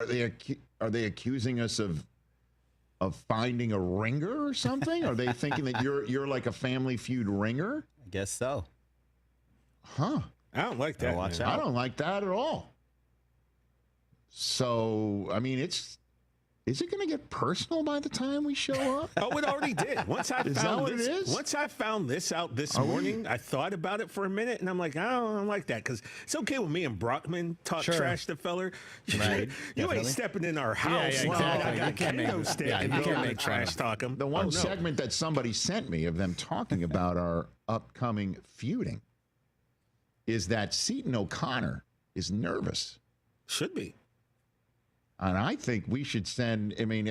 Are they accusing us of finding a ringer or something? Are they thinking that you're like a Family Feud ringer? I guess so. Huh. I don't like that. Watch I out. don't like that at all. So, I mean, is it going to get personal by the time we show up? Oh, it already did. Once I found this out this morning, I thought about it for a minute, and I'm like, I don't like that, because it's okay when me and Brockman talk trash to feller. Right. You ain't stepping in our house. Yeah, exactly. I got kendo stick, and you can't make trash talk him. The one segment that somebody sent me of them talking about our upcoming feuding is that Seton O'Connor is nervous. Should be. And I think we should send, I mean,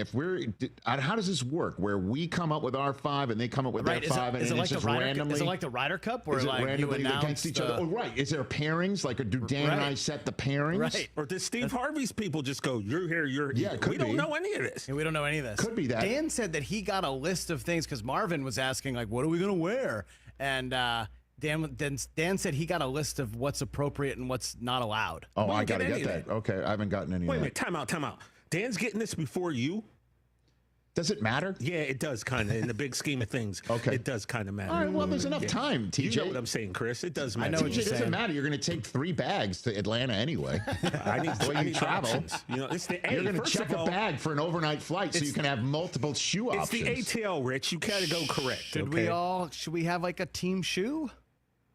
how does this work? Where we come up with our 5 and they come up with their 5 and it's just randomly? Is it like the Ryder Cup where like randomly you against each other? Oh, right. Is there pairings? Like, do Dan and I set the pairings? Right. Or does Steve Harvey's people just go, you're here, you're here? Yeah, it could we don't know any of this. Yeah, we don't know any of this. Could be that. Dan said that he got a list of things because Marvin was asking, like, what are we going to wear? And Dan said he got a list of what's appropriate and what's not allowed. Oh, I got to get that. Okay, I haven't gotten any of that. Wait a minute, time out. Dan's getting this before you? Does it matter? Yeah, it does kind of. In the big scheme of things, okay, it does kind of matter. All right, well, there's enough time, TJ. You know what I'm saying, Chris. It does matter. I know what you're saying. It doesn't matter. You're going to take 3 bags to Atlanta anyway. I need travel. Options. You know, you're going to check a bag for an overnight flight so you can have multiple shoe options. It's the ATL, Rich. You got to go correct. Should we have like a team shoe?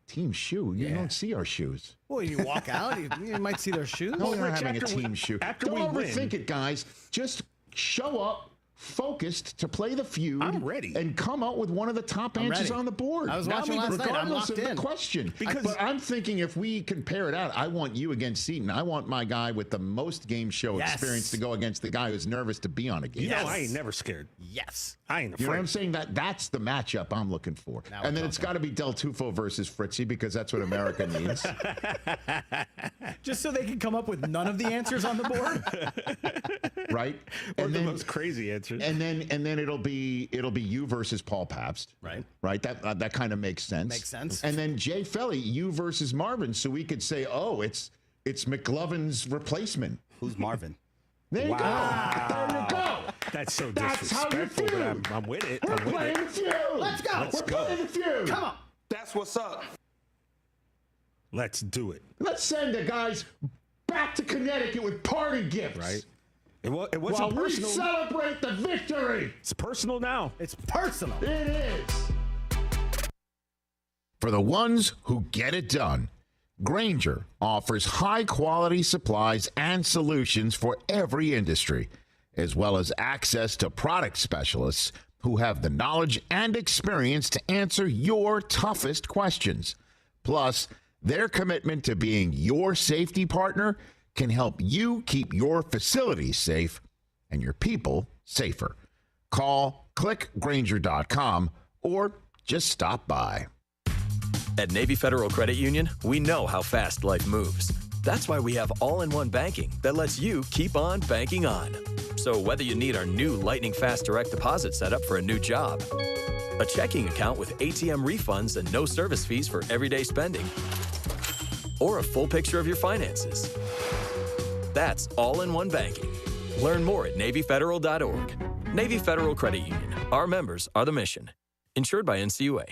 Team shoe? You don't see our shoes. Well, you walk out, you might see their shoes. No, we're not having a team shoe. Don't overthink win. it, guys. Just show up focused to play the feud. I'm ready. And come out with one of the top answers on the board. I was watching last night. I'm locked in. The question. But I'm thinking if we compare it out, I want you against Seton. I want my guy with the most game show experience to go against the guy who's nervous to be on a game. You know, I ain't never scared. Yes. I ain't afraid. You know what I'm saying? That's the matchup I'm looking for. And then it's got to be Del Tufo versus Fritzy because that's what America needs. Just so they can come up with none of the answers on the board? Right? Or the most crazy answers. And then it'll be you versus Paul Pabst. Right? That kind of makes sense. Makes sense. And then Jay Felly, you versus Marvin, so we could say, oh, it's McLovin's replacement. Who's Marvin? There you go. There you go. That's so That's disrespectful, how you but I'm with it. We're playing the feud. Let's go. We're playing the feud. Come on. That's what's up. Let's do it. Let's send the guys back to Connecticut with party gifts. Right. It wasn't While personal. we celebrate the victory. It's personal now. It's personal. It is. For the ones who get it done, Grainger offers high-quality supplies and solutions for every industry, as well as access to product specialists who have the knowledge and experience to answer your toughest questions. Plus, their commitment to being your safety partner can help you keep your facilities safe and your people safer. Call clickgrainger.com or just stop by. At Navy Federal Credit Union, we know how fast life moves. That's why we have all-in-one banking that lets you keep on banking on. So whether you need our new lightning fast direct deposit setup for a new job, a checking account with ATM refunds and no service fees for everyday spending, or a full picture of your finances, that's all-in-one banking. Learn more at NavyFederal.org. Navy Federal Credit Union. Our members are the mission. Insured by NCUA.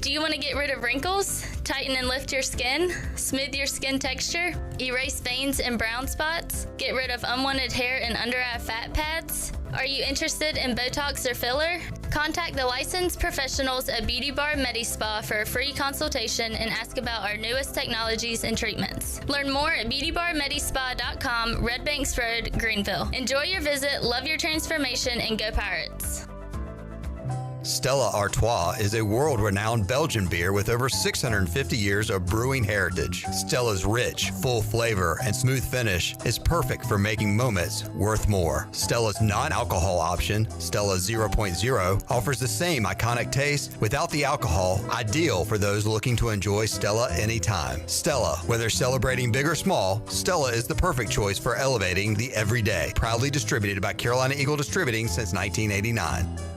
Do you want to get rid of wrinkles, tighten and lift your skin, smooth your skin texture, erase veins and brown spots, get rid of unwanted hair and under-eye fat pads? Are you interested in Botox or filler? Contact the licensed professionals at Beauty Bar MediSpa for a free consultation and ask about our newest technologies and treatments. Learn more at beautybarmedispa.com, Red Banks Road, Greenville. Enjoy your visit, love your transformation, and go Pirates. Stella Artois is a world-renowned Belgian beer with over 650 years of brewing heritage. Stella's rich, full flavor and smooth finish is perfect for making moments worth more. Stella's non-alcohol option, Stella 0.0, offers the same iconic taste without the alcohol, ideal for those looking to enjoy Stella anytime. Stella, whether celebrating big or small, Stella is the perfect choice for elevating the everyday. Proudly distributed by Carolina Eagle Distributing since 1989.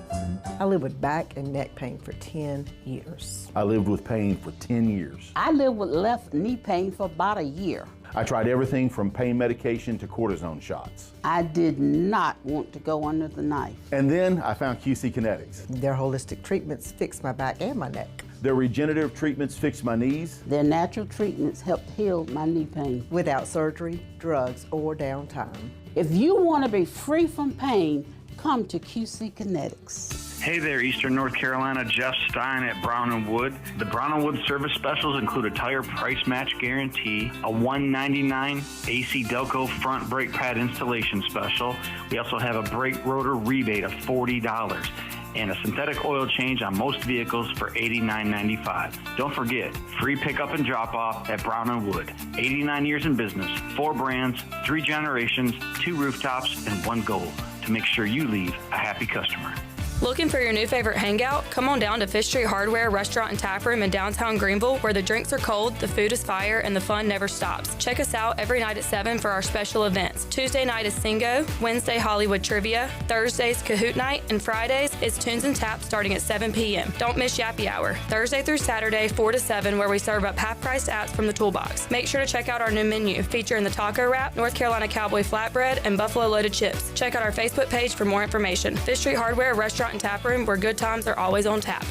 I lived with back and neck pain for 10 years. I lived with pain for 10 years. I lived with left knee pain for about a year. I tried everything from pain medication to cortisone shots. I did not want to go under the knife. And then I found QC Kinetics. Their holistic treatments fixed my back and my neck. Their regenerative treatments fixed my knees. Their natural treatments helped heal my knee pain. Without surgery, drugs, or downtime. If you want to be free from pain, come to QC Kinetics. Hey there, Eastern North Carolina, Jeff Stein at Brown & Wood. The Brown & Wood service specials include a tire price match guarantee, a $199 AC Delco front brake pad installation special. We also have a brake rotor rebate of $40 and a synthetic oil change on most vehicles for $89.95. Don't forget, free pickup and drop off at Brown & Wood. 89 years in business, 4 brands, 3 generations, 2 rooftops, and 1 goal: to make sure you leave a happy customer. Looking for your new favorite hangout? Come on down to Fish Street Hardware Restaurant and Tap Room in downtown Greenville, where the drinks are cold, the food is fire, and the fun never stops. Check us out every night at 7 for our special events. Tuesday night is Singo, Wednesday Hollywood Trivia, Thursdays Kahoot Night, and Fridays is Tunes and Taps starting at 7 p.m. Don't miss Yappy Hour, Thursday through Saturday, 4 to 7, where we serve up half-priced apps from the toolbox. Make sure to check out our new menu, featuring the taco wrap, North Carolina Cowboy flatbread, and buffalo loaded chips. Check out our Facebook page for more information. Fish Street Hardware Restaurant and Tap Room, where good times are always on tap.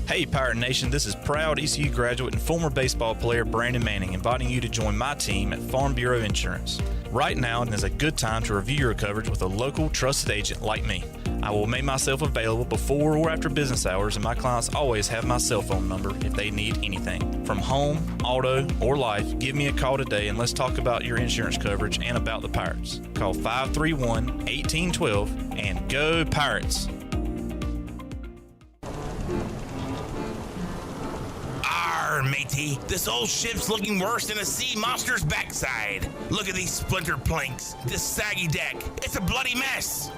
Hey Pirate Nation, this is proud ECU graduate and former baseball player Brandon Manning inviting you to join my team at Farm Bureau Insurance. Right now is a good time to review your coverage with a local trusted agent like me. I will make myself available before or after business hours, and my clients always have my cell phone number if they need anything. From home, auto, or life, give me a call today and let's talk about your insurance coverage and about the Pirates. Call 531-1812 and go Pirates! Matey, this old ship's looking worse than a sea monster's backside. Look at these splintered planks, this saggy deck. It's a bloody mess.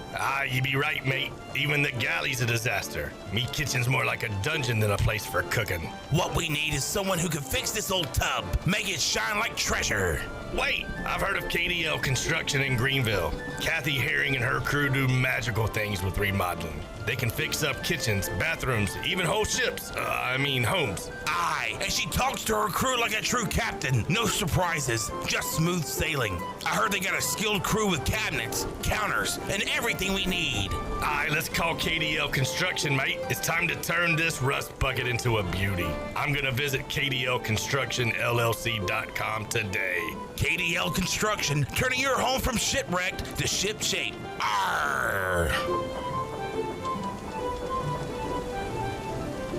You be right, mate. Even the galley's a disaster. Me kitchen's more like a dungeon than a place for cooking. What we need is someone who can fix this old tub, make it shine like treasure. Wait, I've heard of KDL Construction in Greenville. Kathy Herring and her crew do magical things with remodeling. They can fix up kitchens, bathrooms, even whole ships. Homes. Aye, and she talks to her crew like a true captain. No surprises, just smooth sailing. I heard they got a skilled crew with cabinets, counters, and everything we need. Aye, let's call KDL Construction, mate. It's time to turn this rust bucket into a beauty. I'm gonna visit KDLConstructionLLC.com today. KDL Construction, turning your home from shipwrecked to ship shape. Arr!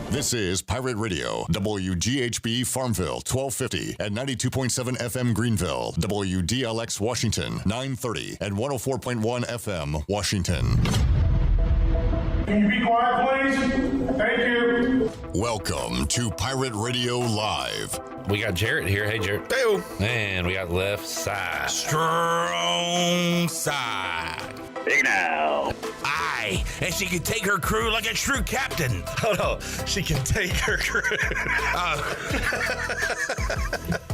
This is Pirate Radio, WGHB Farmville, 1250 and 92.7 FM Greenville, WDLX Washington, 930 and 104.1 FM Washington. Can you be quiet, please? Thank you. Welcome to Pirate Radio Live. We got Jarrett here. Hey, Jarrett. Hey. And we got left side. Strong side. Big now. Aye, and she can take her crew like a true captain. Hold on, she can take her crew.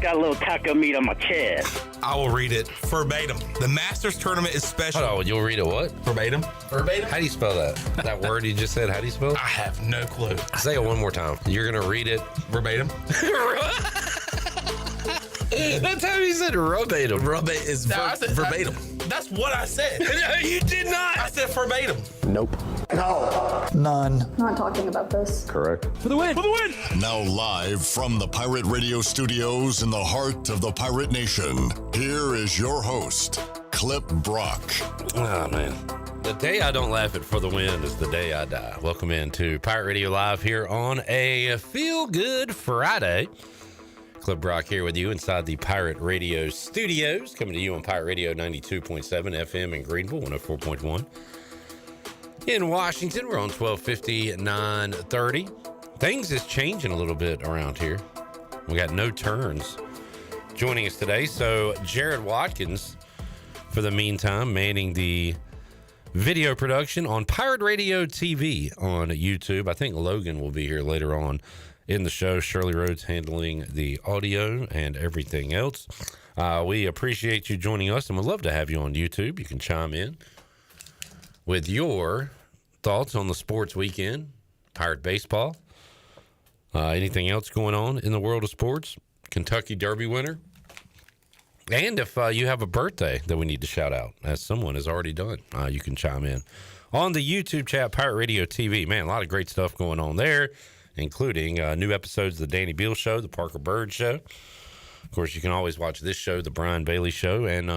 Got a little taco meat on my chest. I will read it verbatim. The Masters Tournament is special. Hold on, you'll read it what? Verbatim. Verbatim? How do you spell that? That word you just said, how do you spell it? I have no clue. Say it one more time. You're going to read it verbatim. That's how you said verbatim. Verbatim. That's what I said. No, you did not. I said verbatim. Nope. No. None. Not talking about this. Correct. For the win! For the win! Now live from the Pirate Radio studios in the heart of the Pirate Nation, here is your host, Clip Brock. Oh, man. The day I don't laugh at For the Win is the day I die. Welcome into Pirate Radio Live here on a Feel Good Friday. Clip Brock here with you inside the Pirate Radio studios, coming to you on Pirate Radio 92.7 FM in Greenville, 104.1. In Washington, we're on 1250, 930. Things is changing a little bit around here. We got no turns joining us today. So Jared Watkins, for the meantime, manning the video production on Pirate Radio TV on YouTube. I think Logan will be here later on in the show. Shirley Rhodes handling the audio and everything else. We appreciate you joining us, and we'd love to have you on YouTube. You can chime in with your thoughts on the sports weekend, Pirate baseball, anything else going on in the world of sports. Kentucky Derby winner And if you have a birthday that we need to shout out, as someone has already done, you can chime in on the YouTube chat, Pirate Radio TV. Man, a lot of great stuff going on there, including new episodes of the Danny Beal Show, the Parker Bird Show. Of course, you can always watch this show, the Brian Bailey Show, and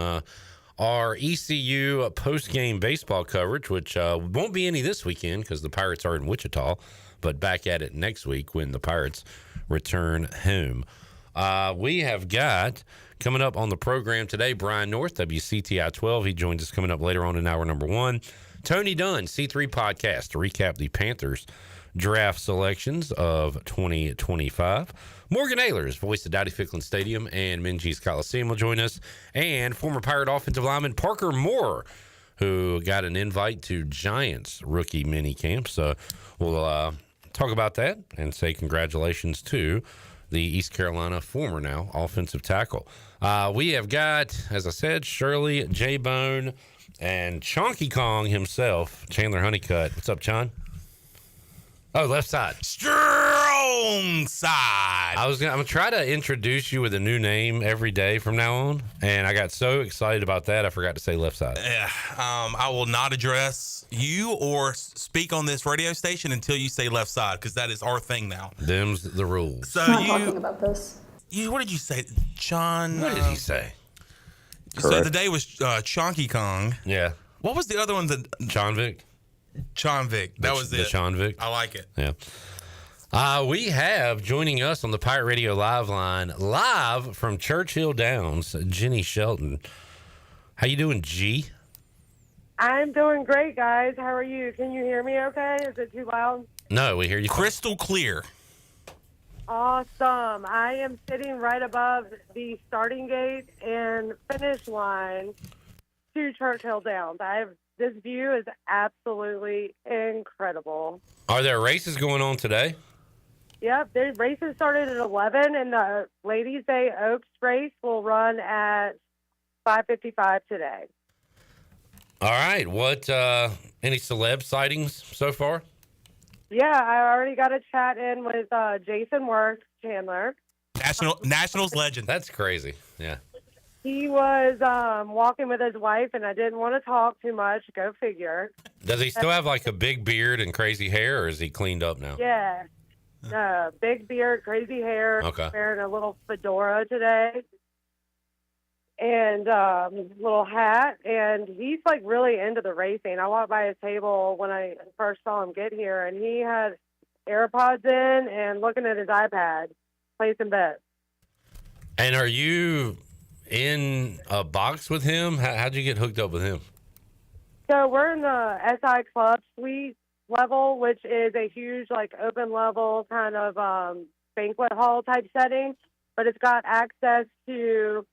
our ECU post-game baseball coverage, which won't be any this weekend because the Pirates are in Wichita, but back at it next week when the Pirates return home. We have got coming up on the program today, Brian North, WCTI 12. He joins us coming up later on in hour number 1. Tony Dunn, C3 Podcast, to recap the Panthers draft selections of 2025. Morgan Ahlers, voice of Dowdy Ficklin Stadium and Minges Coliseum, will join us. And former Pirate offensive lineman Parker Moore, who got an invite to Giants rookie mini camp. So we'll talk about that and say congratulations to the East Carolina former now offensive tackle. We have got, as I said, Shirley, J-Bone, and Chonky Kong himself, Chandler Honeycutt. What's up, Chon? Oh, left side. Strong side. I'm gonna try to introduce you with a new name every day from now on, and I got so excited about that I forgot to say left side. Yeah, I will not address you or speak on this radio station until you say left side, because that is our thing now. Them's the rules. So not talking about this. What did you say, John? What did he say? So the day was Chonky Kong. Yeah. What was the other one? Chonvik. Chonvik. That was it. The Chonvik. I like it. Yeah. We have joining us on the Pirate Radio Live line, live from Churchill Downs, Jenny Shelton. How you doing, G? I'm doing great, guys. How are you? Can you hear me okay? Is it too loud? No, we hear you. Crystal clear. Awesome. I am sitting right above the starting gate and finish line to Churchill Downs. This view is absolutely incredible. Are there races going on today? Yep, the races started at 11, and the Ladies' Day Oaks race will run at 5:55 today. All right. What, any celeb sightings so far? Yeah, I already got a chat in with Jason Worth, Chandler. Nationals legend. That's crazy. Yeah. He was walking with his wife, and I didn't want to talk too much. Go figure. Does he still have like a big beard and crazy hair, or is he cleaned up now? Yeah. Big beard, crazy hair. Okay. Wearing a little fedora today. And little hat. And he's like really into the racing. I walked by his table when I first saw him get here, and he had AirPods in and looking at his iPad, placing bets. And are you in a box with him? How'd you get hooked up with him? So we're in the SI Club Suite level, which is a huge, like, open level kind of banquet hall type setting, but it's got access to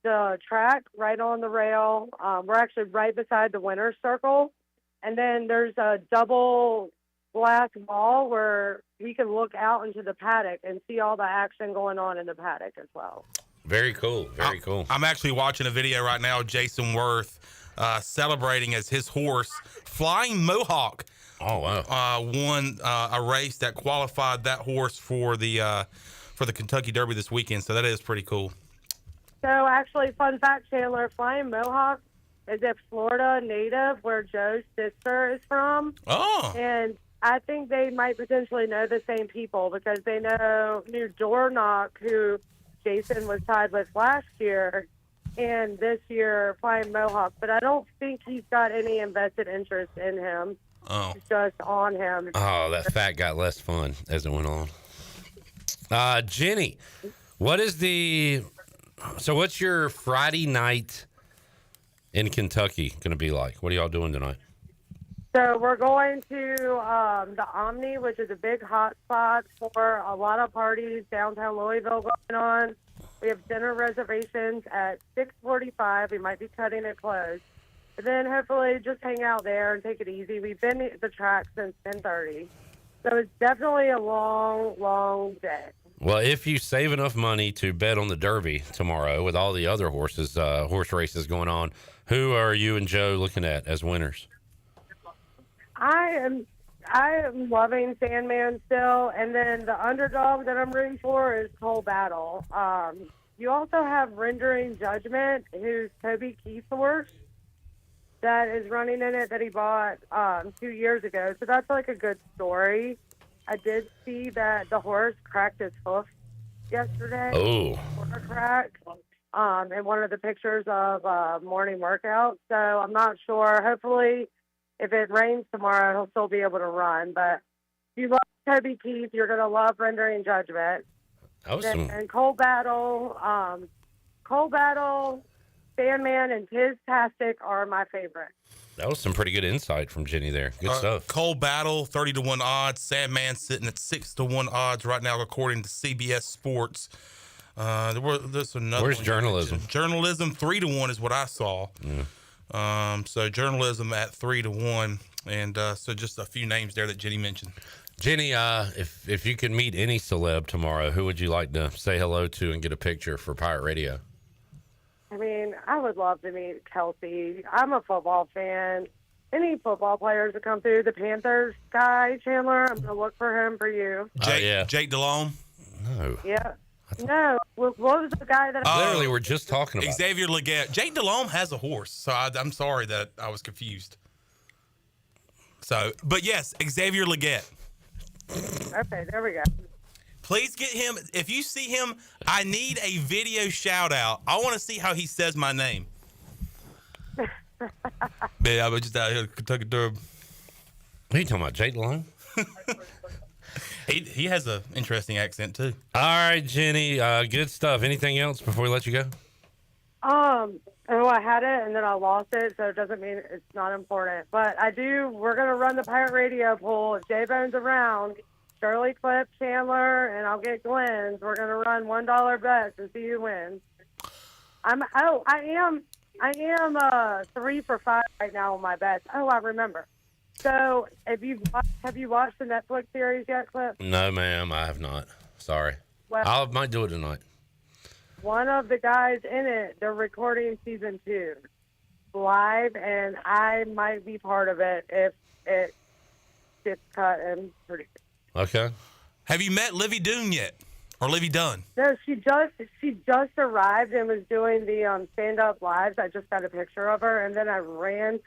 the track right on the rail. We're actually right beside the winner's circle, and then there's a double glass wall where we can look out into the paddock and see all the action going on in the paddock as well. Very cool. Very cool. I'm actually watching a video right now of Jason Worth celebrating as his horse, Flying Mohawk. Oh, wow. Won a race that qualified that horse for the Kentucky Derby this weekend. So that is pretty cool. So actually, fun fact, Chandler, Flying Mohawk is a Florida native where Joe's sister is from. Oh. And I think they might potentially know the same people because they knew Dornock, who Jason was tied with last year, and this year Flying Mohawk. But I don't think he's got any invested interest in him. Oh. It's just on him. Oh, that fact got less fun as it went on. Jenny, what's your Friday night in Kentucky going to be like? What are y'all doing tonight? So we're going to the Omni, which is a big hot spot for a lot of parties downtown Louisville going on. We have dinner reservations at 6:45. We might be cutting it close. And then hopefully just hang out there and take it easy. We've been at the track since 10:30. So it's definitely a long, long day. Well, if you save enough money to bet on the Derby tomorrow with all the other horse races going on, who are you and Joe looking at as winners? I am loving Sandman still, and then the underdog that I'm rooting for is Cole Battle. You also have Rendering Judgment, who's Toby Keith's horse that is running in it that he bought 2 years ago. So that's like a good story. I did see that the horse cracked his hoof yesterday. Oh. Quarter crack. In one of the pictures of morning workout. So I'm not sure. Hopefully, if it rains tomorrow, he'll still be able to run. But if you love Toby Keith, you're going to love Rendering Judgment. And Cold Battle, Sandman, and Tiz-tastic are my favorite. That was some pretty good insight from Jenny there. Good stuff. Cold Battle, 30-1 odds. Sandman sitting at 6-1 odds right now, according to CBS Sports. There's another. Where's Journalism? Journalism 3-1 is what I saw. Yeah. So Journalism at 3-1, and so just a few names there that Jenny mentioned. Jenny, if you could meet any celeb tomorrow, who would you like to say hello to and get a picture for Pirate Radio? I mean, I would love to meet Kelsey. I'm a football fan. Any football players that come through, the Panthers guy, Chandler, I'm going to look for him for you. Jake DeLome? No. Yeah. No. What was the guy that Literally, we're just talking about Xavier Leggett. Jake DeLome has a horse, so I'm sorry that I was confused. So, but yes, Xavier Leggett. Okay, there we go. Please get him. If you see him, I need a video shout out. I want to see how he says my name. Man, I was just out here in Kentucky Derby. What are you talking about, Jake DeLone? He has an interesting accent too. All right, Jenny. Good stuff. Anything else before we let you go? I had it and then I lost it, so it doesn't mean it's not important. But we're going to run the Pirate Radio poll. If J-Bone's around, Shirley, Clip, Chandler, and I'll get Glenn's. We're going to run $1 bets and see who wins. I am 3 for 5 right now on my bets. Oh, I remember. So have you watched the Netflix series yet, Clip? No, ma'am, I have not. Sorry. Well, I might do it tonight. One of the guys in it, they're recording season 2 live, and I might be part of it if it gets cut and produced. Okay. Have you met Livy Dunn yet? Or Livy Dunn? No, she just arrived and was doing the stand-up lives. I just got a picture of her, and then I ran to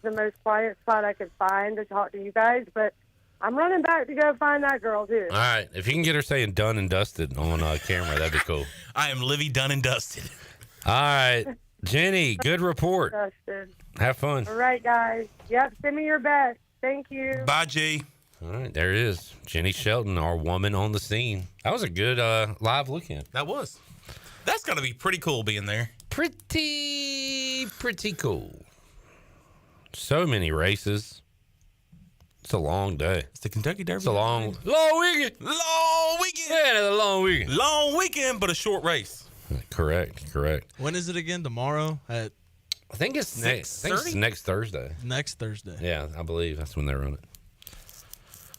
the most quiet spot I could find to talk to you guys, but I'm running back to go find that girl, too. All right. If you can get her saying done and dusted on camera, that'd be cool. I am Livy Dunn and dusted. All right. Jenny, good report. Dusted. Have fun. All right, guys. Yep, send me your best. Thank you. Bye, G. All right, there it is. Jenny Shelton, our woman on the scene. That was a good live look in. That was. That's going to be pretty cool being there. Pretty cool. So many races. It's a long day. It's the Kentucky Derby. It's a long weekend. Long weekend. Yeah, it's a long weekend. Long weekend, but a short race. Correct. When is it again? Tomorrow at? I think it's next Thursday. Next Thursday. Yeah, I believe that's when they run it.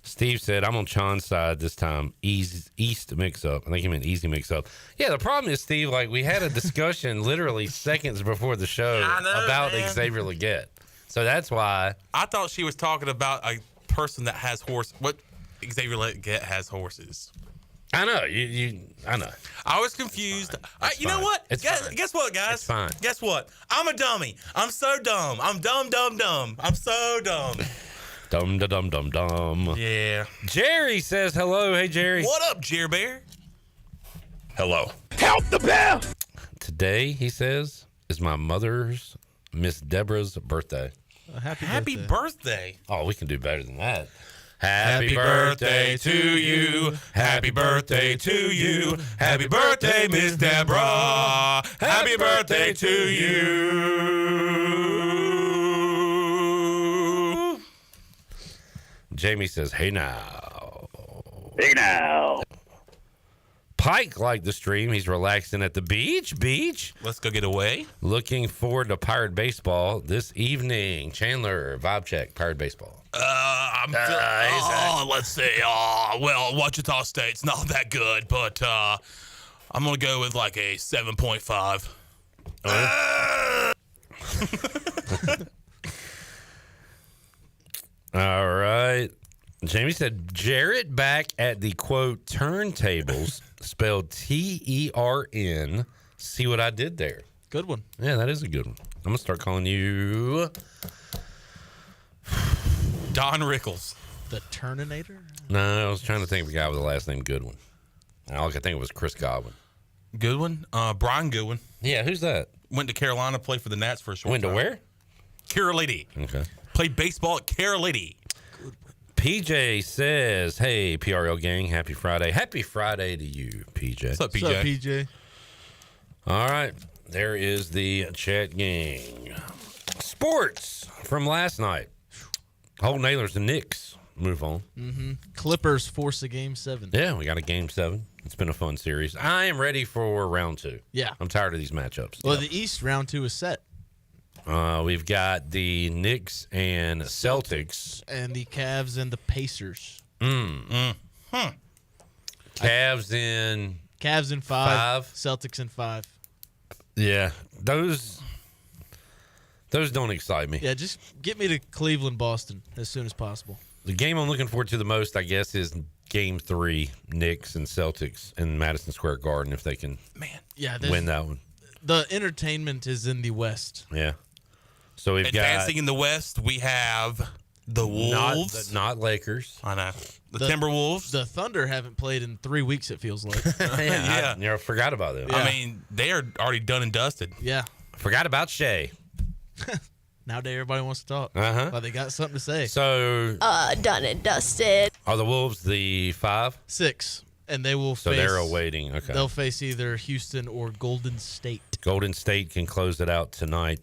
Steve said, I'm on Sean's side this time. East mix-up. I think he meant easy mix-up. Yeah, the problem is, Steve, like we had a discussion literally seconds before the show about Xavier Leggett. So that's why. I thought she was talking about a person that has horse. What Xavier Leggett has horses. I know. I know. I was confused. You know what? Guess what, guys? It's fine. Guess what? I'm a dummy. I'm so dumb. I'm dumb. I'm so dumb. Dumb. Yeah. Jerry says hello. Hey, Jerry. What up, Jerry Bear? Hello. Help the bear. Today, he says, is my mother's, Miss Deborah's, birthday. Happy birthday. Oh, we can do better than that. Happy birthday to you. Happy birthday to you. Happy birthday, Miss Deborah. Happy birthday to you. Jamie says, hey now. Hey now. Pike liked the stream. He's relaxing at the beach. Let's go get away. Looking forward to Pirate Baseball this evening. Chandler, vibe check, Pirate Baseball. Let's see. Well, Wichita State's not that good, but I'm going to go with like a 7.5. All right. Jamie said, Jarrett back at the, quote, turntables, spelled TERN, See what I did there? Good one. Yeah, that is a good one. I'm going to start calling you Don Rickles. The Turninator? No, I was trying to think of a guy with the last name Goodwin. All I could think of was Chris Godwin. Goodwin? Brian Goodwin. Yeah, who's that? Went to Carolina, played for the Nats for a short Went time. to where? Carolina. Okay. Played baseball at Carolina. PJ says, hey, PRL gang, happy Friday. Happy Friday to you, PJ. What's up, PJ? What's up, PJ? All right. There is the chat gang. Sports from last night. Holton Ahlers and Knicks move on. Mm-hmm. Clippers force a Game 7. Yeah, we got a Game 7. It's been a fun series. I am ready for round 2. Yeah. I'm tired of these matchups. Well, the East round 2 is set. We've got the Knicks and Celtics. And the Cavs and the Pacers. Cavs in 5. Celtics in 5. Yeah, those don't excite me. Yeah, just get me to Cleveland, Boston as soon as possible. The game I'm looking forward to the most, I guess, is Game 3, Knicks and Celtics in Madison Square Garden, if they can win that one. The entertainment is in the West. Yeah. So we've Advancing in the West, we have the Wolves. Not Lakers. I know. The Timberwolves. The Thunder haven't played in 3 weeks, it feels like. Yeah. I forgot about them. Yeah. I mean, they are already done and dusted. Yeah. Forgot about Shea. Nowadays, everybody wants to talk. Uh-huh. Well, they got something to say. So, done and dusted. Are the Wolves the 5? 6. And they will So face... they're awaiting. Okay. They'll face either Houston or Golden State. Golden State can close it out tonight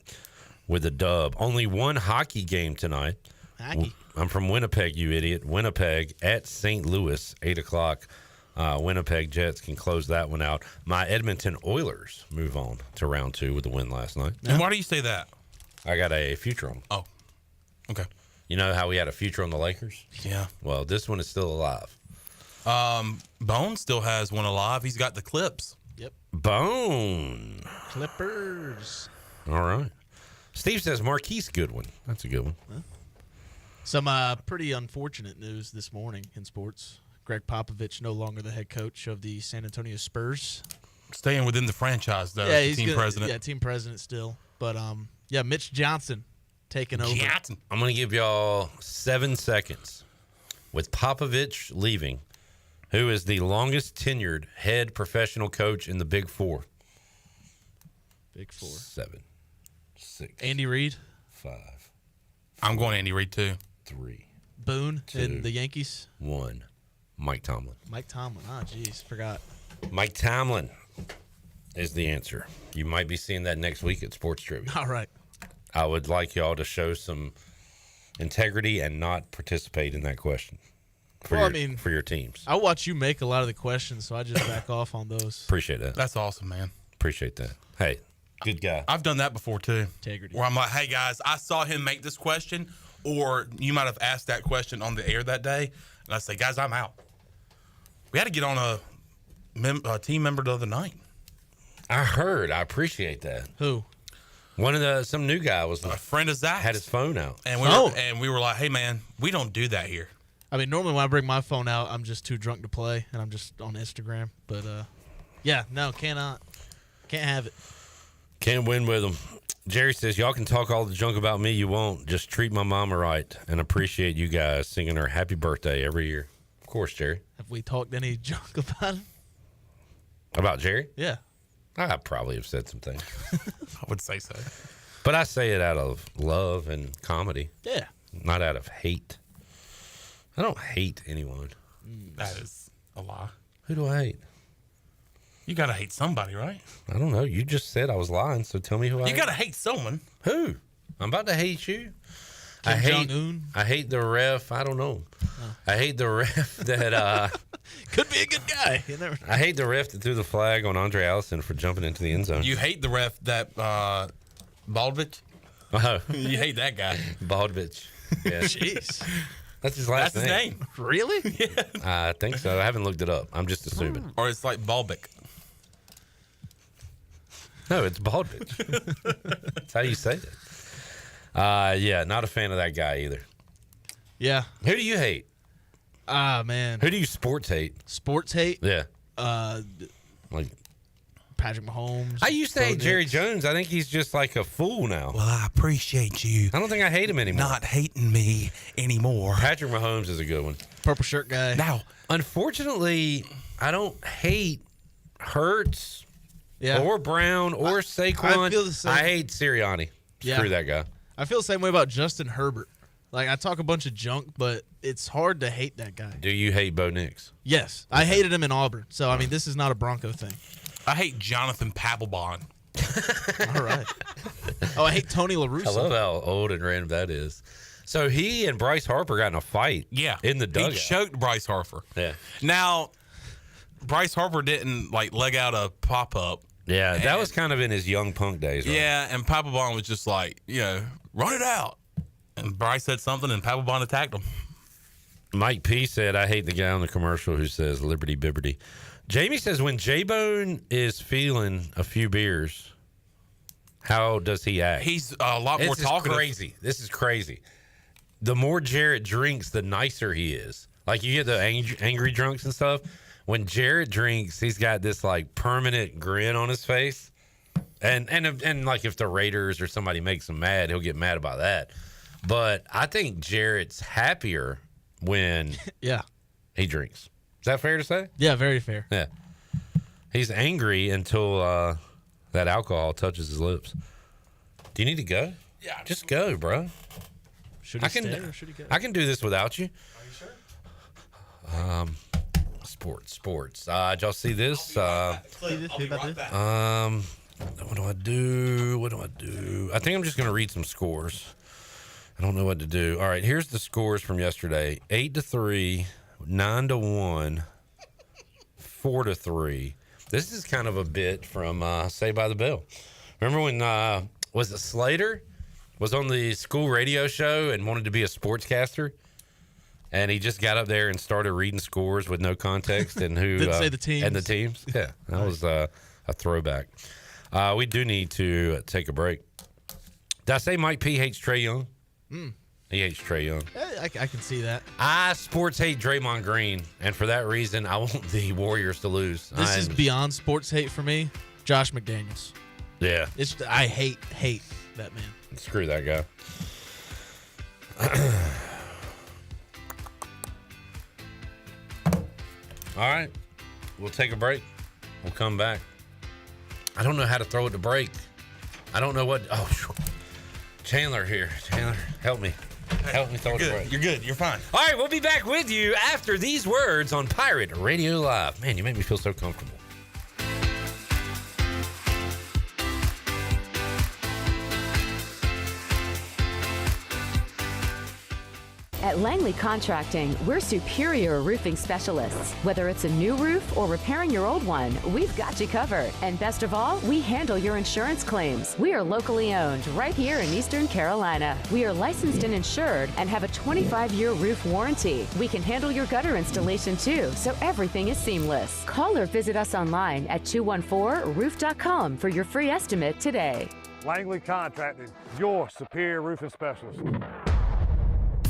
with a dub. Only one hockey game tonight. Hockey. I'm from Winnipeg, you idiot. Winnipeg at St. Louis, 8 o'clock. Winnipeg Jets can close that one out. My Edmonton Oilers move on to round 2 with the win last night. And why do you say that? I got a future on. Oh, okay. You know how we had a future on the Lakers? Yeah. Well, this one is still alive. Bone still has one alive. He's got the Clips. Yep. Bone. Clippers. All right. Steve says Marquise Goodwin. That's a good one. Huh? Some pretty unfortunate news this morning in sports. Greg Popovich no longer the head coach of the San Antonio Spurs. Staying within the franchise, though. Yeah, he's team president. Yeah, team president still. But, yeah, Mitch Johnson taking over. I'm going to give y'all 7 seconds. With Popovich leaving, who is the longest tenured head professional coach in the Big Four? Big Four. 7, 6. Andy Reid. 5. I'm going Andy Reid, too. 3. Boone 2, and the Yankees. 1. Mike Tomlin. Mike Tomlin. Oh, jeez. Forgot. Mike Tomlin is the answer. You might be seeing that next week at Sports Trivia. All right. I would like y'all to show some integrity and not participate in that question for your teams. I watch you make a lot of the questions, so I just back off on those. Appreciate that. That's awesome, man. Appreciate that. Hey, good guy. I've done that before, too. Integrity. Where I'm like, hey, guys, I saw him make this question, or you might have asked that question on the air that day, and I say, guys, I'm out. We had to get on a team member the other night. I heard. I appreciate that. Who? Some new guy was a friend of Zach's. Had his phone out. And we were like, hey, man, we don't do that here. I mean, normally when I bring my phone out, I'm just too drunk to play, and I'm just on Instagram. But, yeah, no, can't have it. Can't win with them. Jerry says, y'all can talk all the junk about me you won't. Just treat my mama right and appreciate you guys singing her happy birthday every year. Of course, Jerry. Have we talked any junk about him? About Jerry? Yeah. I probably have said some things. I would say so. But I say it out of love and comedy. Yeah. Not out of hate. I don't hate anyone. That is a lie. Who do I hate? You got to hate somebody, right? I don't know. You just said I was lying, so tell me who I hate. You got to hate someone. Who? I'm about to hate you. Kim Jong-un? I hate the ref. I don't know. Oh. I hate the ref that could be a good guy. You never know. I hate the ref that threw the flag on Andre Allison for jumping into the end zone. You hate the ref that Baldovich? Oh. You hate that guy. Baldovich. Yeah. Jeez. That's his last name. That's his name. Really? Yeah. I think so. I haven't looked it up. I'm just assuming. Or it's like Balbic. No, it's Baldovich. That's how you say it. Yeah, not a fan of that guy either. Yeah. Who do you hate? Ah, man. Who do you sports hate? Sports hate? Yeah. Uh, like Patrick Mahomes. I used to hate Jerry Jones. I think he's just like a fool now. Well, I appreciate you. I don't think I hate him anymore. Not hating me anymore. Patrick Mahomes is a good one. Purple shirt guy. Now, unfortunately, I don't hate Hurts or Brown or Saquon. I feel the same. I hate Sirianni. Screw that guy. I feel the same way about Justin Herbert. Like, I talk a bunch of junk, but it's hard to hate that guy. Do you hate Bo Nix? Yes. I hated him in Auburn. So, I mean, this is not a Bronco thing. I hate Jonathan Papelbon. All right. Oh, I hate Tony La Russa. I love how old and random that is. So he and Bryce Harper got in a fight. Yeah. In the dugout. He choked Bryce Harper. Yeah. Now, Bryce Harper didn't, leg out a pop-up. Yeah, that was kind of in his young punk days, right? Yeah, and Papelbon was just like, run it out. And Bryce said something, and Papelbon attacked him. Mike P said, I hate the guy on the commercial who says Liberty Bibberty. Jamie says, when J-Bone is feeling a few beers, how does he act? He's a lot more talkative. This is crazy. The more Jarrett drinks, the nicer he is. Like, you get the angry drunks and stuff. When Jarrett drinks, he's got this, permanent grin on his face. And if the Raiders or somebody makes him mad, he'll get mad about that. But I think Jarrett's happier when he drinks. Is that fair to say? Yeah, very fair. Yeah. He's angry until that alcohol touches his lips. Do you need to go? Yeah. Just go, bro. Should he stay or should he go? I can do this without you. Are you sure? Sports. Did y'all see this? What do I do? I think I'm just going to read some scores. I don't know what to do. All right, here's the scores from yesterday. 8-3, 9-1, 4-3. This is kind of a bit from Saved by the Bell. Remember when, was it Slater? Was on the school radio show and wanted to be a sportscaster? And he just got up there and started reading scores with no context and who didn't say the teams. And the teams. Yeah, that was a throwback. We do need to take a break. Did I say Mike P hates Trae Young? He hates Trae Young. I can see that. I sports hate Draymond Green, and for that reason, I want the Warriors to lose. This is beyond sports hate for me. Josh McDaniels. Yeah. I hate that man. Screw that guy. All right. We'll take a break. We'll come back. I don't know how to throw it to break. I don't know what. Oh, Chandler here. Chandler, help me. Help me throw it to break. You're good. You're fine. All right. We'll be back with you after these words on Pirate Radio Live. Man, you make me feel so comfortable. At Langley Contracting, we're superior roofing specialists. Whether it's a new roof or repairing your old one, we've got you covered. And best of all, we handle your insurance claims. We are locally owned right here in Eastern Carolina. We are licensed and insured and have a 25-year roof warranty. We can handle your gutter installation too, so everything is seamless. Call or visit us online at 214roof.com for your free estimate today. Langley Contracting, your superior roofing specialist.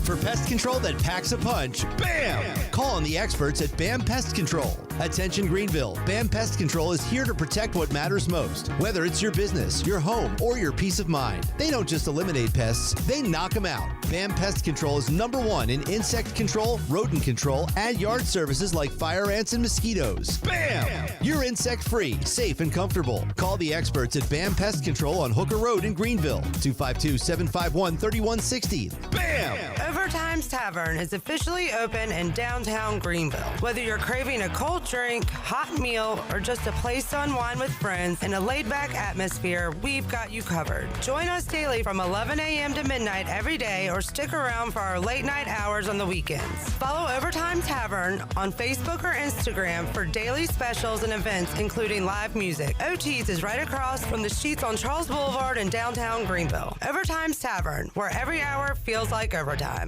For pest control that packs a punch, BAM! Call on the experts at BAM Pest Control. Attention Greenville, BAM Pest Control is here to protect what matters most, whether it's your business, your home, or your peace of mind. They don't just eliminate pests, they knock them out. BAM Pest Control is #1 in insect control, rodent control, and yard services like fire ants and mosquitoes. BAM! You're insect-free, safe, and comfortable. Call the experts at BAM Pest Control on Hooker Road in Greenville, 252-751-3160. BAM! Overtime's Tavern is officially open in downtown Greenville. Whether you're craving a cold drink, hot meal, or just a place to unwind with friends in a laid-back atmosphere, we've got you covered. Join us daily from 11 a.m. to midnight every day, or stick around for our late-night hours on the weekends. Follow Overtime Tavern on Facebook or Instagram for daily specials and events, including live music. OT's is right across from the Sheets on Charles Boulevard in downtown Greenville. Overtime's Tavern, where every hour feels like overtime.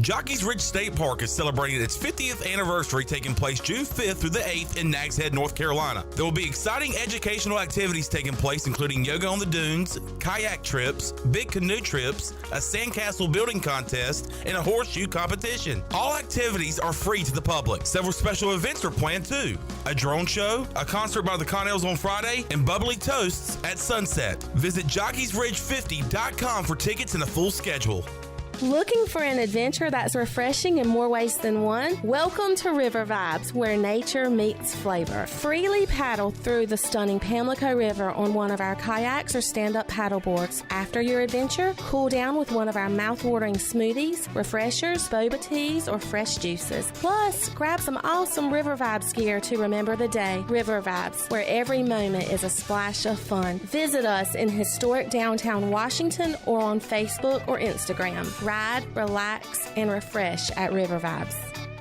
Jockey's Ridge State Park is celebrating its 50th anniversary, taking place June 5th through the 8th in Nags Head, North Carolina. There will be exciting educational activities taking place, including yoga on the dunes, kayak trips, big canoe trips, a sandcastle building contest, and a horseshoe competition. All activities are free to the public. Several special events are planned too. A drone show, a concert by the Connells on Friday, and bubbly toasts at sunset. Visit jockeysridge50.com for tickets and a full schedule. Looking for an adventure that's refreshing in more ways than one? Welcome to River Vibes, where nature meets flavor. Freely paddle through the stunning Pamlico River on one of our kayaks or stand-up paddle boards. After your adventure, cool down with one of our mouth-watering smoothies, refreshers, boba teas, or fresh juices. Plus, grab some awesome River Vibes gear to remember the day. River Vibes, where every moment is a splash of fun. Visit us in historic downtown Washington or on Facebook or Instagram. Ride, relax, and refresh at River Vibes.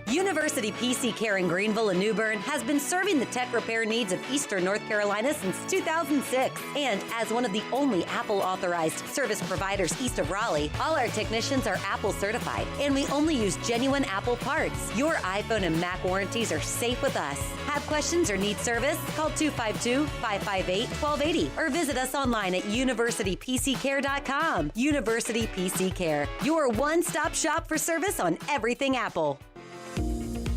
University PC Care in Greenville and New Bern has been serving the tech repair needs of Eastern North Carolina since 2006. And as one of the only Apple-authorized service providers east of Raleigh, all our technicians are Apple certified, and we only use genuine Apple parts. Your iPhone and Mac warranties are safe with us. Have questions or need service? Call 252-558-1280 or visit us online at universitypccare.com. University PC Care, your one-stop shop for service on everything Apple.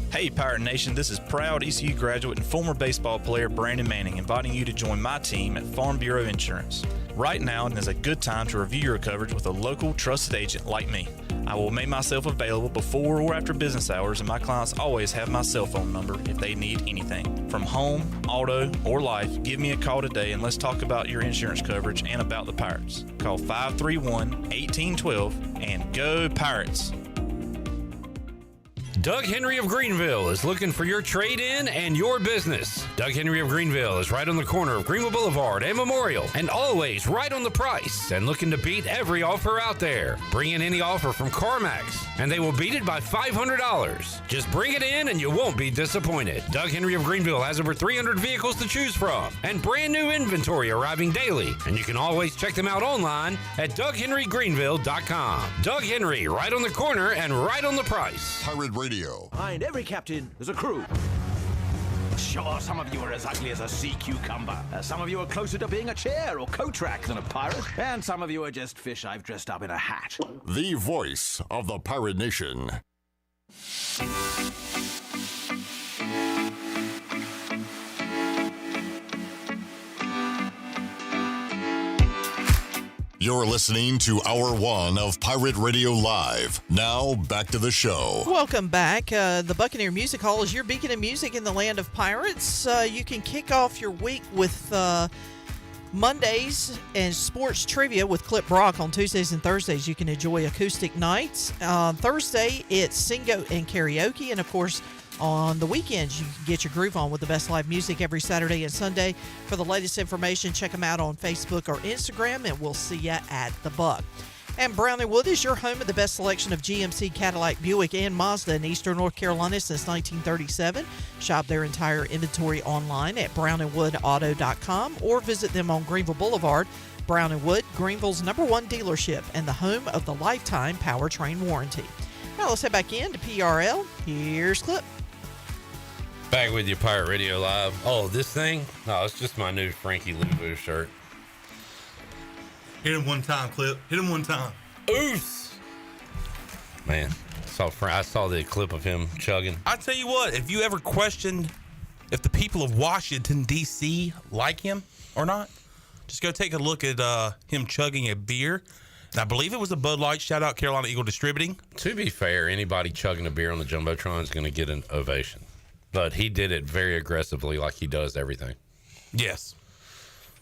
Hey, Pirate Nation, this is proud ECU graduate and former baseball player Brandon Manning inviting you to join my team at Farm Bureau Insurance. Right now is a good time to review your coverage with a local trusted agent like me. I will make myself available before or after business hours, and my clients always have my cell phone number if they need anything. From home, auto, or life, give me a call today and let's talk about your insurance coverage and about the Pirates. Call 531-1812 and go Pirates! Doug Henry of Greenville is looking for your trade-in and your business. Doug Henry of Greenville is right on the corner of Greenville Boulevard and Memorial, and always right on the price and looking to beat every offer out there. Bring in any offer from CarMax, and they will beat it by $500. Just bring it in and you won't be disappointed. Doug Henry of Greenville has over 300 vehicles to choose from and brand new inventory arriving daily, and you can always check them out online at DougHenryGreenville.com. Doug Henry, right on the corner and right on the price. Pirate Radio. Behind every captain, there's a crew. Sure, some of you are as ugly as a sea cucumber. Some of you are closer to being a chair or coat rack than a pirate. And some of you are just fish I've dressed up in a hat. The voice of the Pirate Nation. You're listening to Hour 1 of Pirate Radio Live. Now, back to the show. Welcome back. The Buccaneer Music Hall is your beacon of music in the land of pirates. You can kick off your week with Mondays and sports trivia with Clip Brock. On Tuesdays and Thursdays, you can enjoy acoustic nights. On Thursday, it's Singo and karaoke. And, of course, on the weekends, you can get your groove on with the best live music every Saturday and Sunday. For the latest information, check them out on Facebook or Instagram, and we'll see you at the Buck. And Brown & Wood is your home of the best selection of GMC, Cadillac, Buick, and Mazda in Eastern North Carolina since 1937. Shop their entire inventory online at brownandwoodauto.com or visit them on Greenville Boulevard. Brown & Wood, Greenville's #1 dealership and the home of the lifetime powertrain warranty. Now let's head back in to PRL. Here's Clip. Back with you, Pirate Radio Live. Oh, this thing? No, it's just my new Frankie Louvu shirt. Hit him one time, Clip. Hit him one time. Oos! Man, I saw the clip of him chugging. I tell you what, if you ever questioned if the people of Washington, D.C. like him or not, just go take a look at him chugging a beer. And I believe it was a Bud Light. Shout out Carolina Eagle Distributing. To be fair, anybody chugging a beer on the Jumbotron is going to get an ovation. But he did it very aggressively like he does everything. Yes.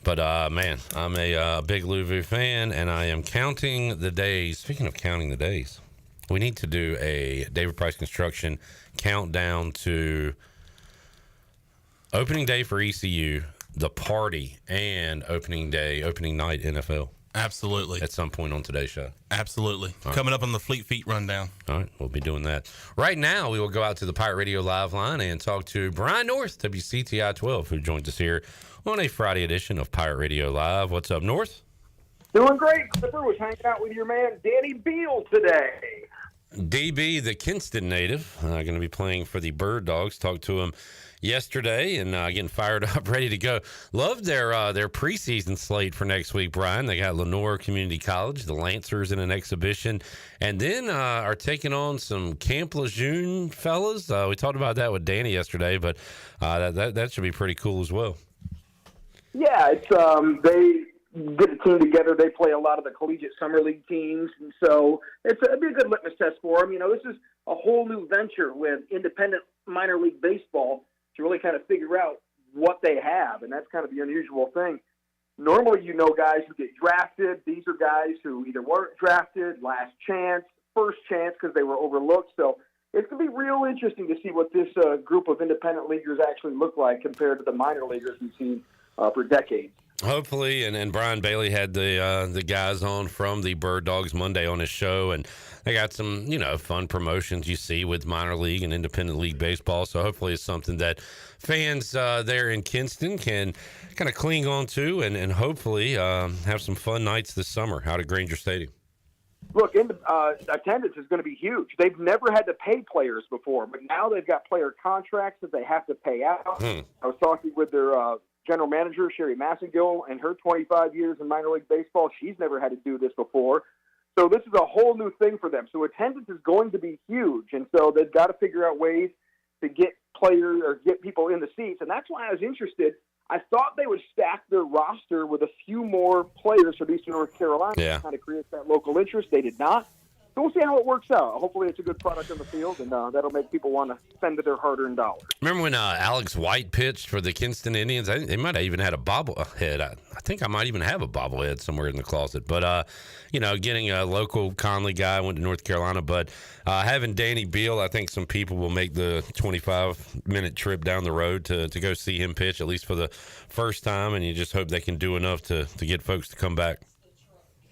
But, man, I'm a big Louvu fan, and I am counting the days. Speaking of counting the days, we need to do a David Price Construction countdown to opening day for ECU, the party, and opening night NFL. Absolutely. At some point on today's show. Absolutely. Coming up on the Fleet Feet Rundown. All right, we'll be doing that. Right now, we will go out to the Pirate Radio Live line and talk to Brian North, WCTI 12, who joins us here on a Friday edition of Pirate Radio Live. What's up, North? Doing great, Clipper. Was hanging out with your man, Danny Beal, today. DB, the Kinston native, going to be playing for the Bird Dogs. Talked to him yesterday and getting fired up, ready to go. Loved their preseason slate for next week, Brian. They got Lenore Community College, the Lancers in an exhibition, and then are taking on some Camp Lejeune fellas. We talked about that with Danny yesterday, but that should be pretty cool as well. Yeah, it's they get a team together. They play a lot of the collegiate summer league teams, and so it'd be a good litmus test for them. This is a whole new venture with independent minor league baseball to really kind of figure out what they have, and that's kind of the unusual thing. Normally, guys who get drafted. These are guys who either weren't drafted, last chance, first chance because they were overlooked. So it's going to be real interesting to see what this group of independent leaguers actually look like compared to the minor leaguers we've seen for decades. Hopefully, and Brian Bailey had the guys on from the Bird Dogs Monday on his show, and they got some fun promotions you see with minor league and independent league baseball. So hopefully it's something that fans there in Kinston can kind of cling on to and hopefully have some fun nights this summer out at Granger Stadium. Look, attendance is going to be huge. They've never had to pay players before, but now they've got player contracts that they have to pay out. I was talking with their general manager, Sherry Massengill, and her 25 years in minor league baseball. She's never had to do this before. So this is a whole new thing for them. So attendance is going to be huge, and so they've got to figure out ways to get players or get people in the seats, and that's why I was interested. I thought they would stack their roster with a few more players from Eastern North Carolina to kind of create that local interest. They did not. So we'll see how it works out. Hopefully it's a good product on the field, and that'll make people want to spend their hard-earned dollars. Remember when Alex White pitched for the Kinston Indians? I think they might have even had a bobblehead. I think I might even have a bobblehead somewhere in the closet. But, getting a local Conley guy, went to North Carolina. But having Danny Beal, I think some people will make the 25-minute trip down the road to go see him pitch, at least for the first time. And you just hope they can do enough to get folks to come back.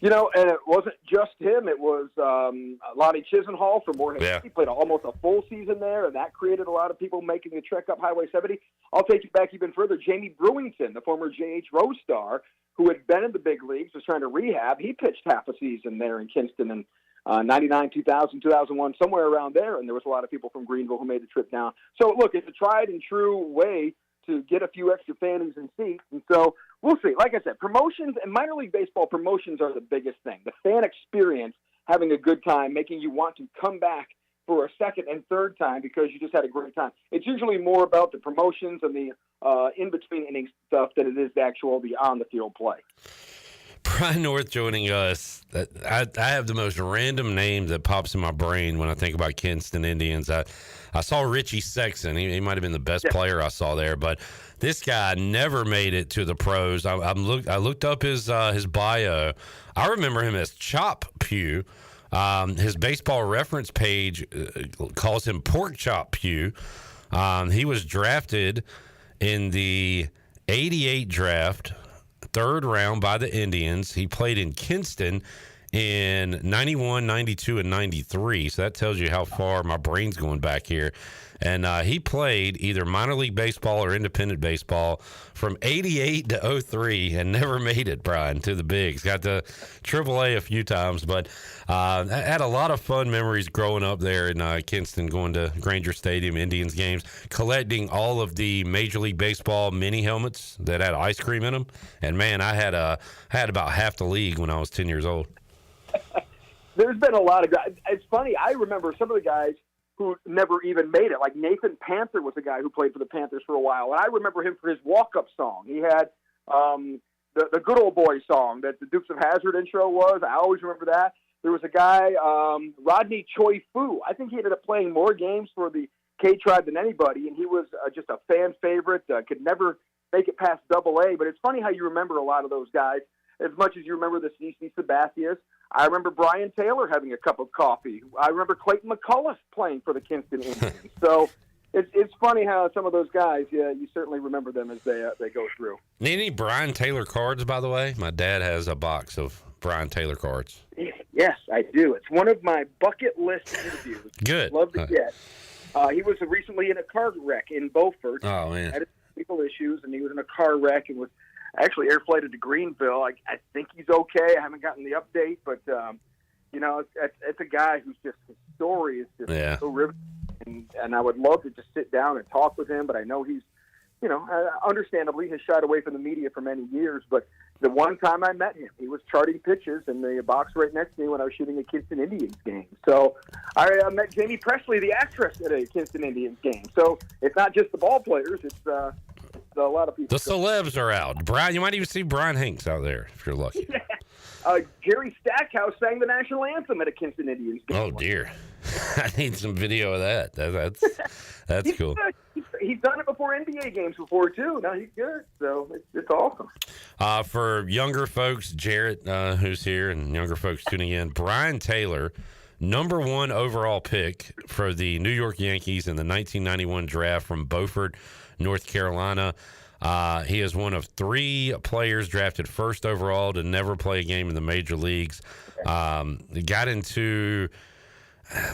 And it wasn't just him. It was Lonnie Chisenhall from Morehead. Yeah. He played almost a full season there, and that created a lot of people making the trek up Highway 70. I'll take you back even further. Jamie Brewington, the former J.H. Rose star, who had been in the big leagues, was trying to rehab. He pitched half a season there in Kinston in 99, 2000, 2001, somewhere around there, and there was a lot of people from Greenville who made the trip down. So, look, it's a tried and true way to get a few extra fannies and seats, and so we'll see. Like I said, promotions and minor league baseball promotions are the biggest thing. The fan experience, having a good time, making you want to come back for a second and third time because you just had a great time. It's usually more about the promotions and the in-between innings stuff than it is the on-the-field play. Brian North joining us. I have the most random name that pops in my brain when I think about Kinston Indians. I saw Richie Sexton. He might have been the best player I saw there, but this guy never made it to the pros. I looked up his bio. I remember him as Chop Pugh. His baseball reference page calls him Pork Chop Pugh. He was drafted in the 88 draft, third round by the Indians. He played in Kinston in 91, 92, and 93. So that tells you how far my brain's going back here. And he played either minor league baseball or independent baseball from 88 to 03 and never made it, Brian, to the bigs. Got to AAA a few times, but I had a lot of fun memories growing up there in Kinston, going to Granger Stadium, Indians games, collecting all of the Major League Baseball mini helmets that had ice cream in them. And, man, I had about half the league when I was 10 years old. There's been a lot of guys. It's funny. I remember some of the guys who never even made it. Like Nathan Panther was a guy who played for the Panthers for a while, and I remember him for his walk-up song. He had the Good Old Boy song that the Dukes of Hazzard intro was. I always remember that. There was a guy, Rodney Choi Fu. I think he ended up playing more games for the K-Tribe than anybody, and he was just a fan favorite, could never make it past AA. But it's funny how you remember a lot of those guys as much as you remember the C.C. Sabathias. I remember Brian Taylor having a cup of coffee. I remember Clayton McCullough playing for the Kinston Indians. So it's funny how some of those guys, you certainly remember them as they go through. Need any Brian Taylor cards, by the way? My dad has a box of Brian Taylor cards. Yes, I do. It's one of my bucket list interviews. Good. Love to get. He was recently in a car wreck in Beaufort. Oh, man. Had medical issues, and he was in a car wreck and was actually air flighted to Greenville. I think he's okay. I haven't gotten the update, but You know, it's a guy who's just, his story is just Yeah. so riveting, and I would love to just sit down and talk with him, but I know he's, you know, understandably has shied away from the media for many years, but the one time I met him, he was charting pitches in the box right next to me when I was shooting a Kinston Indians game. So I met Jamie Presley, the actress, at a Kinston Indians game. So it's not just the ball players, it's a lot of people. The celebs are out. Brian, you might even see Brian Hinks out there if you're lucky. Jerry Stackhouse sang the national anthem at a Kinston Indians game. Oh dear, I need some video of that. That's cool. He's done it before NBA games before too. Now he's good, so it's awesome. For younger folks, Jarrett, who's here, and younger folks tuning in, Brian Taylor, number 1 overall pick for the New York Yankees in the 1991 draft from Beaufort, North Carolina. He is one of 3 players drafted first overall to never play a game in the major leagues. He got into,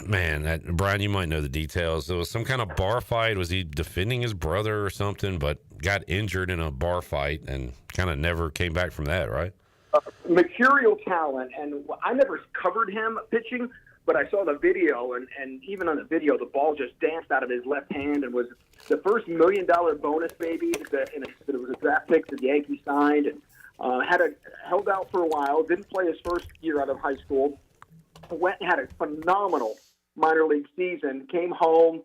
Brian, you might know the details. There was some kind of bar fight. Was he defending his brother or something, but got injured in a bar fight and kind of never came back from that, right? Mercurial talent, and I never covered him pitching, but I saw the video, and even on the video, the ball just danced out of his left hand and was the first $1 million bonus, maybe, that it was a draft pick that the Yankees signed, and held out for a while, didn't play his first year out of high school, went and had a phenomenal minor league season, came home,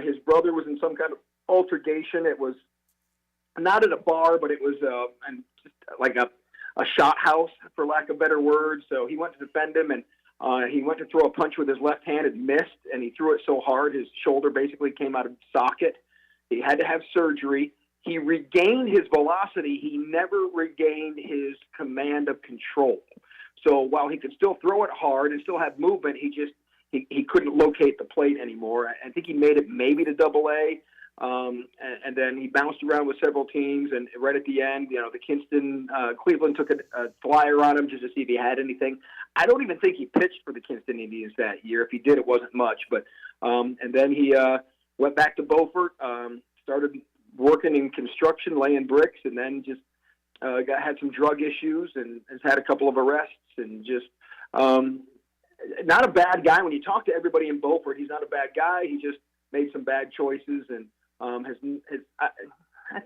his brother was in some kind of altercation. It was not at a bar, but it was just like a shot house, for lack of better words, so he went to defend him, and he went to throw a punch with his left hand and missed, and he threw it so hard his shoulder basically came out of socket. He had to have surgery. He regained his velocity. He never regained his command of control. So while he could still throw it hard and still have movement, he couldn't locate the plate anymore. I think he made it maybe to Double-A, and then he bounced around with several teams. And right at the end, you know, the Cleveland took a flyer on him just to see if he had anything. I don't even think he pitched for the Kinston Indians that year. If he did, it wasn't much. But and then he went back to Beaufort, started working in construction, laying bricks, and then just had some drug issues and has had a couple of arrests, and just not a bad guy. When you talk to everybody in Beaufort, he's not a bad guy. He just made some bad choices, and I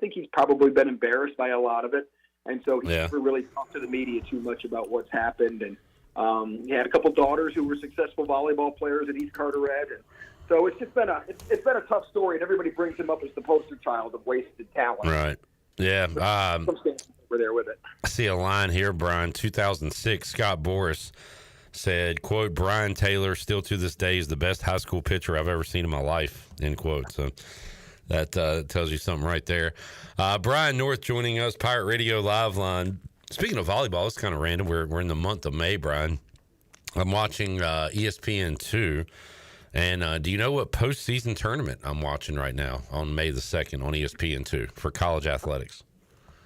think he's probably been embarrassed by a lot of it, and so he's never really talked to the media too much about what's happened. And he had a couple daughters who were successful volleyball players at East Carteret, and so it's just been a tough story, and everybody brings him up as the poster child of wasted talent. Right. Yeah. We're there with it. I see a line here, Brian. 2006, Scott Boras said, quote, Brian Taylor still to this day is the best high school pitcher I've ever seen in my life, end quote. So that tells you something right there. Brian North joining us, Pirate Radio Live Line. Speaking of volleyball, it's kind of random. We're in the month of May, Brian. I'm watching ESPN2. And do you know what postseason tournament I'm watching right now on May the 2nd on ESPN2 for college athletics?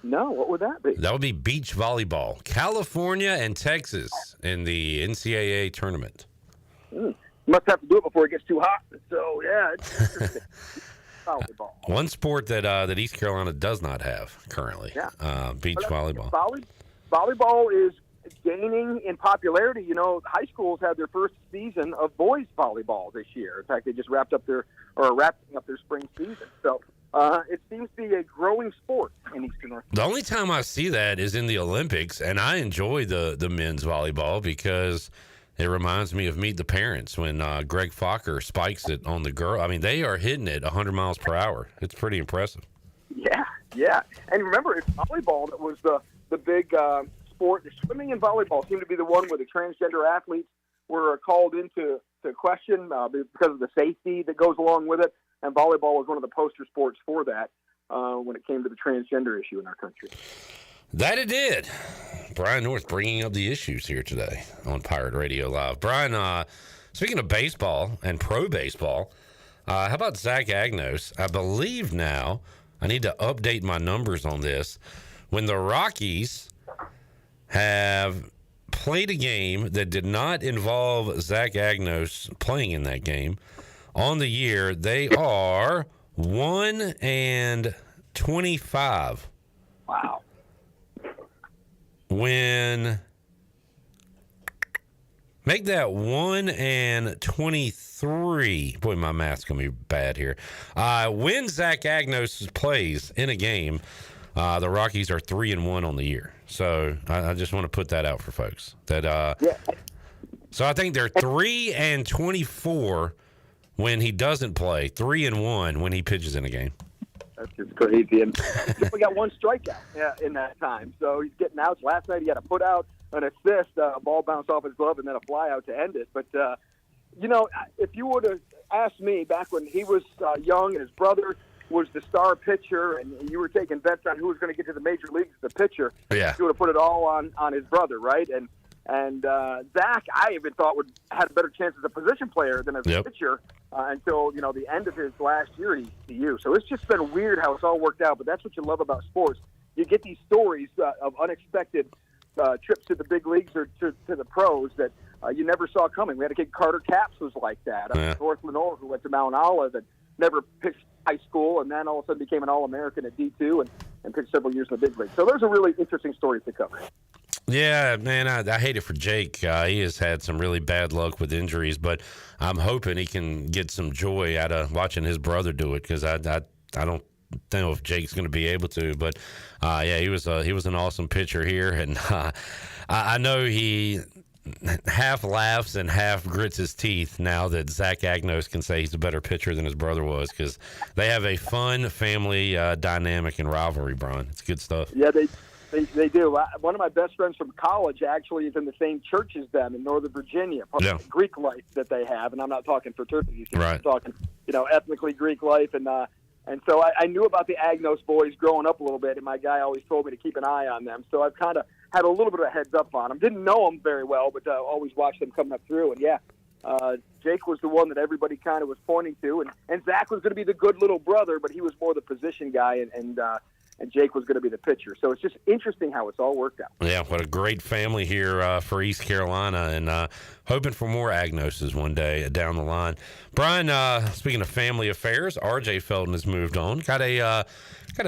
No, what would that be? That would be beach volleyball. California and Texas in the NCAA tournament. Must have to do it before it gets too hot. So, yeah, it's interesting. Volleyball. One sport that East Carolina does not have currently, beach volleyball. Volleyball is gaining in popularity. You know, high schools had their first season of boys volleyball this year. In fact, they just wrapping up their spring season. So it seems to be a growing sport in Eastern North Carolina. The only time I see that is in the Olympics, and I enjoy the men's volleyball because it reminds me of Meet the Parents when Greg Fokker spikes it on the girl. I mean, they are hitting it 100 miles per hour. It's pretty impressive. Yeah. And remember, it's volleyball that was the big sport. The swimming and volleyball seemed to be the one where the transgender athletes were called into question because of the safety that goes along with it. And volleyball was one of the poster sports for that when it came to the transgender issue in our country. That it did. Brian North bringing up the issues here today on Pirate Radio Live. Brian, speaking of baseball and pro baseball, how about Zach Agnos? I believe now, I need to update my numbers on this. When the Rockies have played a game that did not involve Zach Agnos playing in that game, on the year, they are 1-25. Wow. When Make that 1-23. Boy, my math's going to be bad here. When Zach Agnos plays in a game, the Rockies are 3-1 on the year. So I just want to put that out for folks. So I think they're 3-24 when he doesn't play, 3-1 when he pitches in a game. That's just crazy. And he only got one strikeout in that time. So he's getting outs. Last night he had a put out, an assist, a ball bounced off his glove, and then a fly out to end it. But, if you would have asked me back when he was young and his brother was the star pitcher and you were taking bets on who was going to get to the major leagues as the pitcher, you would have put it all on his brother, right? And Zach, I even thought had a better chance as a position player than as a pitcher until the end of his last year at ECU. So it's just been weird how it's all worked out. But that's what you love about sports. You get these stories of unexpected trips to the big leagues or to the pros that you never saw coming. We had a kid, Carter Capps, was like that. North Lenore, who went to Mount Olive and never pitched high school, and then all of a sudden became an All-American at D2 and pitched several years in the big league. So those are really interesting stories to cover. Yeah, man, I hate it for Jake. He has had some really bad luck with injuries, but I'm hoping he can get some joy out of watching his brother do it, because I don't know if Jake's going to be able to. But he was an awesome pitcher here, and I know he half laughs and half grits his teeth now that Zach Agnos can say he's a better pitcher than his brother was, because they have a fun family dynamic and rivalry, Brian. It's good stuff. Yeah, They do. One of my best friends from college actually is in the same church as them in Northern Virginia, part of the Greek life that they have. And I'm not talking fraternity, I'm talking, ethnically Greek life. And so I knew about the Agnos boys growing up a little bit, and my guy always told me to keep an eye on them. So I've kind of had a little bit of a heads up on them. Didn't know them very well, but always watched them coming up through. And Jake was the one that everybody kind of was pointing to. And Zach was going to be the good little brother, but he was more the position guy, and Jake was going to be the pitcher. So it's just interesting how it's all worked out. Yeah, what a great family here for East Carolina, and hoping for more Agnoses one day down the line. Brian, speaking of family affairs, R.J. Felton has moved on. Got a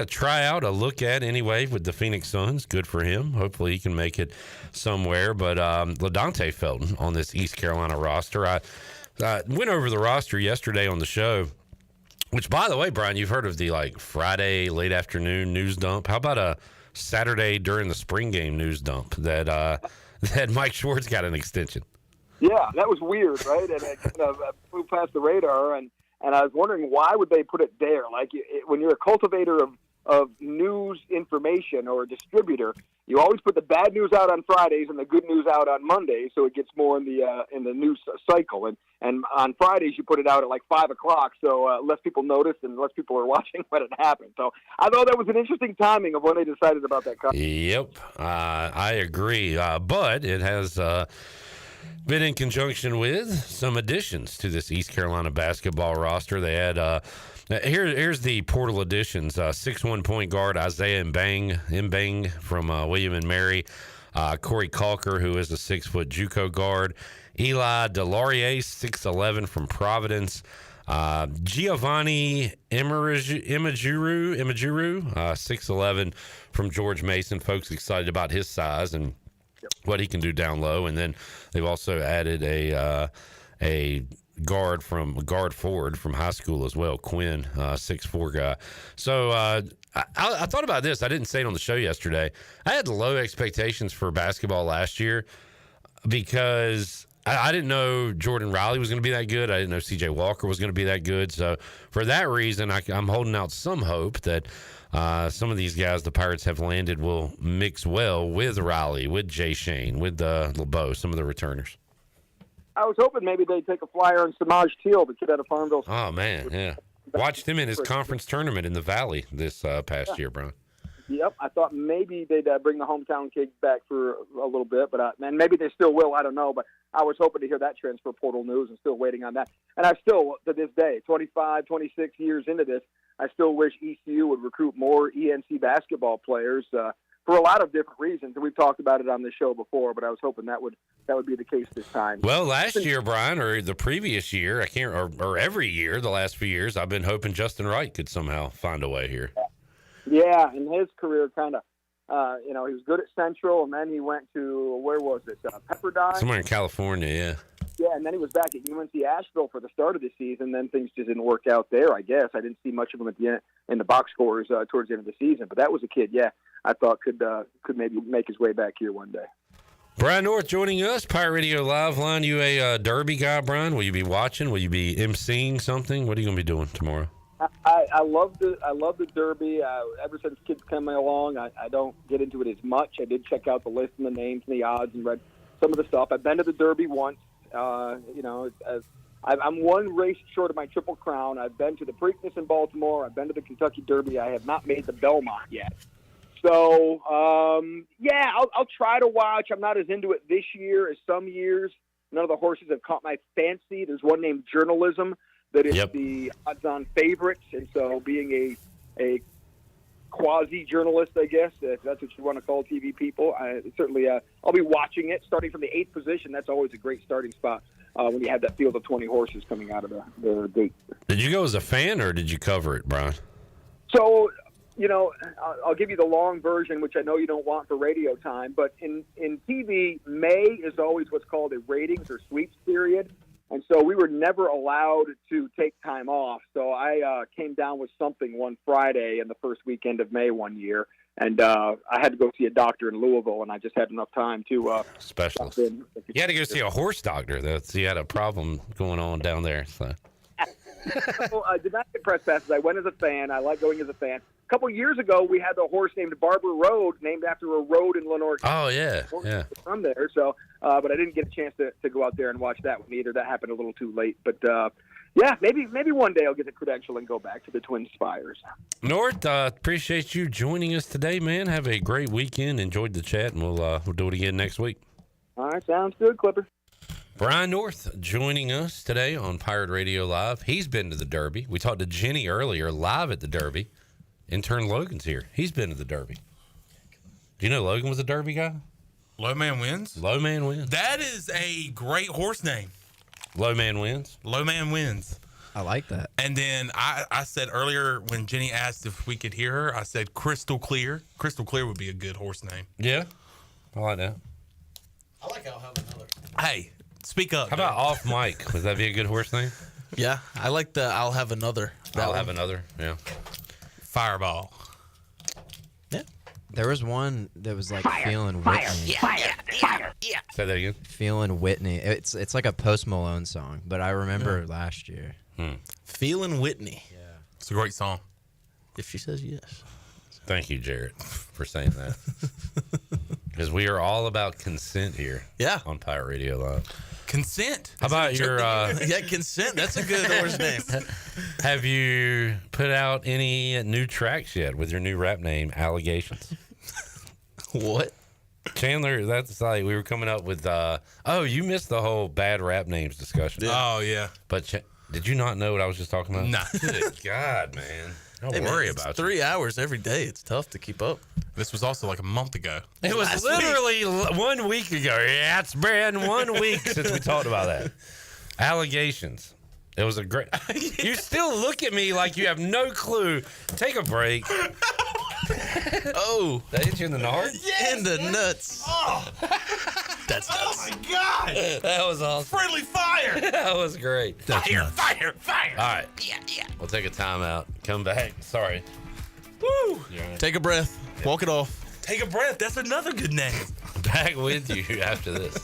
tryout, a look at anyway with the Phoenix Suns. Good for him. Hopefully he can make it somewhere. But LaDante Felton on this East Carolina roster. I went over the roster yesterday on the show. Which, by the way, Brian, you've heard of the Friday late afternoon news dump. How about a Saturday during the spring game news dump that Mike Schwartz got an extension? Yeah, that was weird, right? And it kind of flew past the radar, and I was wondering why would they put it there? When you're a cultivator of news information or a distributor, you always put the bad news out on Fridays and the good news out on Mondays, so it gets more in the news cycle. And on Fridays you put it out at 5 o'clock, so less people notice and less people are watching when it happened. So I thought that was an interesting timing of when they decided about that. Yep, I agree. But it has been in conjunction with some additions to this East Carolina basketball roster. They had here's the portal additions: 6'1" point guard Isaiah Mbang from William and Mary, Corey Calker, who is a 6-foot JUCO guard, Eli Delaurier, 6'11" from Providence, Giovanni Imajuru, 6'11" from George Mason. Folks excited about his size and what he can do down low. And then they've also added a guard forward from high school as well, Quinn, 6'4" guy. So I thought about this. I didn't say it on the show yesterday. I had low expectations for basketball last year because I didn't know Jordan Riley was going to be that good. I didn't know C.J. Walker was going to be that good. So for that reason, I'm holding out some hope that some of these guys the Pirates have landed will mix well with Riley, with Jay Shane, with LeBeau, some of the returners. I was hoping maybe they'd take a flyer on Samaj Teal, the kid out of Farmville. Oh, man, yeah. Watched him in his conference tournament in the Valley this past year, Brian. Yep, I thought maybe they'd bring the hometown kids back for a little bit, but and maybe they still will, I don't know. But I was hoping to hear that transfer portal news and still waiting on that. And I still, to this day, 25, 26 years into this, I still wish ECU would recruit more ENC basketball players for a lot of different reasons. And we've talked about it on the show before, but I was hoping that would be the case this time. Well, last year, Brian, or the previous year, I can't, or every year, the last few years, I've been hoping Justin Wright could somehow find a way here. Yeah, and his career kind of He was good at Central, and then he went to, where was it? Pepperdine? Somewhere in California, yeah. Yeah, and then he was back at UNC Asheville for the start of the season. Then things just didn't work out there, I guess. I didn't see much of him at the end, in the box scores towards the end of the season. But that was a kid, I thought could maybe make his way back here one day. Brian North joining us, Pirate Radio Live Line. You a Derby guy, Brian? Will you be watching? Will you be emceeing something? What are you going to be doing tomorrow? I love the Derby. Ever since kids coming along, I don't get into it as much. I did check out the list and the names and the odds and read some of the stuff. I've been to the Derby once. I'm one race short of my Triple Crown. I've been to the Preakness in Baltimore. I've been to the Kentucky Derby. I have not made the Belmont yet. So, I'll try to watch. I'm not as into it this year as some years. None of the horses have caught my fancy. There's one named Journalism that is the odds-on favorites, and so being a quasi-journalist, I guess, if that's what you want to call TV people, certainly I'll be watching it, starting from the 8th position. That's always a great starting spot when you have that field of 20 horses coming out of the gate. Did you go as a fan, or did you cover it, Brian? So, I'll give you the long version, which I know you don't want for radio time, but in TV, May is always what's called a ratings or sweeps period. And so we were never allowed to take time off. So I came down with something one Friday in the first weekend of May one year. And I had to go see a doctor in Louisville, and I just had enough time to... Specialist. You had to go see a horse doctor. You had a problem going on down there. So. I did not get press passes. I went as a fan. I like going as a fan. A couple years ago, we had the horse named Barber Road, named after a road in Lenore. Oh, yeah. From there. So, but I didn't get a chance to go out there and watch that one either. That happened a little too late. But, maybe one day I'll get the credential and go back to the Twin Spires. North, appreciate you joining us today, man. Have a great weekend. Enjoyed the chat, and we'll do it again next week. All right, sounds good, Clipper. Brian North joining us today on Pirate Radio Live. He's been to the Derby. We talked to Jenny earlier, live at the Derby. Intern Logan's here. He's been to the Derby. Do you know Logan was a Derby guy? Low Man Wins? Low Man Wins. That is a great horse name. Low Man Wins? Low Man Wins. I like that. And then I said earlier when Jenny asked if we could hear her, I said Crystal Clear. Crystal Clear would be a good horse name. Yeah, I like that. I like I'll Have Another. Hey, speak up. How about Off Mic? Would that be a good horse name? Yeah, I like the I'll Have Another. I'll Have Another, yeah. Fireball. Yeah. There was one that was like Feeling Fire, Whitney. fire. Say that again. Feeling Whitney. It's like a Post Malone song, but I remember last year. Feeling Whitney. Yeah. It's a great song. If she says yes. Thank you, Jarrett, for saying that. Because we are all about consent here. Yeah. On Pirate Radio Live. Consent. How about your... yeah, Consent. That's a good horse name. Have you put out any new tracks yet with your new rap name, Allegations? What? Chandler, that's like we were coming up with... you missed the whole bad rap names discussion. Oh, yeah. But did you not know what I was just talking about? Nah. Good God, man. Don't worry about it. 3 hours every day. It's tough to keep up. This was also like a month ago. It was literally 1 week ago. Yeah, it's been 1 week since we talked about that. Allegations. It was a great... You still look at me like you have no clue. Take a break. Oh. That hit you in the nard? Yeah, in the nuts. Oh. That's nuts. Oh, my God. That was awesome. Friendly fire. That was great. Fire. All right. Yeah. We'll take a timeout. Come back. Sorry. Woo. Take a breath. Walk it off. Take a breath. That's another good name. Back with you after this.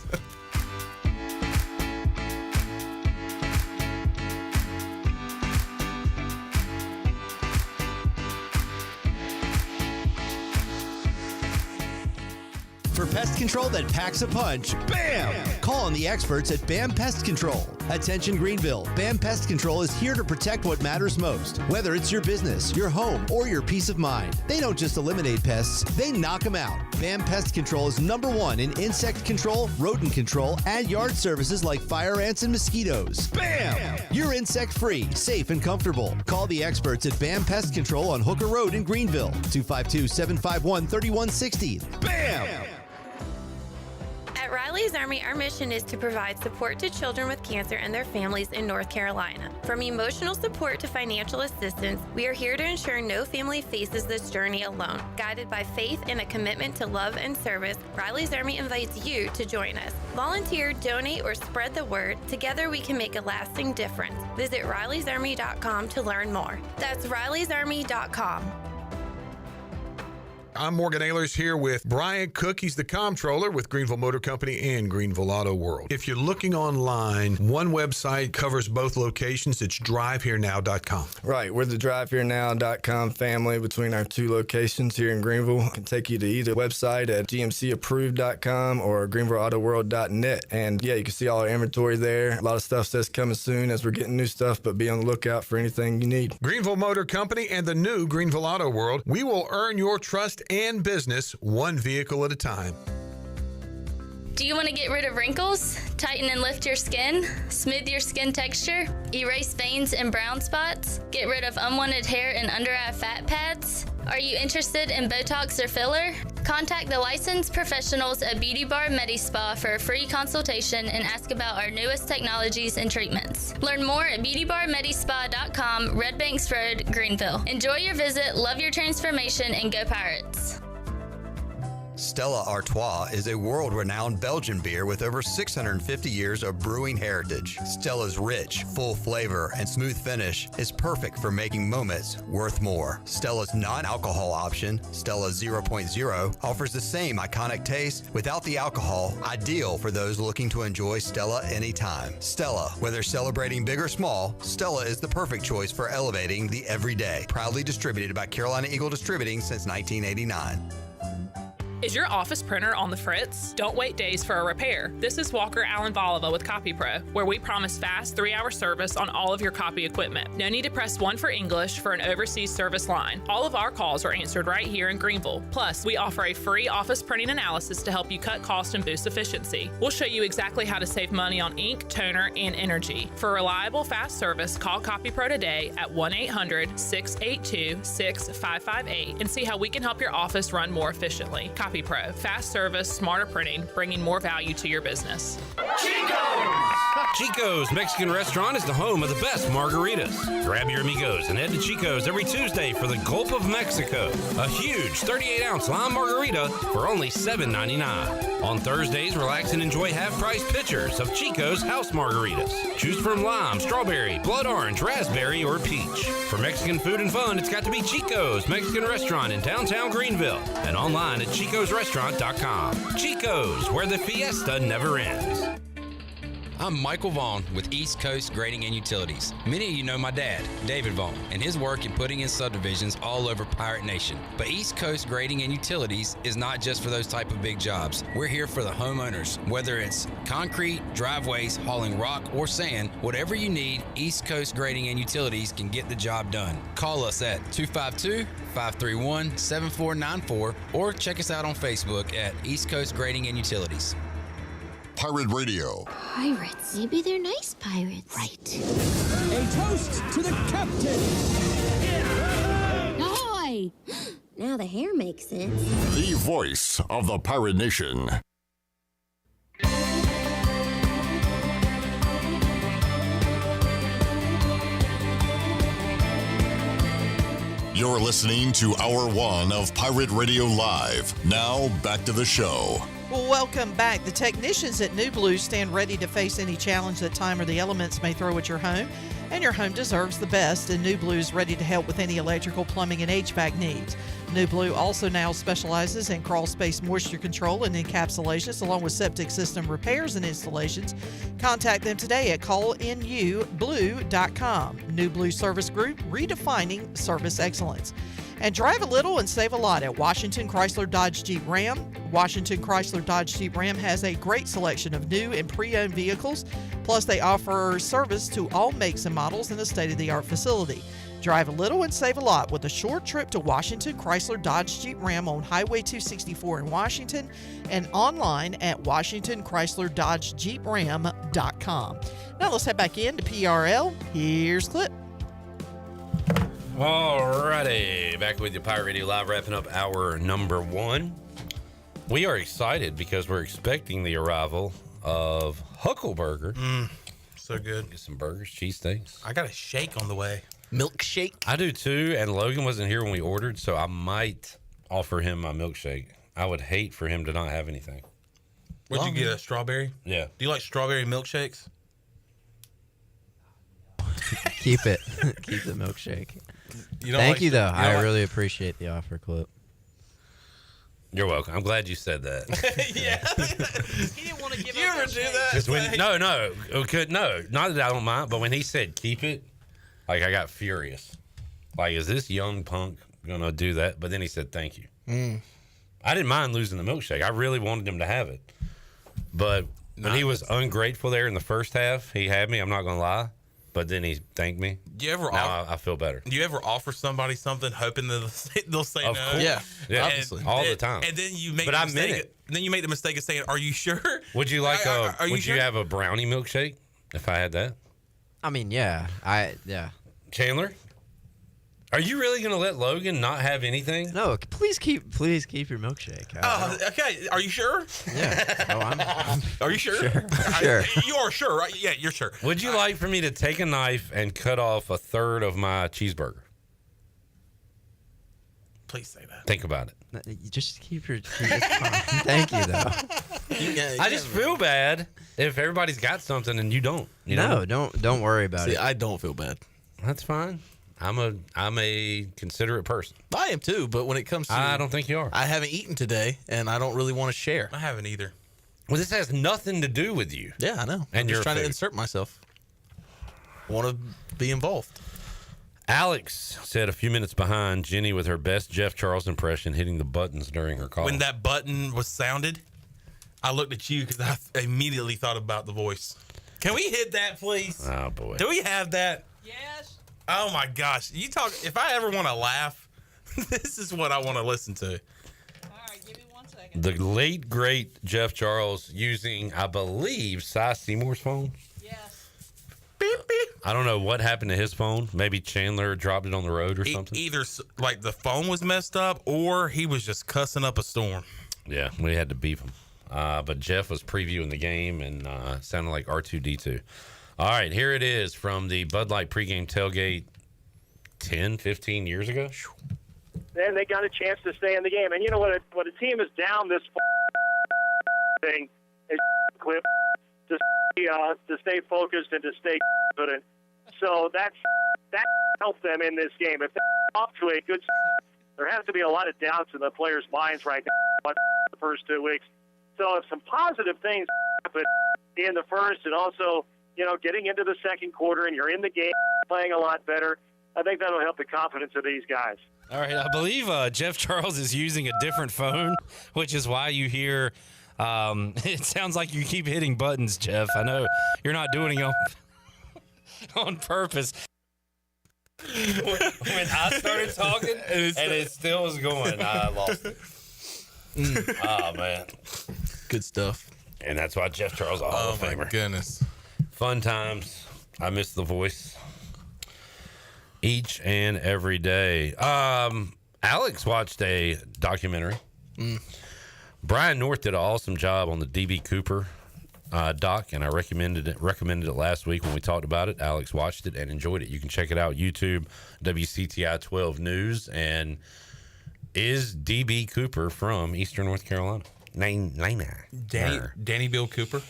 For pest control that packs a punch, BAM! Call on the experts at BAM Pest Control. Attention Greenville, BAM Pest Control is here to protect what matters most. Whether it's your business, your home, or your peace of mind. They don't just eliminate pests, they knock them out. BAM Pest Control is #1 in insect control, rodent control, and yard services like fire ants and mosquitoes. BAM! You're insect-free, safe, and comfortable. Call the experts at BAM Pest Control on Hooker Road in Greenville. 252-751-3160. BAM! At Riley's Army, our mission is to provide support to children with cancer and their families in North Carolina. From emotional support to financial assistance, we are here to ensure no family faces this journey alone. Guided by faith and a commitment to love and service, Riley's Army invites you to join us. Volunteer, donate, or spread the word. Together we can make a lasting difference. Visit RileysArmy.com to learn more. That's RileysArmy.com. I'm Morgan Ahlers here with Brian Cook. He's the comptroller with Greenville Motor Company and Greenville Auto World. If you're looking online, one website covers both locations. It's driveherenow.com. Right. We're the driveherenow.com family between our two locations here in Greenville. I can take you to either website at gmcapproved.com or greenvilleautoworld.net. And yeah, you can see all our inventory there. A lot of stuff says coming soon as we're getting new stuff, but be on the lookout for anything you need. Greenville Motor Company and the new Greenville Auto World. We will earn your trust and business one vehicle at a time. Do you want to get rid of wrinkles, tighten and lift your skin, smooth your skin texture, erase veins and brown spots, get rid of unwanted hair and under-eye fat pads? Are you interested in Botox or filler? Contact the licensed professionals at Beauty Bar MediSpa for a free consultation and ask about our newest technologies and treatments. Learn more at beautybarmedispa.com, Red Banks Road, Greenville. Enjoy your visit, love your transformation, and go Pirates. Stella Artois is a world-renowned Belgian beer with over 650 years of brewing heritage. Stella's rich, full flavor and smooth finish is perfect for making moments worth more. Stella's non-alcohol option, Stella 0.0, offers the same iconic taste without the alcohol, ideal for those looking to enjoy Stella anytime. Stella, whether celebrating big or small, Stella is the perfect choice for elevating the everyday. Proudly distributed by Carolina Eagle Distributing since 1989. Is your office printer on the fritz? Don't wait days for a repair. This is Walker Allen Voliva with CopyPro, where we promise fast 3-hour service on all of your copy equipment. No need to press 1 for English for an overseas service line. All of our calls are answered right here in Greenville. Plus, we offer a free office printing analysis to help you cut cost and boost efficiency. We'll show you exactly how to save money on ink, toner, and energy. For reliable, fast service, call CopyPro today at 1-800-682-6558 and see how we can help your office run more efficiently. CopyPro, fast service, smarter printing, bringing more value to your business. Chico's Mexican Restaurant is the home of the best margaritas. Grab your amigos and head to Chico's every Tuesday for the Gulp of Mexico, a huge 38-ounce lime margarita for only $7.99. On Thursdays, relax and enjoy half-price pitchers of Chico's house margaritas. Choose from lime, strawberry, blood orange, raspberry, or peach. For Mexican food and fun, it's got to be Chico's Mexican Restaurant in downtown Greenville and online at chicosrestaurant.com. Chico's, where the fiesta never ends. I'm Michael Vaughn with East Coast Grading and Utilities. Many of you know my dad, David Vaughn, and his work in putting in subdivisions all over Pirate Nation. But East Coast Grading and Utilities is not just for those type of big jobs. We're here for the homeowners. Whether it's concrete, driveways, hauling rock, or sand, whatever you need, East Coast Grading and Utilities can get the job done. Call us at 252-531-7494 or check us out on Facebook at East Coast Grading and Utilities. Pirate Radio. Pirates. Maybe they're nice pirates. Right. A toast to the captain. Ahoy! Now the hair makes sense. The voice of the Pirate Nation. You're listening to Hour 1 of Pirate Radio Live. Now, back to the show. Well, welcome back. The technicians at New Blue stand ready to face any challenge that time or the elements may throw at your home, and your home deserves the best, and New Blue is ready to help with any electrical, plumbing, and HVAC needs. New Blue also now specializes in crawl space moisture control and encapsulations, along with septic system repairs and installations. Contact them today at callinublu.com. New Blue Service Group, redefining service excellence. And drive a little and save a lot at Washington Chrysler Dodge Jeep Ram. Washington Chrysler Dodge Jeep Ram has a great selection of new and pre-owned vehicles. Plus, they offer service to all makes and models in a state-of-the-art facility. Drive a little and save a lot with a short trip to Washington Chrysler Dodge Jeep Ram on Highway 264 in Washington and online at WashingtonChryslerDodgeJeepRam.com. Now let's head back into PRL. Here's Clip. Alrighty, back with you, Pirate Radio Live, wrapping up hour number 1. We are excited because we're expecting the arrival of Huckleburger. So good. Get some burgers, cheesesteaks. I got a shake on the way. Milkshake. I do too, and Logan wasn't here when we ordered, so I might offer him my milkshake. I would hate for him to not have anything. Where'd you get a strawberry? Yeah. Do you like strawberry milkshakes? Keep it. Keep the milkshake. Thank you, though. I really appreciate the offer, Clip. You're welcome. I'm glad you said that. Yeah. He didn't want to give You ever do that? 'Cause no, not that I don't mind, but when he said keep it, like I got furious. Like, is this young punk gonna do that? But then he said thank you. I didn't mind losing the milkshake. I really wanted him to have it. But when he was ungrateful there in the first half, he had me, I'm not gonna lie. But then he thanked me. Do you ever I feel better. Do you ever offer somebody something hoping that they'll say Of no? course. Yeah, obviously. all the time. And then you make But the I meant mistake. it. Then you make the mistake of saying, "Are you sure?" Would you like Would you have a brownie milkshake if I had that? I mean, yeah. Chandler, are you really gonna let Logan not have anything? No, please keep your milkshake. Oh, okay. Are you sure? Yeah. Oh, Are you sure? Sure. You are sure, right? Yeah, you're sure. Would you like for me to take a knife and cut off a third of my cheeseburger? Please say that. Think about it. You just keep your. Thank you, though. I just feel bad if everybody's got something and you don't. You No, know? don't worry about it. I don't feel bad. That's fine. I'm a considerate person. I am too, but when it comes to I don't think you are. I haven't eaten today, and I don't really want to share. I haven't either. Well, this has nothing to do with you. Yeah, I know. And I'm you're just trying to food. insert myself. Want to be involved. Alex said a few minutes behind Jenny with her best Jeff Charles impression, hitting the buttons during her call. When that button was sounded, I looked at you because I immediately thought about the voice. Can we hit that, please? Oh boy. Do we have that? Yes. Oh my gosh! You talk. If I ever want to laugh, this is what I want to listen to. The late, great Jeff Charles using, I believe, Cy Seymour's phone. Yes. Beep, beep. I don't know what happened to his phone. Maybe Chandler dropped it on the road or something. Either like the phone was messed up or he was just cussing up a storm. Yeah, we had to beef him. But Jeff was previewing the game and sounded like R2-D2. All right, here it is from the Bud Light pregame tailgate 10, 15 years ago. And they got a chance to stay in the game. And you know what? When a team is down this thing, is Clip to stay focused and to stay confident. So that helped them in this game. If they're off to a good, there has to be a lot of doubts in the players' minds right now. The first 2 weeks. So if some positive things happen in the first, and also getting into the second quarter, and you're in the game, playing a lot better, I think that'll help the confidence of these guys. All right, I believe Jeff Charles is using a different phone, which is why you hear it sounds like you keep hitting buttons, Jeff. I know you're not doing it on purpose. When I started talking and it still was going, I lost it. Oh, man. Good stuff. And that's why Jeff Charles, Oh, my goodness. Fun times. I miss the voice. Each and every day. Alex watched a documentary. Brian North did an awesome job on the DB Cooper doc, and I recommended it last week when we talked about it. Alex watched it and enjoyed it. You can check it out, YouTube, WCTI 12 News. And is DB Cooper from Eastern North Carolina? Danny Bill Cooper.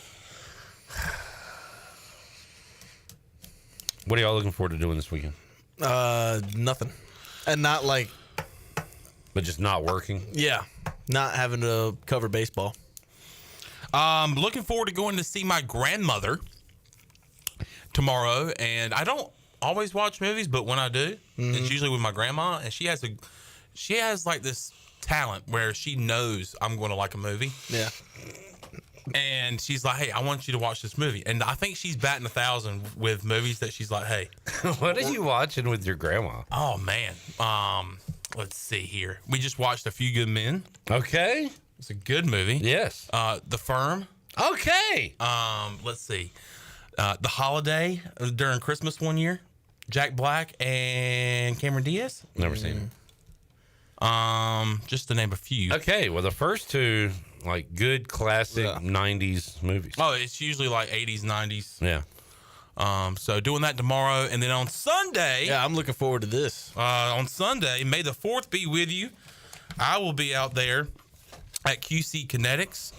What are y'all looking forward to doing this weekend? Nothing. And not like... But just not working? Yeah. Not having to cover baseball. Looking forward to going to see my grandmother tomorrow. And I don't always watch movies, but when I do, it's usually with my grandma. And she has like this talent where she knows I'm going to like a movie. Yeah. And she's like, hey, I want you to watch this movie. And I think she's batting 1,000 with movies that she's like, hey. What are you watching with your grandma? Oh, man. Let's see here. We just watched A Few Good Men. Okay. It's a good movie. Yes. The Firm. Okay. Let's see. The Holiday during Christmas one year. Jack Black and Cameron Diaz. Never seen it. Just to name a few. Okay, well, the first two, like good classic 90s movies. Oh, it's usually like 80s, 90s. Yeah. So doing that tomorrow. And then on Sunday. Yeah, I'm looking forward to this. On Sunday, May the 4th be with you. I will be out there at QC Kinetics.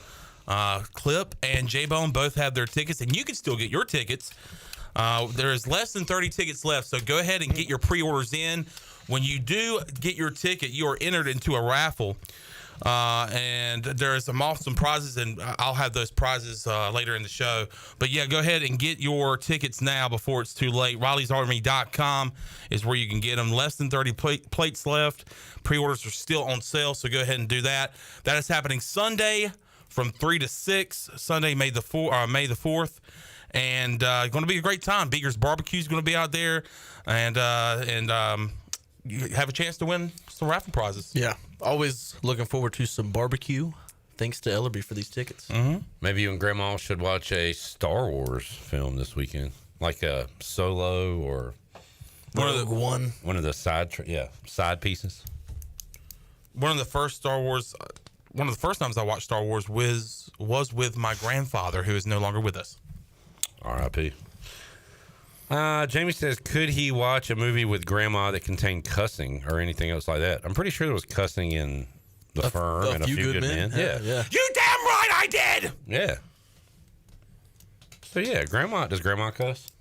Clip and J-Bone both have their tickets, and you can still get your tickets. There is less than 30 tickets left, so go ahead and get your pre-orders in. When you do get your ticket, you are entered into a raffle, and there is some awesome prizes, and I'll have those prizes later in the show. But, yeah, go ahead and get your tickets now before it's too late. Riley'sArmy.com is where you can get them. Less than 30 plates left. Pre-orders are still on sale, so go ahead and do that. That is happening Sunday from 3 to 6, Sunday, May the 4th. And going to be a great time. Beaker's Barbecue is going to be out there, and you have a chance to win some raffle prizes. Yeah, always looking forward to some barbecue. Thanks to Ellerby for these tickets. Mm-hmm. Maybe you and Grandma should watch a Star Wars film this weekend, like a Solo or one of the side pieces. One of the first times I watched Star Wars was with my grandfather, who is no longer with us. R.I.P. Jamie says, could he watch a movie with Grandma that contained cussing or anything else like that? I'm pretty sure there was cussing in The Firm and A Few Good Men. Yeah. You damn right I did! Yeah. So, yeah, does Grandma cuss?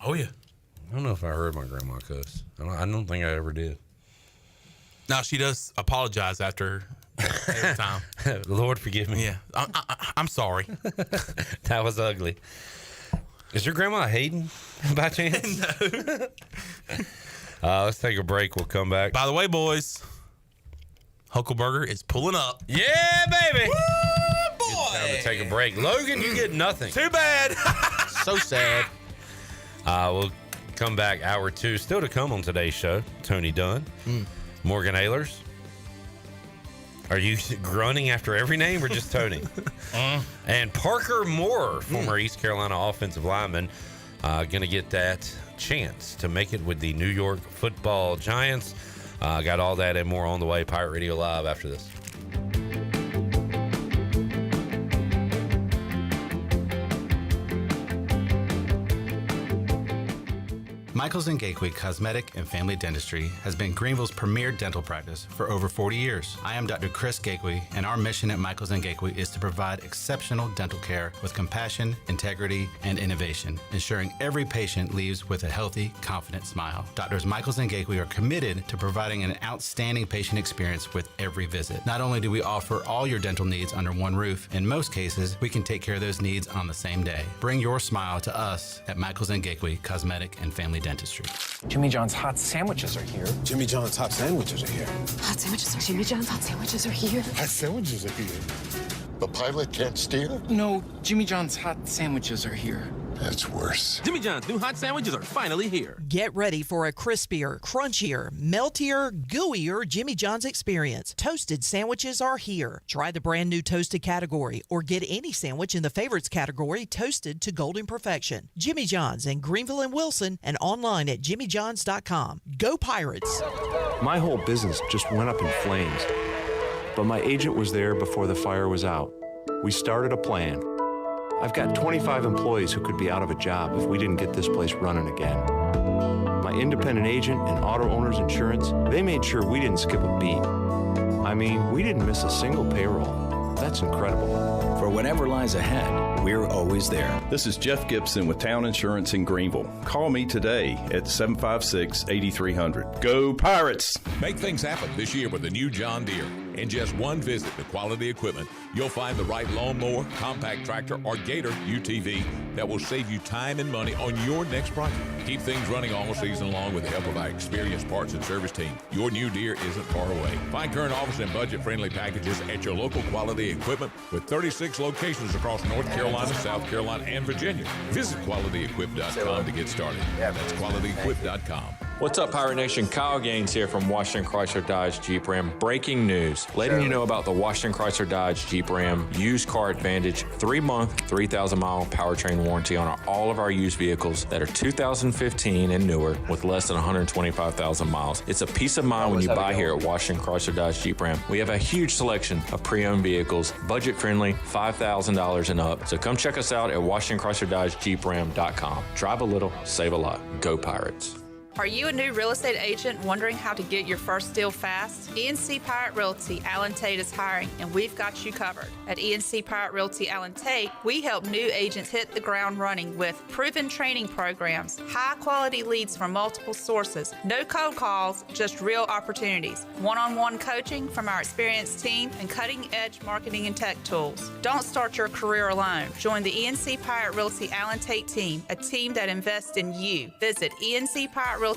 Oh, yeah. I don't know if I heard my grandma cuss. I don't think I ever did. Now, she does apologize after every time. Lord, forgive me. Yeah. I'm sorry. That was ugly. Is your grandma Hayden by chance? No. Let's take a break. We'll come back. By the way, boys, Huckleberger is pulling up. Yeah, baby. Woo, boy. It's time to take a break. Logan, you get nothing. Too bad. So sad. We'll come back hour 2. Still to come on today's show. Tony Dunn, Morgan Ahlers. Are you grunting after every name or just Tony? And Parker Moore, former East Carolina offensive lineman, going to get that chance to make it with the New York Football Giants. Got all that and more on the way. Pirate Radio Live after this. Michaels & Gateway Cosmetic and Family Dentistry has been Greenville's premier dental practice for over 40 years. I am Dr. Chris Gateway, and our mission at Michaels & Gateway is to provide exceptional dental care with compassion, integrity, and innovation, ensuring every patient leaves with a healthy, confident smile. Doctors Michaels & Gateway are committed to providing an outstanding patient experience with every visit. Not only do we offer all your dental needs under one roof, in most cases, we can take care of those needs on the same day. Bring your smile to us at Michaels & Gateway Cosmetic and Family Dentistry. Jimmy John's hot sandwiches are here. Jimmy John's hot sandwiches are here. Hot sandwiches are Jimmy John's hot sandwiches are here. Hot sandwiches are here. The pilot can't steer? No, Jimmy John's hot sandwiches are here. That's worse. Jimmy John's new hot sandwiches are finally here. Get ready for a crispier, crunchier, meltier, gooier Jimmy John's experience. Toasted sandwiches are here. Try the brand new toasted category or get any sandwich in the favorites category toasted to golden perfection. Jimmy John's in Greenville and Wilson and online at jimmyjohns.com. Go Pirates! My whole business just went up in flames, but my agent was there before the fire was out. We started a plan. I've got 25 employees who could be out of a job if we didn't get this place running again. My independent agent and auto owner's insurance, they made sure we didn't skip a beat. I mean, we didn't miss a single payroll. That's incredible. For whatever lies ahead, we're always there. This is Jeff Gibson with Town Insurance in Greenville. Call me today at 756-8300. Go Pirates! Make things happen this year with the new John Deere. In just one visit to Quality Equipment, you'll find the right lawnmower, compact tractor, or Gator UTV that will save you time and money on your next project. Keep things running all season long with the help of our experienced parts and service team. Your new Deere isn't far away. Find current offers and budget-friendly packages at your local Quality Equipment with 36 locations across North Carolina, South Carolina, and Virginia. Visit QualityEquip.com to get started. That's QualityEquip.com. What's up, Pirate Nation? Kyle Gaines here from Washington Chrysler Dodge Jeep Ram. Breaking news, letting you know about the Washington Chrysler Dodge Jeep Ram Used Car Advantage 3-month, 3,000-mile powertrain warranty on all of our used vehicles that are 2015 and newer with less than 125,000 miles. It's a peace of mind when you buy here at Washington Chrysler Dodge Jeep Ram. We have a huge selection of pre-owned vehicles, budget-friendly, $5,000 and up. So come check us out at WashingtonChryslerDodgeJeepRam.com. Drive a little, save a lot. Go Pirates. Are you a new real estate agent wondering how to get your first deal fast? ENC Pirate Realty Allen Tate is hiring, and we've got you covered. At ENC Pirate Realty Allen Tate, we help new agents hit the ground running with proven training programs, high-quality leads from multiple sources, no cold calls, just real opportunities, one-on-one coaching from our experienced team, and cutting-edge marketing and tech tools. Don't start your career alone. Join the ENC Pirate Realty Allen Tate team, a team that invests in you. Visit ENCPirateRealty.com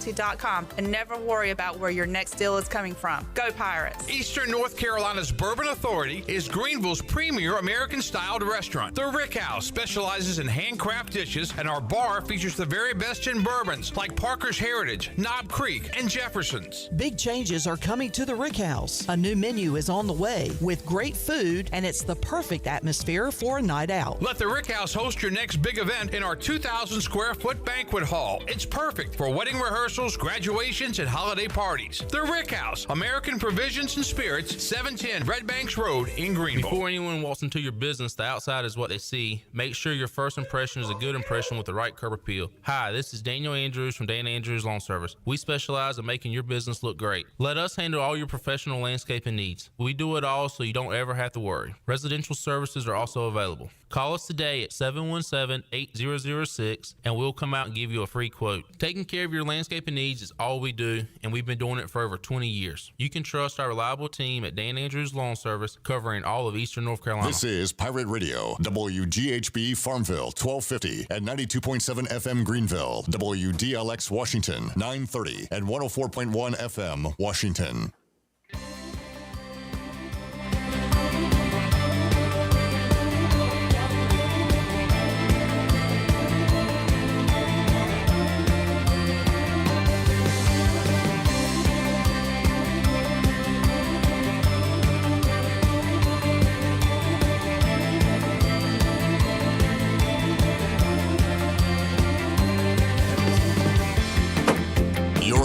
and never worry about where your next deal is coming from. Go Pirates! Eastern North Carolina's Bourbon Authority is Greenville's premier American-styled restaurant. The Rick House specializes in handcraft dishes, and our bar features the very best in bourbons like Parker's Heritage, Knob Creek, and Jefferson's. Big changes are coming to the Rick House. A new menu is on the way with great food, and it's the perfect atmosphere for a night out. Let the Rick House host your next big event in our 2,000 square foot banquet hall. It's perfect for wedding rehearsals, graduations, and holiday parties. The Rick House, American Provisions and Spirits, 710 Red Banks Road in Greenville. Before anyone walks into your business, the outside is what they see. Make sure your first impression is a good impression with the right curb appeal. Hi, this is Daniel Andrews from Dan Andrews Lawn Service. We specialize in making your business look great. Let us handle all your professional landscaping needs. We do it all so you don't ever have to worry. Residential services are also available. Call us today at 717-8006 and we'll come out and give you a free quote. Taking care of your landscaping needs is all we do, and we've been doing it for over 20 years. You can trust our reliable team at Dan Andrews Lawn Service, covering all of Eastern North Carolina. This is Pirate Radio, WGHB Farmville, 1250 at 92.7 FM Greenville, WDLX Washington, 930 and 104.1 FM Washington.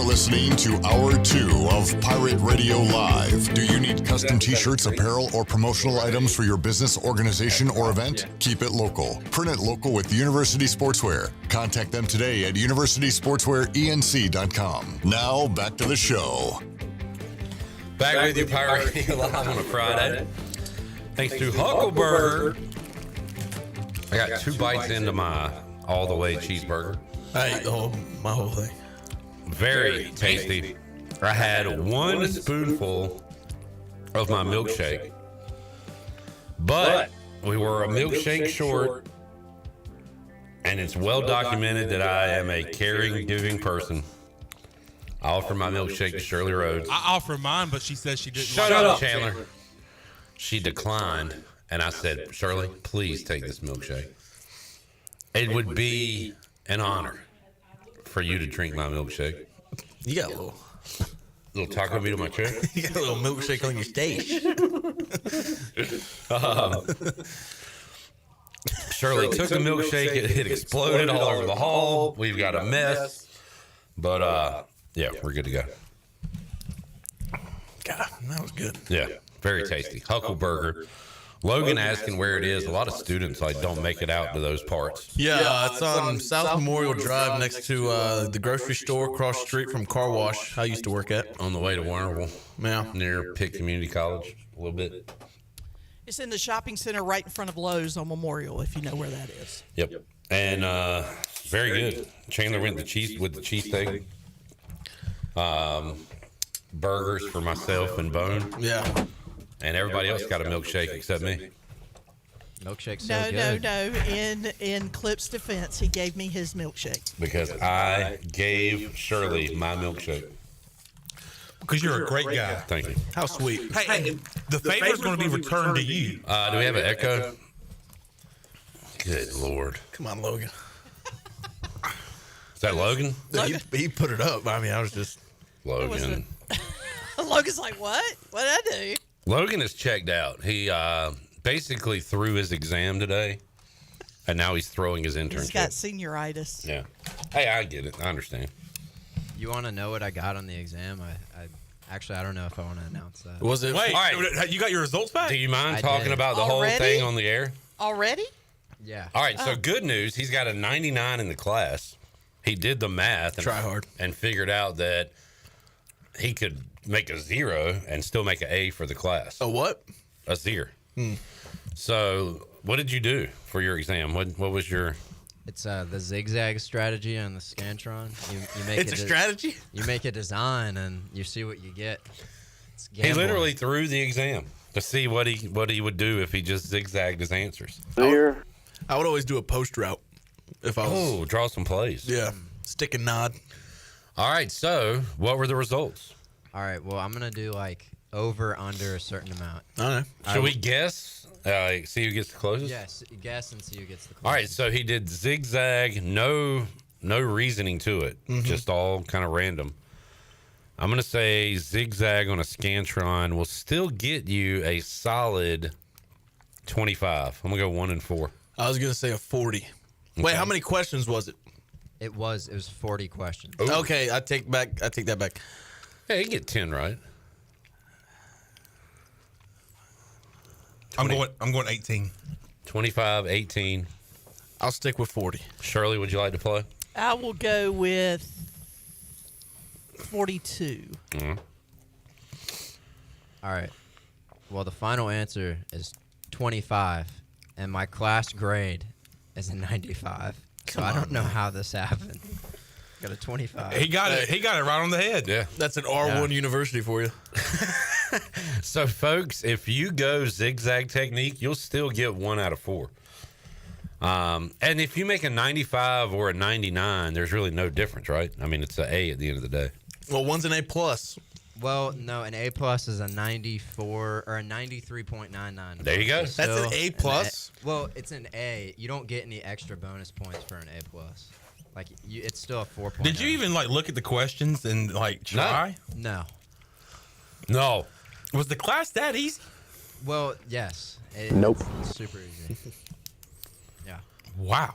Listening to Hour 2 of Pirate Radio Live. Do you need custom t-shirts, apparel, or promotional items for your business, organization, or event? Keep it local. Print it local with University Sportswear. Contact them today at universitysportswearenc.com. Now, back to the show. Back with you, Pirate Radio Live on a Friday. Thanks to Huckleberger. I got 2 bites into my all-the-way cheeseburger. I ate my whole thing. Very tasty. I had 1 spoonful of my milkshake, but we were a milkshake short, and it's well documented that I am a caring, giving person. I offered my milkshake to Shirley Rhodes. I offered mine, but she said she didn't. Shut up, Chandler. She declined, and I said, Shirley, please take this milkshake. It would be an honor for you to drink my milkshake. You got a little taco meat on my chair. You got a little milkshake on your stage. Shirley took the milkshake. It exploded all over the hall. We've got a mess. But, yeah, we're good to go. God, that was good. Yeah, very tasty. Huckleberger. Logan asking where it is. A lot of students don't make it out to those parts. Yeah, it's on South Memorial Drive next to the grocery store across the street from Car Wash I used to work at. On the way to Warnerville. Yeah. Near Pitt Community College, a little bit. It's in the shopping center right in front of Lowe's on Memorial, if you know where that is. Yep. And very good. Chandler went with the cheesesteak. Burgers for myself and Bone. Yeah. And everybody else got a milkshake except me. Milkshake's so good. No. In Clip's defense, he gave me his milkshake. Because I gave Shirley my milkshake. Because you're a great guy. Thank you. How sweet. Hey, the favor's going to be returned to you. Do we have an echo? Good Lord. Come on, Logan. Is that Logan? He put it up. I mean, I was just Logan. Logan's like, what? What did I do? Logan is checked out. He basically threw his exam today, and now he's throwing his internship. He's got senioritis. Yeah. Hey, I get it. I understand. You want to know what I got on the exam? I don't know if I want to announce that. Was it? Wait, all right, you got your results back? Do you mind I talking did. about the Already? whole thing on the air? Already? Yeah. All right, so good news. He's got a 99 in the class. He did the math. Try hard. And figured out that he could make a 0 and still make an A for the class. A what? A 0. So what did you do for your exam? What was your... It's the zigzag strategy on the Scantron. You make It's a strategy? You make a design and you see what you get. It's He gambling. literally threw the exam to see what he would do if he just zigzagged his answers. I would always do a post route if I was. Oh, draw some plays. Yeah, stick and nod. All right, so what were the results? All right, well, I'm going to do like over under a certain amount. All right. Should we guess? See who gets the closest? Yes, guess and see who gets the closest. All right, so he did zigzag, no reasoning to it, just all kind of random. I'm going to say zigzag on a Scantron will still get you a solid 25. I'm going to go 1 and 4. I was going to say a 40. Okay. Wait, how many questions was it? It was 40 questions. Ooh. Okay, I take that back. Yeah, you can get 10 right. I'm going 18. 25, 18. I'll stick with 40. Shirley, would you like to play? I will go with 42. Mm-hmm. All right. Well, the final answer is 25, and my class grade is a 95. So I don't know how this happened. Got a 25. He got it. He got it right on the head. Yeah. That's an R1 university for you. So, folks, if you go zigzag technique, you'll still get 1 out of 4. And if you make a 95 or a 99, there's really no difference, right? I mean, it's an A at the end of the day. Well, one's an A+. Well, no, an A+ is a 94 or a 93.99. There you go. That's an A+? Well, it's an A. You don't get any extra bonus points for an A+. Like, it's still a 4.0. Did you even look at the questions and try? No. No. Was the class that easy? Well, yes. Nope. It's super easy. Yeah. Wow.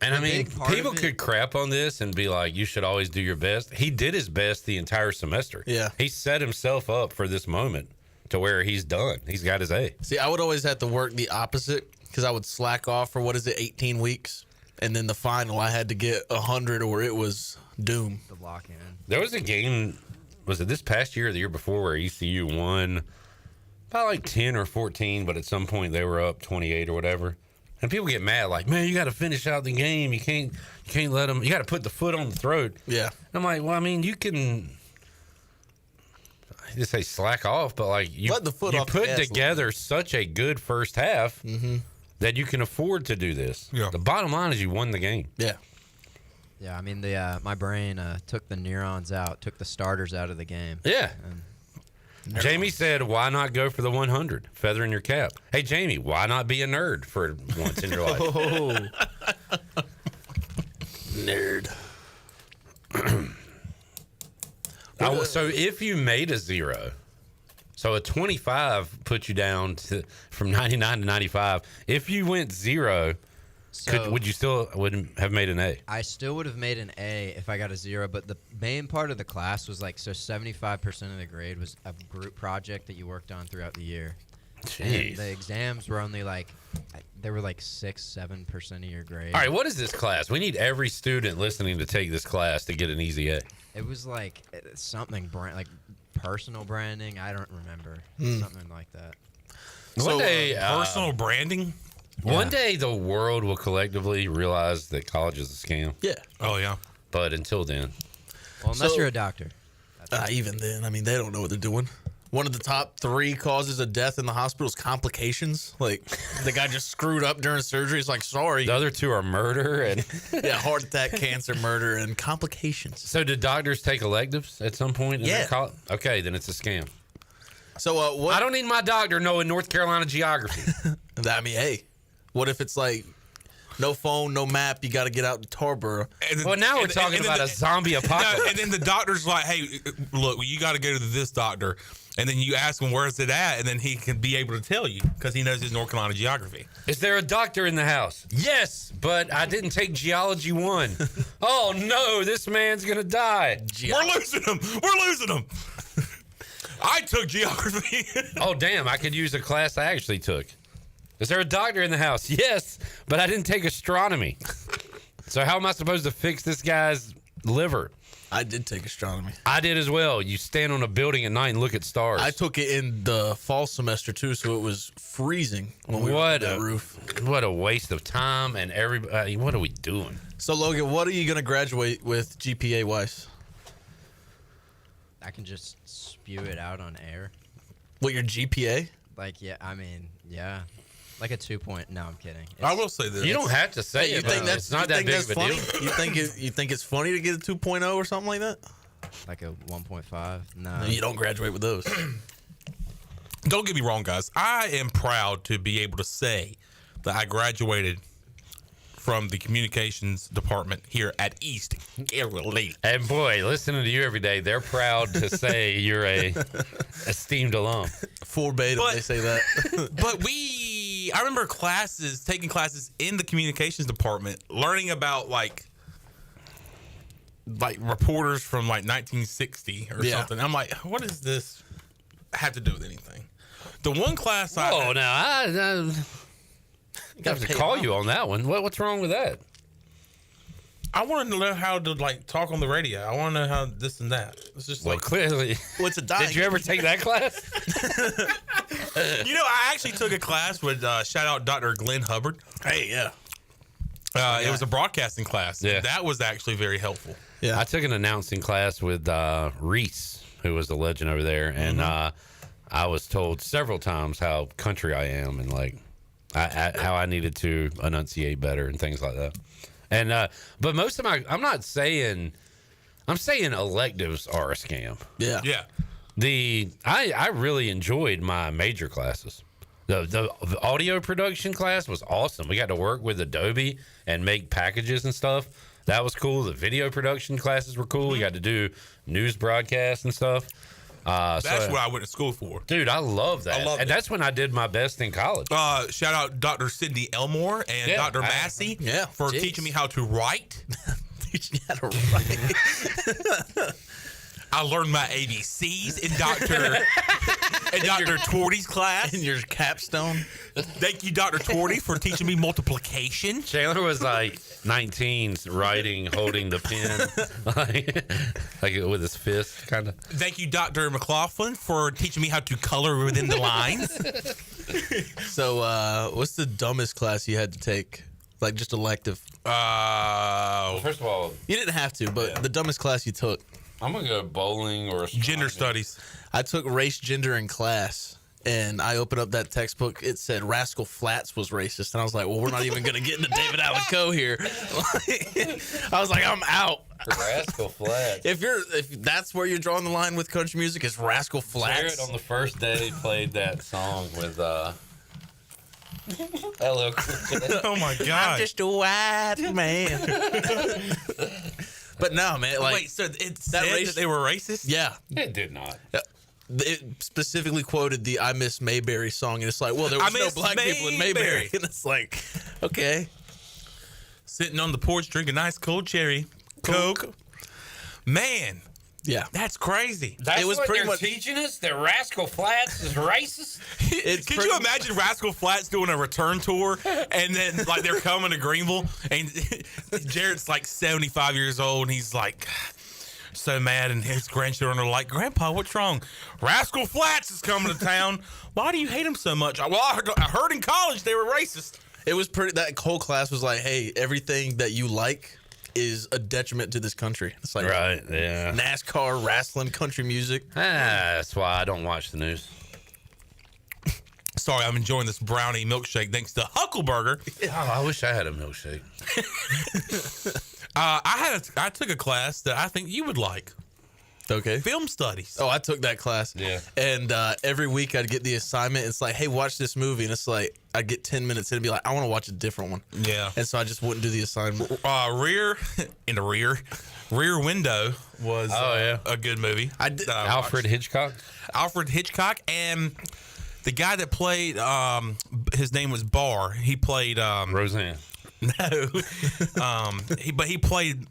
And I mean, big part people of it- could crap on this and be like, you should always do your best. He did his best the entire semester. Yeah. He set himself up for this moment to where he's done. He's got his A. See, I would always have to work the opposite because I would slack off for, 18 weeks? And then the final, I had to get 100 or it was doom. The lock in. There was a game, was it this past year or the year before, where ECU won by 10 or 14, but at some point they were up 28 or whatever. And people get mad, like, man, you got to finish out the game. You can't let them. You got to put the foot on the throat. Yeah. And I'm like, well, I mean, you can. I just say slack off, but you Let the foot off the put gas together such a good first half that you can afford to do this. Yeah. The bottom line is you won the game. Yeah. Yeah, I mean, my brain took the neurons out, took the starters out of the game. Yeah. And Jamie said, why not go for the 100? Feather in your cap. Hey, Jamie, why not be a nerd for once in your life? Oh. Nerd. So if you made a 0, so a 25 put you down from 99 to 95. If you went 0, would you still wouldn't have made an A? I still would have made an A if I got a 0, but the main part of the class was 75% of the grade was a group project that you worked on throughout the year. Jeez. And the exams were only they were 6-7% of your grade. All right, what is this class? We need every student listening to take this class to get an easy A. It was something personal branding. I don't remember. Something like that. One day, personal branding? One day the world will collectively realize that college is a scam. Yeah. Oh, yeah. But until then. Well, unless you're a doctor. Even then, I mean, they don't know what they're doing. One of the top 3 causes of death in the hospital is complications. The guy just screwed up during surgery. It's sorry. The other 2 are murder and heart attack, cancer, murder, and complications. So did doctors take electives at some point? In Yeah. their okay, then it's a scam. So I don't need my doctor knowing North Carolina geography. I mean, hey, what if it's No phone, no map. You got to get out to Tarboro. Well, now we're talking about a zombie apocalypse. No, and then the doctor's like, hey, look, you got to go to this doctor. And then you ask him, where's it at? And then he can be able to tell you because he knows his North Carolina geography. Is there a doctor in the house? Yes, but I didn't take Geology 1. Oh, no, this man's going to die. We're losing him. We're losing him. I took geography. Oh, damn, I could use a class I actually took. Is there a doctor in the house? Yes, but I didn't take astronomy. So how am I supposed to fix this guy's liver? I did take astronomy. I did as well. You stand on a building at night and look at stars. I took it in the fall semester too, so it was freezing when we were on that roof. What a waste of time and everybody. What are we doing? So Logan, what are you going to graduate with GPA wise? I can just spew it out on air. What, your GPA? Like, yeah, I mean, yeah. Like a 2 point. No, I'm kidding. I will say this. You don't have to say it. It's not that big of a deal. You think it's funny to get a 2.0 or something like that? Like a 1.5? No. You don't graduate with those. Don't get me wrong, guys. I am proud to be able to say that I graduated from the communications department here at East Carolina. And boy, listening to you every day, they're proud to say you're a esteemed alum. Verbatim, they say that. But I remember taking classes in the communications department, learning about like reporters from like 1960 or something. I'm like, what does this have to do with anything? The one class I have to call you on that one. What's wrong with that? I wanted to learn how to like talk on the radio. I want to know how this and that. It's just clearly. What's a dying? Did you ever take that class? I actually took a class with shout out Dr. Glenn Hubbard. Hey, yeah. It was a broadcasting class. Yeah. That was actually very helpful. Yeah. I took an announcing class with Reese, who was the legend over there, and I was told several times how country I am and like how I needed to enunciate better and things like that. And but most of I'm saying electives are a scam. Yeah. Yeah. I really enjoyed my major classes. The audio production class was awesome. We got to work with Adobe and make packages and stuff. That was cool. The video production classes were cool. We got to do news broadcasts and stuff. That's what I went to school for. Dude, I love that. And that's when I did my best in college. Shout out Dr. Sidney Elmore and Dr. Massey for teaching me how to write. Teaching you how to write. I learned my ABCs in Dr. Twardy's class. In your capstone. Thank you, Dr. Twardy, for teaching me multiplication. Chandler was like 19, writing, holding the pen, like with his fist, kind of. Thank you, Dr. McLaughlin, for teaching me how to color within the lines. So, what's the dumbest class you had to take? Like, just elective? First of all, you didn't have to, but the dumbest class you took. I'm going to go bowling or gender studies. I took race, gender in class, and I opened up that textbook. It said Rascal Flatts was racist. And I was like, well, we're not even going to get into David Allen Coe here. I was like, I'm out. Rascal Flatts. If that's where you're drawing the line with country music, is Rascal Flatts. Jared, on the first day, they played that song with Hello. Oh, my God. I'm just a white man. But no, man. Like, wait, so it said that they were racist? Yeah. It did not. It specifically quoted the I Miss Mayberry song, and it's like, well, there was no black people in Mayberry. And it's like, okay. Sitting on the porch drinking nice cold cherry Coke. Man. Yeah. That's crazy. It was pretty much teaching us that Rascal Flatts is racist. Could you imagine Rascal Flatts doing a return tour and then like they're coming to Greenville and Jared's like 75 years old and he's like so mad and his grandchildren are like, Grandpa, what's wrong? Rascal Flatts is coming to town. Why do you hate him so much? Well, I heard in college they were racist. It was pretty. That whole class was like, hey, everything that you like is a detriment to this country. It's like NASCAR, wrestling, country music. That's why I don't watch the news. Sorry, I'm enjoying this brownie milkshake thanks to Huckleberger. Oh, I wish I had a milkshake. I took a class that I think you would like. Okay. Film studies. Oh, I took that class. Yeah. And every week I'd get the assignment. It's like, hey, watch this movie. And it's like, I'd get 10 minutes in and be like, I want to watch a different one. Yeah. And so I just wouldn't do the assignment. Rear Window was a good movie. Alfred Hitchcock? Alfred Hitchcock. And the guy that played, his name was Barr. He played... Roseanne. No. But he played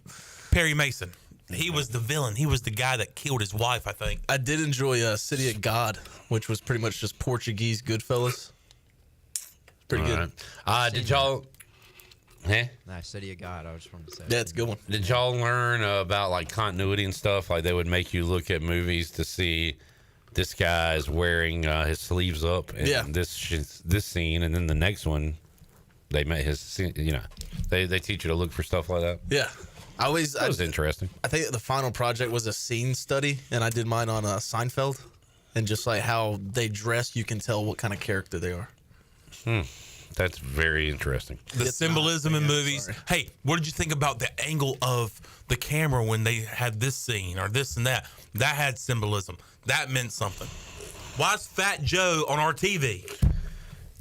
Perry Mason. He was the villain. He was the guy that killed his wife, I think. I did enjoy City of God, which was pretty much just Portuguese Goodfellas. Pretty good. Did y'all... Nice, City of God, I just wanted to say. Yeah, it's a good one. Did y'all learn about like continuity and stuff? Like they would make you look at movies to see this guy's wearing his sleeves up in this scene, and then the next one they met his, they teach you to look for stuff like that. Yeah. That was interesting. I think the final project was a scene study, and I did mine on Seinfeld, and just like how they dress, you can tell what kind of character they are. That's very interesting. The symbolism in movies. Sorry. Hey, what did you think about the angle of the camera when they had this scene or this and that? That had symbolism. That meant something. Why is Fat Joe on our TV?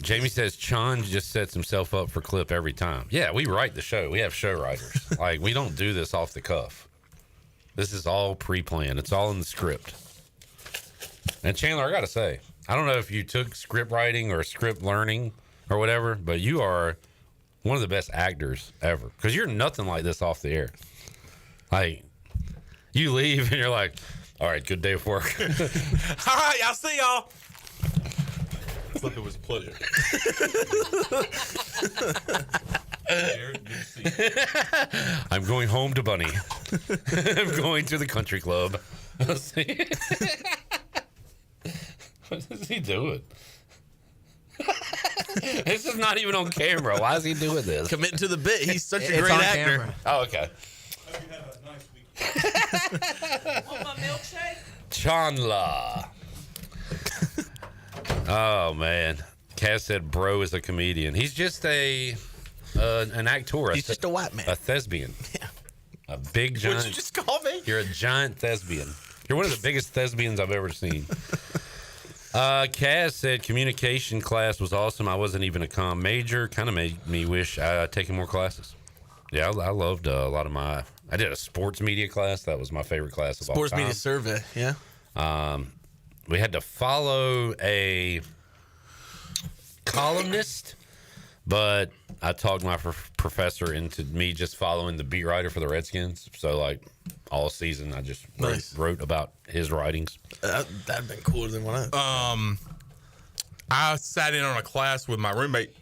Jamie says Chon just sets himself up for clip every time. Yeah, we write the show. We have show writers. Like, we don't do this off the cuff. This is all pre-planned. It's all in the script. And Chandler, I got to say, I don't know if you took script writing or script learning or whatever, but you are one of the best actors ever. Because you're nothing like this off the air. Like, you leave and you're like, all right, good day of work. All right, I'll see y'all. Look, it was a pleasure. I'm going home to Bunny. I'm going to the country club. What is he doing? This is not even on camera. Why is he doing this? Committing to the bit. He's such a great actor. Camera. Oh, okay. Want my milkshake? Chandler. Oh man, Cass said bro is a comedian. He's just an actor. He's just a white man. A thespian. Yeah. A big giant. What'd you just call me? You're a giant thespian. You're one of the biggest thespians I've ever seen. Cass said communication class was awesome. I wasn't even a comm major. Kind of made me wish I had taken more classes. Yeah, I loved a lot of my... I did a sports media class. That was my favorite class of all time. Sports media survey, yeah. We had to follow a columnist, but I talked my professor into me just following the beat writer for the Redskins. So, like, all season, I just wrote about his writings. That'd been cooler than what I sat in on a class with my roommate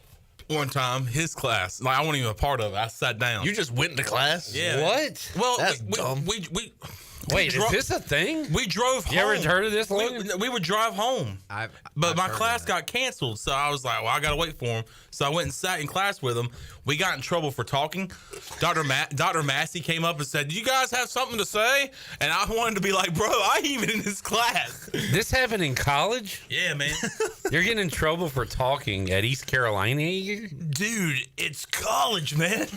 one time. His class, like I wasn't even a part of it. I sat down. You just went into class? Yeah. What? Well, that's dumb. Wait, is this a thing? We drove home. You ever heard of this? We would drive home. But my class got canceled, so I was like, well, I got to wait for him. So I went and sat in class with him. We got in trouble for talking. Dr. Massey came up and said, do you guys have something to say? And I wanted to be like, bro, I ain't even in this class. This happened in college? Yeah, man. You're getting in trouble for talking at East Carolina? Dude, it's college, man.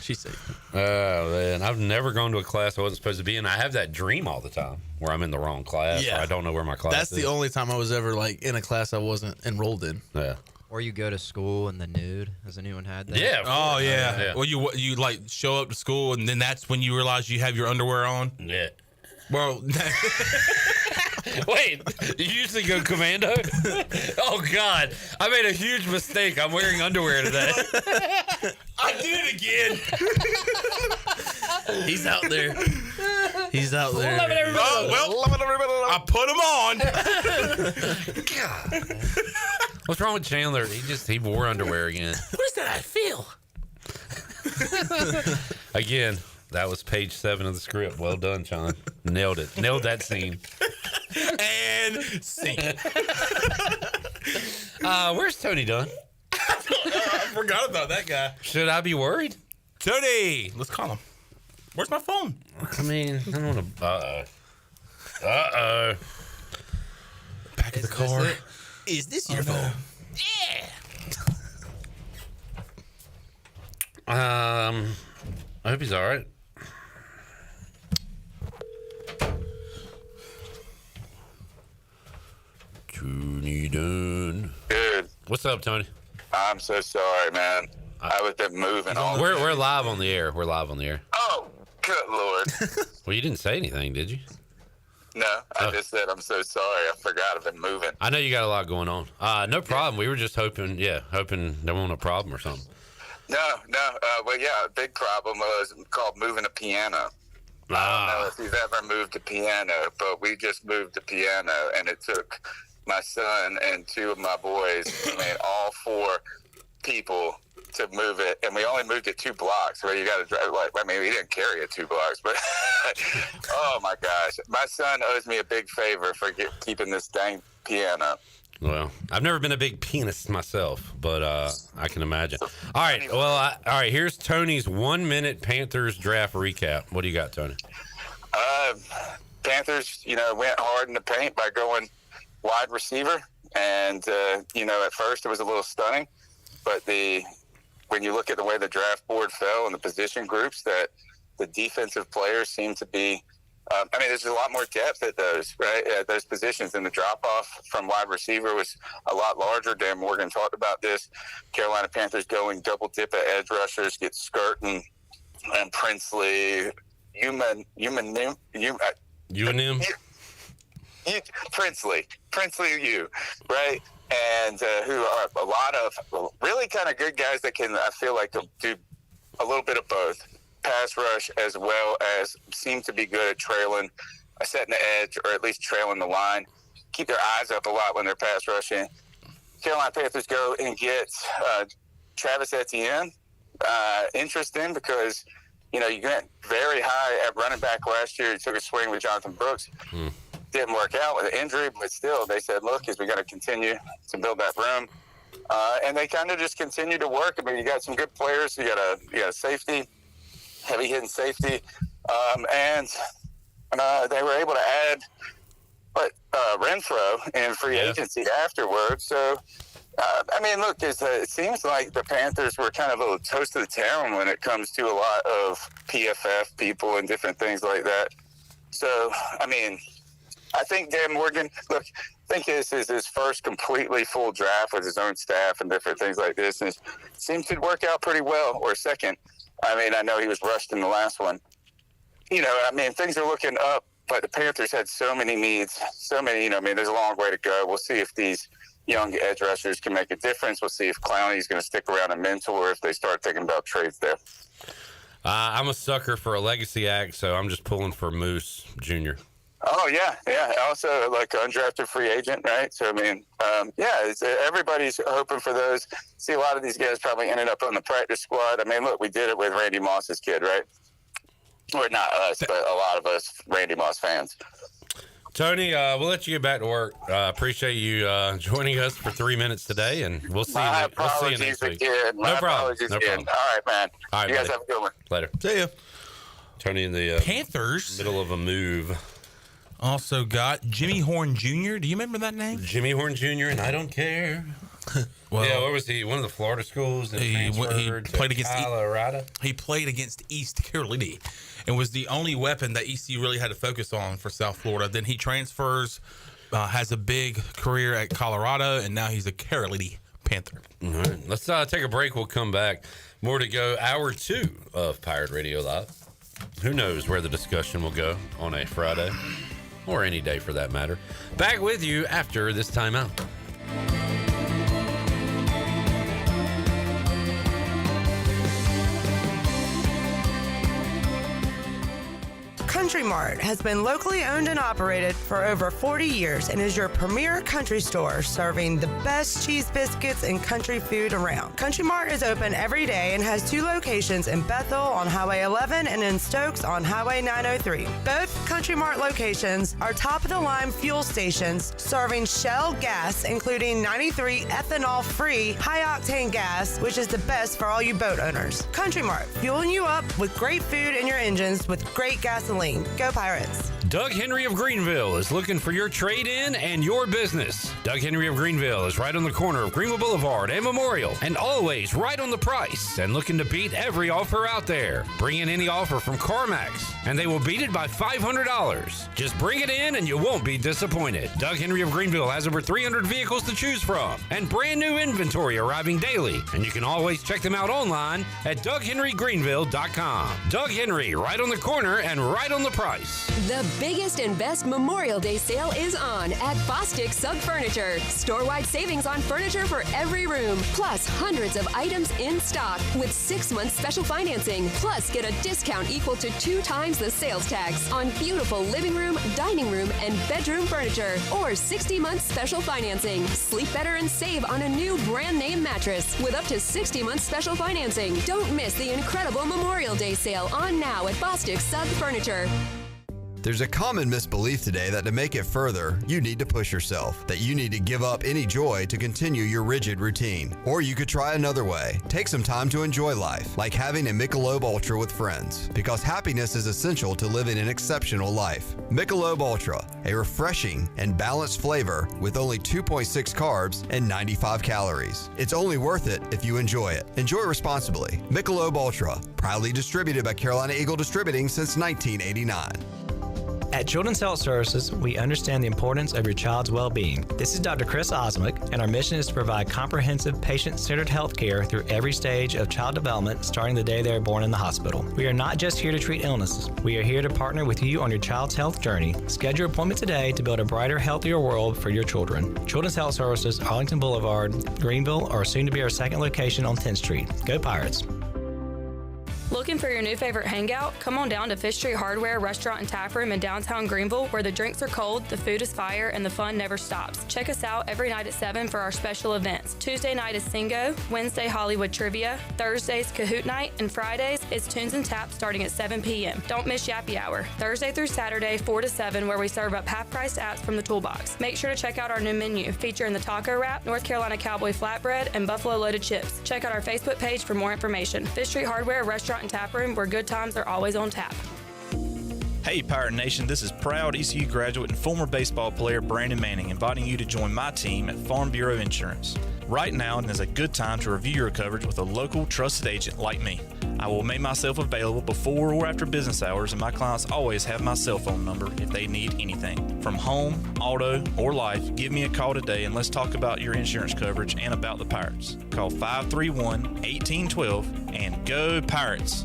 She said. Oh, man. I've never gone to a class I wasn't supposed to be in. I have that dream all the time where I'm in the wrong class. Yeah. Or I don't know where my class is. That's the only time I was ever like in a class I wasn't enrolled in. Yeah. Or you go to school in the nude. Has anyone had that? Yeah. Oh, yeah. Well, you like show up to school and then that's when you realize you have your underwear on? Yeah. Well, wait, you usually go commando? Oh, God. I made a huge mistake. I'm wearing underwear today. I did it again. He's out there. He's out there. Love it, everybody. I put him on. God. What's wrong with Chandler? He wore underwear again. What is that I feel? Again, that was page 7 of the script. Well done, Sean. Nailed it. Nailed that scene. And scene. Where's Tony Dunn? I forgot about that guy. Should I be worried? Tony, let's call him. Where's my phone? I mean, I don't want to. Back of the car. Is this your phone? Yeah. I hope he's all right. What's up, Tony? I'm so sorry, man. I was been moving all. We're live on the air. We're live on the air. Oh, good Lord. Well, you didn't say anything, did you? No, I just said I'm so sorry. I forgot I've been moving. I know you got a lot going on. No problem. We were just hoping there wasn't a problem or something. No. Well, yeah, a big problem was called moving a piano. I don't know if you've ever moved a piano, but we just moved a piano, and it took my son and two of my boys, all four people to move it, and we only moved it 2 blocks. Where you got to drive, we didn't carry it 2 blocks, but oh my gosh, my son owes me a big favor for keeping this dang piano. Well, I've never been a big pianist myself, but I can imagine. All right, all right. Here's Tony's 1-minute Panthers draft recap. What do you got, Tony? Panthers, went hard in the paint by going wide receiver, and at first it was a little stunning, but when you look at the way the draft board fell and the position groups, that the defensive players seem to be, there's a lot more depth at those, right? At those positions, and the drop-off from wide receiver was a lot larger. Dan Morgan talked about this. Carolina Panthers going double-dip at edge rushers, get Skirton and Princely, Princely, right? And who are a lot of really kind of good guys that can, I feel like, do a little bit of both. Pass rush as well as seem to be good at trailing, setting the edge, or at least trailing the line. Keep their eyes up a lot when they're pass rushing. Carolina Panthers go and get Travis Etienne. Interesting because, you went very high at running back last year. You took a swing with Jonathan Brooks. Didn't work out with an injury, but still they said, look, we got to continue to build that room. And they kind of just continue to work. You got some good players. You got a safety, heavy hitting safety. And they were able to add Renfro in free agency afterwards. So, look, it seems like the Panthers were kind of a little toast of the town when it comes to a lot of PFF people and different things like that. So, I think Dan Morgan, I think this is his first completely full draft with his own staff and different things like this. And it seems to work out pretty well, or second. I know he was rushed in the last one. Things are looking up, but the Panthers had so many needs, there's a long way to go. We'll see if these young edge rushers can make a difference. We'll see if Clowney's going to stick around and mentor, or if they start thinking about trades there. I'm a sucker for a legacy act, so I'm just pulling for Moose Jr. Oh, yeah. Also, like undrafted free agent, right? So, everybody's hoping for those. See, a lot of these guys probably ended up on the practice squad. Look, we did it with Randy Moss's kid, right? Or not us, but a lot of us Randy Moss fans. Tony, we'll let you get back to work. Appreciate you joining us for 3 minutes today, and we'll see you next week. No problem. All right, man. All right, you guys buddy. have a good one. Later. See ya. Tony in the Panthers middle of a move. Also got Jimmy Horn Jr. Do you remember that name? Jimmy Horn Jr. and I don't care. Where was he? One of the Florida schools. He played against Colorado. He played against East Carolina, and was the only weapon that ECU really had to focus on for South Florida. Then he transfers, has a big career at Colorado, and now he's a Carolina Panther. All right, let's take a break. We'll come back. More to go. Hour 2 of Pirate Radio Live. Who knows where the discussion will go on a Friday, or any day for that matter. Back with you after this timeout. Country Mart has been locally owned and operated for over 40 years and is your premier country store serving the best cheese biscuits and country food around. Country Mart is open every day and has 2 locations in Bethel on Highway 11 and in Stokes on Highway 903. Both Country Mart locations are top-of-the-line fuel stations serving Shell gas, including 93 ethanol-free high-octane gas, which is the best for all you boat owners. Country Mart, fueling you up with great food in your engines with great gasoline. Go Pirates. Doug Henry of Greenville is looking for your trade-in and your business. Doug Henry of Greenville is right on the corner of Greenville Boulevard and Memorial, and always right on the price and looking to beat every offer out there. Bring in any offer from CarMax, and they will beat it by $500. Just bring it in and you won't be disappointed. Doug Henry of Greenville has over 300 vehicles to choose from and brand new inventory arriving daily, and you can always check them out online at DougHenryGreenville.com. Doug Henry, right on the corner and right on the price. The biggest and best Memorial Day sale is on at Bostic Sub Furniture. Store-wide savings on furniture for every room, plus hundreds of items in stock with 6 months special financing. Plus, get a discount equal to 2 times the sales tax on beautiful living room, dining room, and bedroom furniture, or 60 months special financing. Sleep better and save on a new brand name mattress with up to 60 months special financing. Don't miss the incredible Memorial Day sale on now at Bostic Sub Furniture. There's a common misbelief today that to make it further, you need to push yourself, that you need to give up any joy to continue your rigid routine. Or you could try another way. Take some time to enjoy life, like having a Michelob Ultra with friends, because happiness is essential to living an exceptional life. Michelob Ultra, a refreshing and balanced flavor with only 2.6 carbs and 95 calories. It's only worth it if you enjoy it. Enjoy responsibly. Michelob Ultra, proudly distributed by Carolina Eagle Distributing since 1989. At Children's Health Services, we understand the importance of your child's well-being. This is Dr. Chris Osmick, and our mission is to provide comprehensive, patient-centered health care through every stage of child development, starting the day they are born in the hospital. We are not just here to treat illnesses. We are here to partner with you on your child's health journey. Schedule your appointment today to build a brighter, healthier world for your children. Children's Health Services, Arlington Boulevard, Greenville, or soon to be our second location on 10th Street. Go Pirates! Looking for your new favorite hangout? Come on down to Fish Street Hardware Restaurant and Tap Room in downtown Greenville, where the drinks are cold, the food is fire, and the fun never stops. Check us out every night at 7 for our special events. Tuesday night is Singo, Wednesday Hollywood Trivia, Thursday's Kahoot Night, and Fridays is Tunes and Taps starting at 7 p.m. Don't miss Yappy Hour, Thursday through Saturday, 4 to 7, where we serve up half-priced apps from the toolbox. Make sure to check out our new menu, featuring the Taco Wrap, North Carolina Cowboy Flatbread, and Buffalo Loaded Chips. Check out our Facebook page for more information. Fish Street Hardware Restaurant and Tap Room, where good times are always on tap. Hey Pirate Nation, this is proud ECU graduate and former baseball player Brandon Manning inviting you to join my team at Farm Bureau Insurance. Right now is a good time to review your coverage with a local trusted agent like me. I will make myself available before or after business hours, and my clients always have my cell phone number if they need anything. From home, auto, or life, give me a call today and let's talk about your insurance coverage and about the Pirates. Call 531-1812 and go Pirates!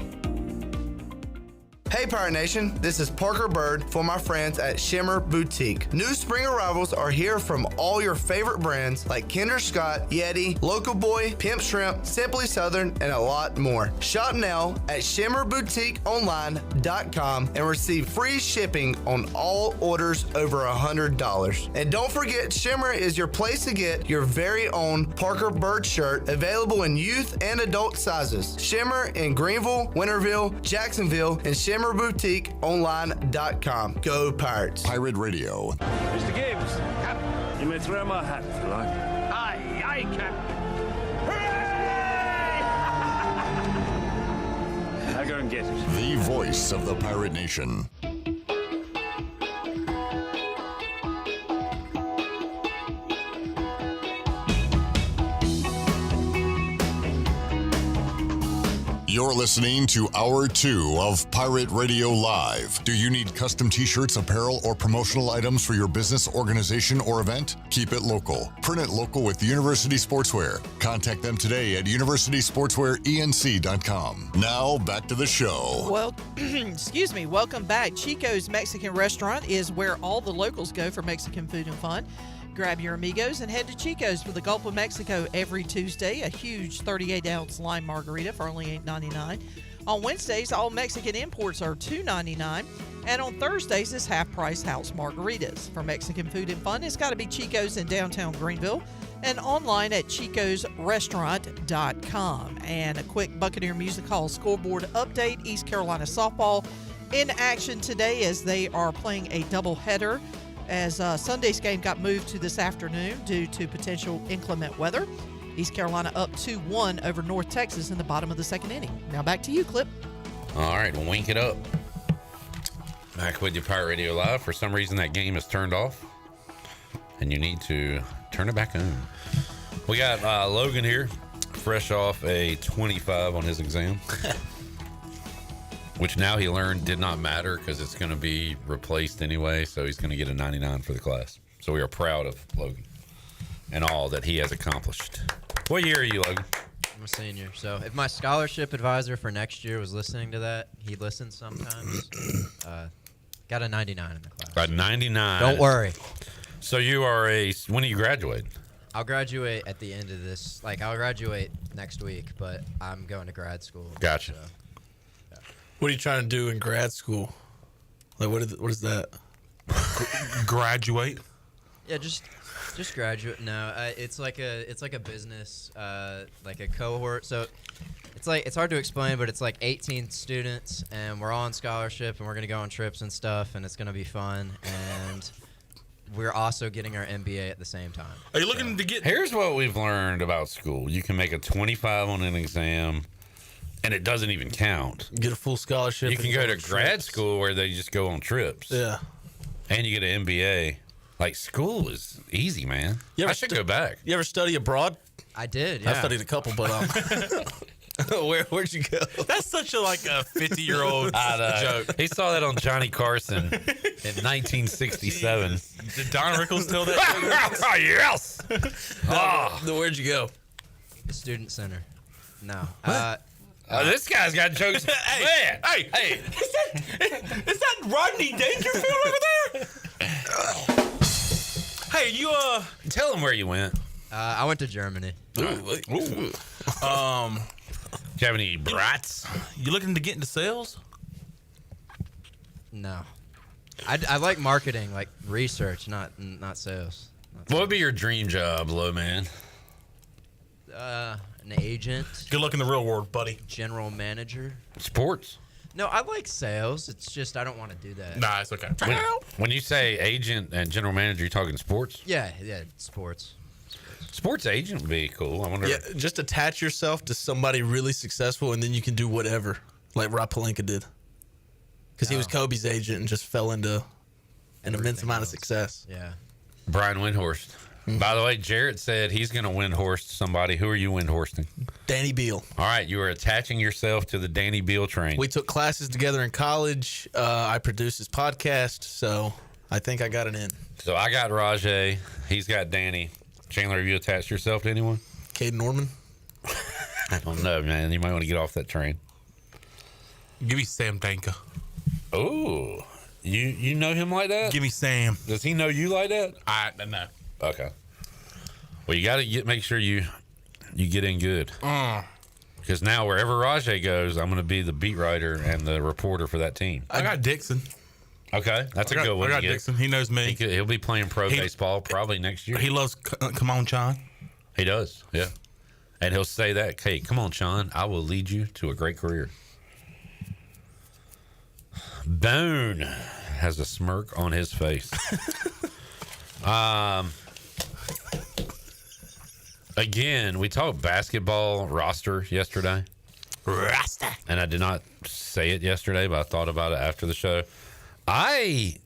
Hey Pirate Nation, this is Parker Bird for my friends at Shimmer Boutique. New spring arrivals are here from all your favorite brands like Kinder Scott, Yeti, Local Boy, Pimp Shrimp, Simply Southern, and a lot more. Shop now at shimmerboutiqueonline.com and receive free shipping on all orders over $100. And don't forget, Shimmer is your place to get your very own Parker Bird shirt, available in youth and adult sizes. Shimmer in Greenville, Winterville, Jacksonville, and ShimmerBoutiqueOnline.com. Go Pirates! Pirate Radio. Mr. Gibbs, Captain, you may throw my hat if you like. Aye, aye, Captain. Hooray! Now go and get it. The voice of the Pirate Nation. You're listening to Hour 2 of Pirate Radio Live. Do you need custom t-shirts, apparel, or promotional items for your business, organization, or event? Keep it local. Print it local with University Sportswear. Contact them today at universitysportswearenc.com. Now, back to the show. Well, excuse me, welcome back. Chico's Mexican Restaurant is where all the locals go for Mexican food and fun. Grab your amigos and head to Chico's for the Gulf of Mexico every Tuesday. A huge 38-ounce lime margarita for only $8.99. On Wednesdays, all Mexican imports are $2.99. And on Thursdays, it's half-price house margaritas. For Mexican food and fun, it's got to be Chico's in downtown Greenville and online at chicosrestaurant.com. And a quick Buccaneer Music Hall scoreboard update. East Carolina softball in action today as they are playing a doubleheader, as Sunday's game got moved to this afternoon due to potential inclement weather. East Carolina up 2-1 over North Texas in the bottom of the second inning. Now back to you, Clip. All right, we'll wink it up. Back with you, Pirate Radio Live. For some reason, that game is turned off, and you need to turn it back on. We got Logan here, fresh off a 25 on his exam, which now he learned did not matter because it's going to be replaced anyway, so he's going to get a 99 for the class. So we are proud of Logan and all that he has accomplished. What year are you, Logan? I'm a senior. So if my scholarship advisor for next year was listening to that, he listens sometimes. Got a 99 in the class. A 99. Don't worry. So you are when do you graduate? I'll graduate at the end of this. I'll graduate next week, but I'm going to grad school. Gotcha. So, What are you trying to do in grad school? What is that? Graduate? yeah, just graduate. No, it's like a business, like a cohort. So it's hard to explain, but it's like 18 students, and we're all on scholarship, and we're gonna go on trips and stuff, and it's gonna be fun. And we're also getting our MBA at the same time. Are you looking to get? Here's what we've learned about school: you can make a 25 on an exam, and it doesn't even count. Get a full scholarship. You can go to grad school where they just go on trips. Yeah, and you get an MBA. Like, school is easy, man. I should go back. You ever study abroad? I did. I Yeah. studied a couple, but where'd you go? That's such a 50-year-old joke. He saw that on Johnny Carson in 1967. Did Don Rickles tell that? Yes. Where'd you go? The student center. No. This guy's got jokes. Hey, is that Rodney Dangerfield over there? Hey, you tell him where you went. I went to Germany. Do you have any brats? You looking to get into sales? No. I like marketing, like research, not sales. What would be your dream job, Low Man? An agent. Good luck in the real world, buddy. General manager. Sports. No, I like sales. It's just I don't want to do that. Nah, it's okay. When you say agent and general manager, you talking sports? Yeah, sports. Sports agent would be cool. I wonder. Yeah, just attach yourself to somebody really successful, and then you can do whatever, like Rob Pelinka did, because he was Kobe's agent and just fell into an immense amount of success. Yeah. Brian Windhorst. By the way, Jarrett said he's going to Windhorst somebody. Who are you Windhorsting? Danny Beal. All right, you are attaching yourself to the Danny Beal train. We took classes together in college. I produced his podcast, so I think I got it in. So I got Rajay. He's got Danny. Chandler, have you attached yourself to anyone? Cade Norman. I don't know, man. You might want to get off that train. Give me Sam Danka. Oh, you know him like that? Give me Sam. Does he know you like that? I don't know. Okay. Well, you got to make sure you get in good. Because now wherever Rajay goes, I'm going to be the beat writer and the reporter for that team. I got Dixon. Okay, that's a good one. I got Dixon. He knows me. He'll be playing pro baseball probably next year. He loves Come On, Sean. He does, yeah. And he'll say that, hey, come on, Sean. I will lead you to a great career. Bone has a smirk on his face. Again, we talked basketball roster yesterday. Roster. And I did not say it yesterday, but I thought about it after the show. I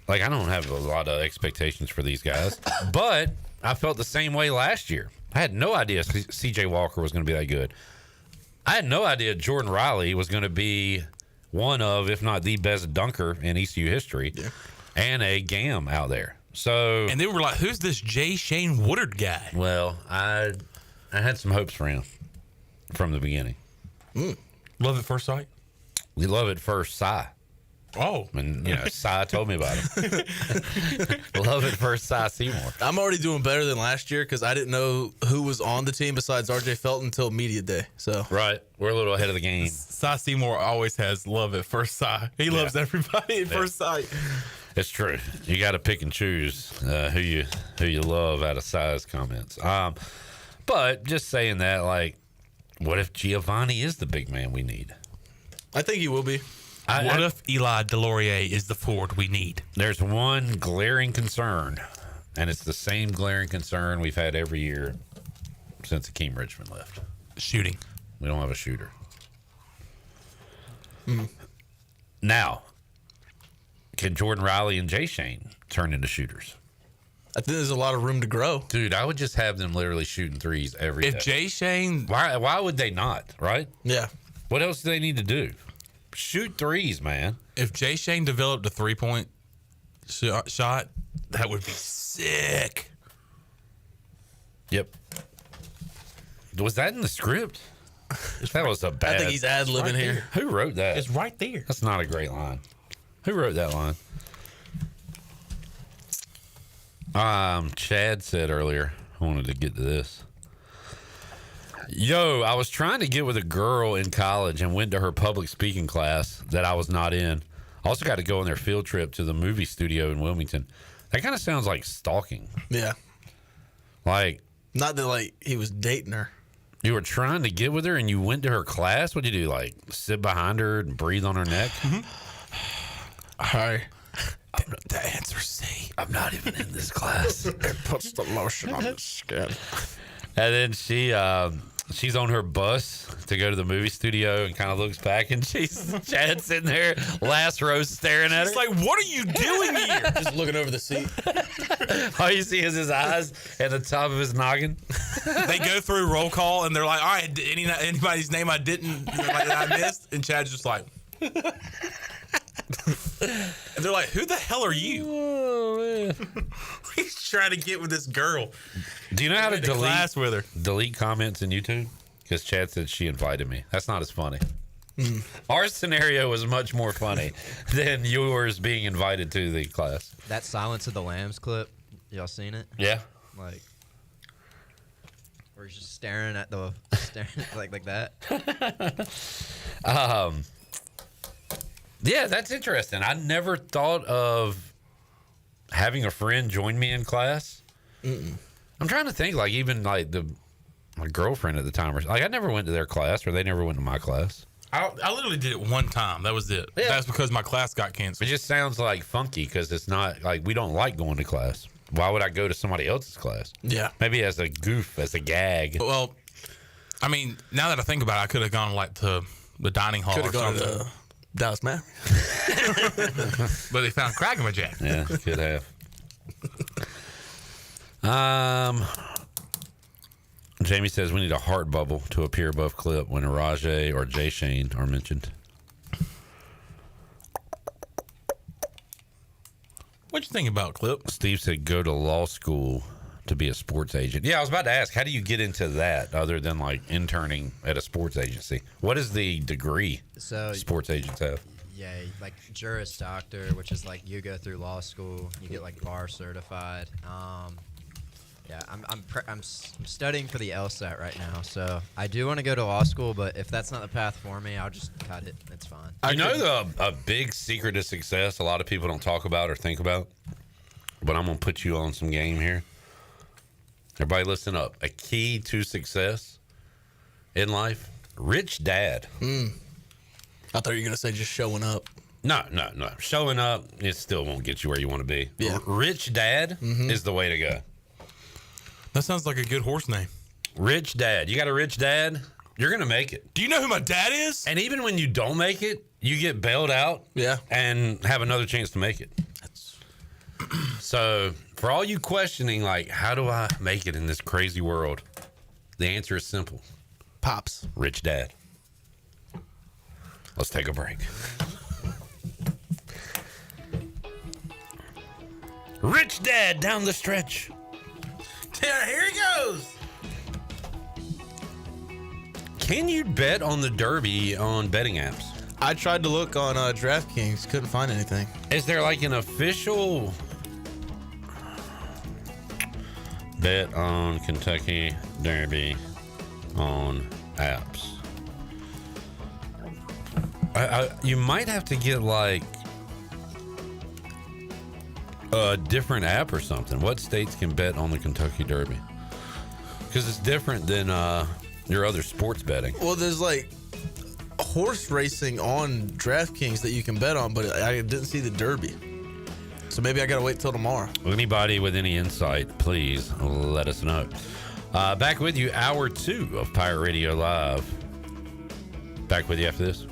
don't have a lot of expectations for these guys, but I felt the same way last year. I had no idea C.J. Walker was going to be that good. I had no idea Jordan Riley was going to be one of, if not the best dunker in ECU history, and a GAM out there. So, and they were like, "Who's this J. Shane Woodard guy?" Well, I had some hopes for him from the beginning. Love at first sight. We love at first sight. Oh, and Cy told me about him. Love at first Cy Seymour. I'm already doing better than last year because I didn't know who was on the team besides R.J. Felton until media day. So right, we're a little ahead of the game. Cy Seymour always has love at first sight. He loves everybody at first sight. It's true. You got to pick and choose who you love out of Cy's comments. But just saying that, like, what if Giovanni is the big man we need? I think he will be. What if Eli Delorier is the forward we need? There's one glaring concern, and it's the same glaring concern we've had every year since Akeem Richmond left. Shooting. We don't have a shooter. Now, Can Jordan Riley and Jay Shane turn into shooters? I think there's a lot of room to grow. Dude, I would just have them literally shooting threes every day. If Jay Shane, why would they not, right? Yeah. What else do they need to do? Shoot threes, man. If Jay Shane developed a 3-point shot, that would be sick. Yep. Was that in the script? That was a bad. I think he's ad-libbing here. Who wrote that? It's right there. That's not a great line. Who wrote that line? Chad said earlier, I wanted to get to this. Yo, I was trying to get with a girl in college and went to her public speaking class that I was not in. I also got to go on their field trip to the movie studio in Wilmington. That kind of sounds like stalking. Yeah. Like, not that like he was dating her. You were trying to get with her and you went to her class? What'd you do? Like sit behind her and breathe on her neck? Hi. The answer's C. I'm not even in this class. It puts the lotion on the skin. And then she's on her bus to go to the movie studio and kind of looks back and Chad's sitting there, last row, staring at her. It's like, what are you doing here? Just looking over the seat. All you see is his eyes and the top of his noggin. They go through roll call and they're like, all right, anybody's name I didn't, that I missed? And Chad's just like, and they're like, who the hell are you? Oh, man. He's trying to get with this girl. Do you know how to class with her? delete comments in YouTube? Because Chad said she invited me. That's not as funny. Our scenario was much more funny than yours being invited to the class. That Silence of the Lambs clip, y'all seen it? Yeah. Like, we're just staring like that. Yeah, that's interesting. I never thought of having a friend join me in class. I'm trying to think, like, even like my girlfriend at the time, like I never went to their class or they never went to my class. I literally did it one time. That was it. Yeah. That's because my class got canceled. It just sounds like funky because it's not like we don't like going to class. Why would I go to somebody else's class? Yeah. Maybe as a goof, as a gag. Well, I mean, now that I think about it, I could have gone like to the dining hall or gone something. to Dallas Mavericks. But they found crack in my jack. Yeah, could have. Jamie says we need a heart bubble to appear above clip when Rajay or Jay Shane are mentioned. What'd you think about Clip? Steve said go to law school to be a sports agent. Yeah, I was about to ask, how do you get into that other than like interning at a sports agency? What is the degree sports agents have? Yeah, like Juris Doctor, which is like you go through law school, you get like bar certified. Yeah, I'm studying for the LSAT right now, so I do want to go to law school, but if that's not the path for me, I'll just cut it. It's fine. You know a big secret to success a lot of people don't talk about or think about, but I'm going to put you on some game here. Everybody listen up. A key to success in life, rich dad. I thought you were going to say just showing up. No. Showing up, it still won't get you where you want to be. Yeah. Rich dad is the way to go. That sounds like a good horse name. Rich dad. You got a rich dad, you're going to make it. Do you know who my dad is? And even when you don't make it, you get bailed out and have another chance to make it. So for all you questioning, like, how do I make it in this crazy world? The answer is simple. Pops. Rich dad. Let's take a break. Rich dad down the stretch. Yeah, here he goes. Can you bet on the Derby on betting apps? I tried to look on DraftKings, couldn't find anything. Is there like an official bet on Kentucky Derby on apps? You might have to get like a different app or something. What states can bet on the Kentucky Derby? Because it's different than your other sports betting. Well, there's like horse racing on DraftKings that you can bet on, but I didn't see the Derby. So maybe I got to wait till tomorrow. Anybody with any insight, please let us know. Back with you, hour 2 of Pirate Radio Live. Back with you after this.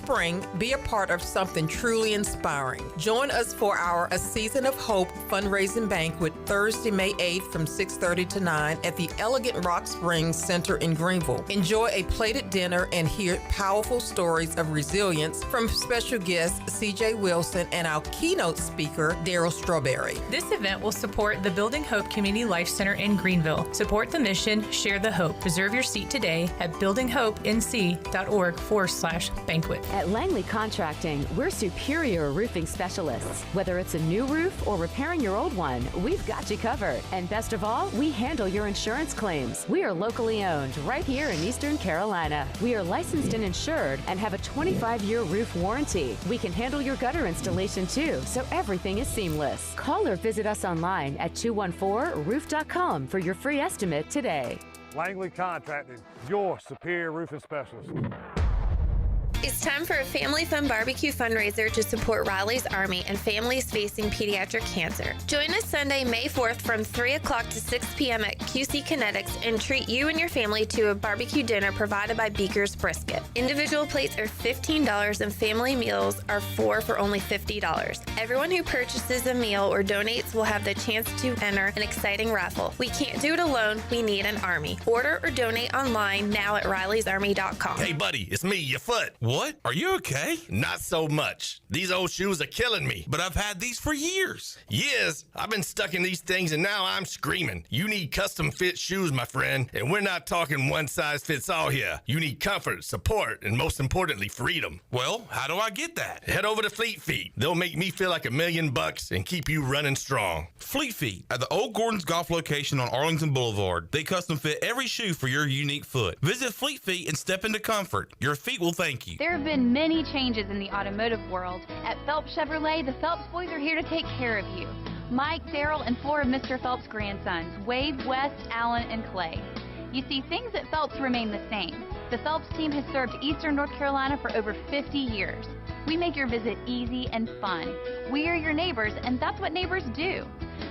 spring, be a part of something truly inspiring. Join us for our A Season of Hope fundraising banquet Thursday, May 8th from 6:30 to 9 at the Elegant Rock Springs Center in Greenville. Enjoy a plated dinner and hear powerful stories of resilience from special guests CJ Wilson and our keynote speaker, Daryl Strawberry. This event will support the Building Hope Community Life Center in Greenville. Support the mission, share the hope. Reserve your seat today at buildinghopennc.org/banquet. At Langley Contracting, we're superior roofing specialists. Whether it's a new roof or repairing your old one, we've got you covered. And best of all, we handle your insurance claims. We are locally owned right here in Eastern Carolina. We are licensed and insured and have a 25-year roof warranty. We can handle your gutter installation too, so everything is seamless. Call or visit us online at 214roof.com for your free estimate today. Langley Contracting, your superior roofing specialist. It's time for a family fun barbecue fundraiser to support Riley's Army and families facing pediatric cancer. Join us Sunday, May 4th from 3 o'clock to 6 p.m. at QC Kinetics and treat you and your family to a barbecue dinner provided by Beaker's Brisket. Individual plates are $15 and family meals are $4 for only $50. Everyone who purchases a meal or donates will have the chance to enter an exciting raffle. We can't do it alone. We need an army. Order or donate online now at rileysarmy.com. Hey, buddy, it's me, your foot. What? Are you okay? Not so much. These old shoes are killing me. But I've had these for years. Years? I've been stuck in these things and now I'm screaming. You need custom fit shoes, my friend. And we're not talking one size fits all here. You need comfort, support, and most importantly, freedom. Well, how do I get that? Head over to Fleet Feet. They'll make me feel like $1 million and keep you running strong. Fleet Feet at the Old Gordon's Golf location on Arlington Boulevard. They custom fit every shoe for your unique foot. Visit Fleet Feet and step into comfort. Your feet will thank you. There have been many changes in the automotive world. At Phelps Chevrolet, the Phelps boys are here to take care of you. Mike, Daryl, and 4 of Mr. Phelps' grandsons, Wade, West, Allen, and Clay. You see, things at Phelps remain the same. The Phelps team has served Eastern North Carolina for over 50 years. We make your visit easy and fun. We are your neighbors, and that's what neighbors do.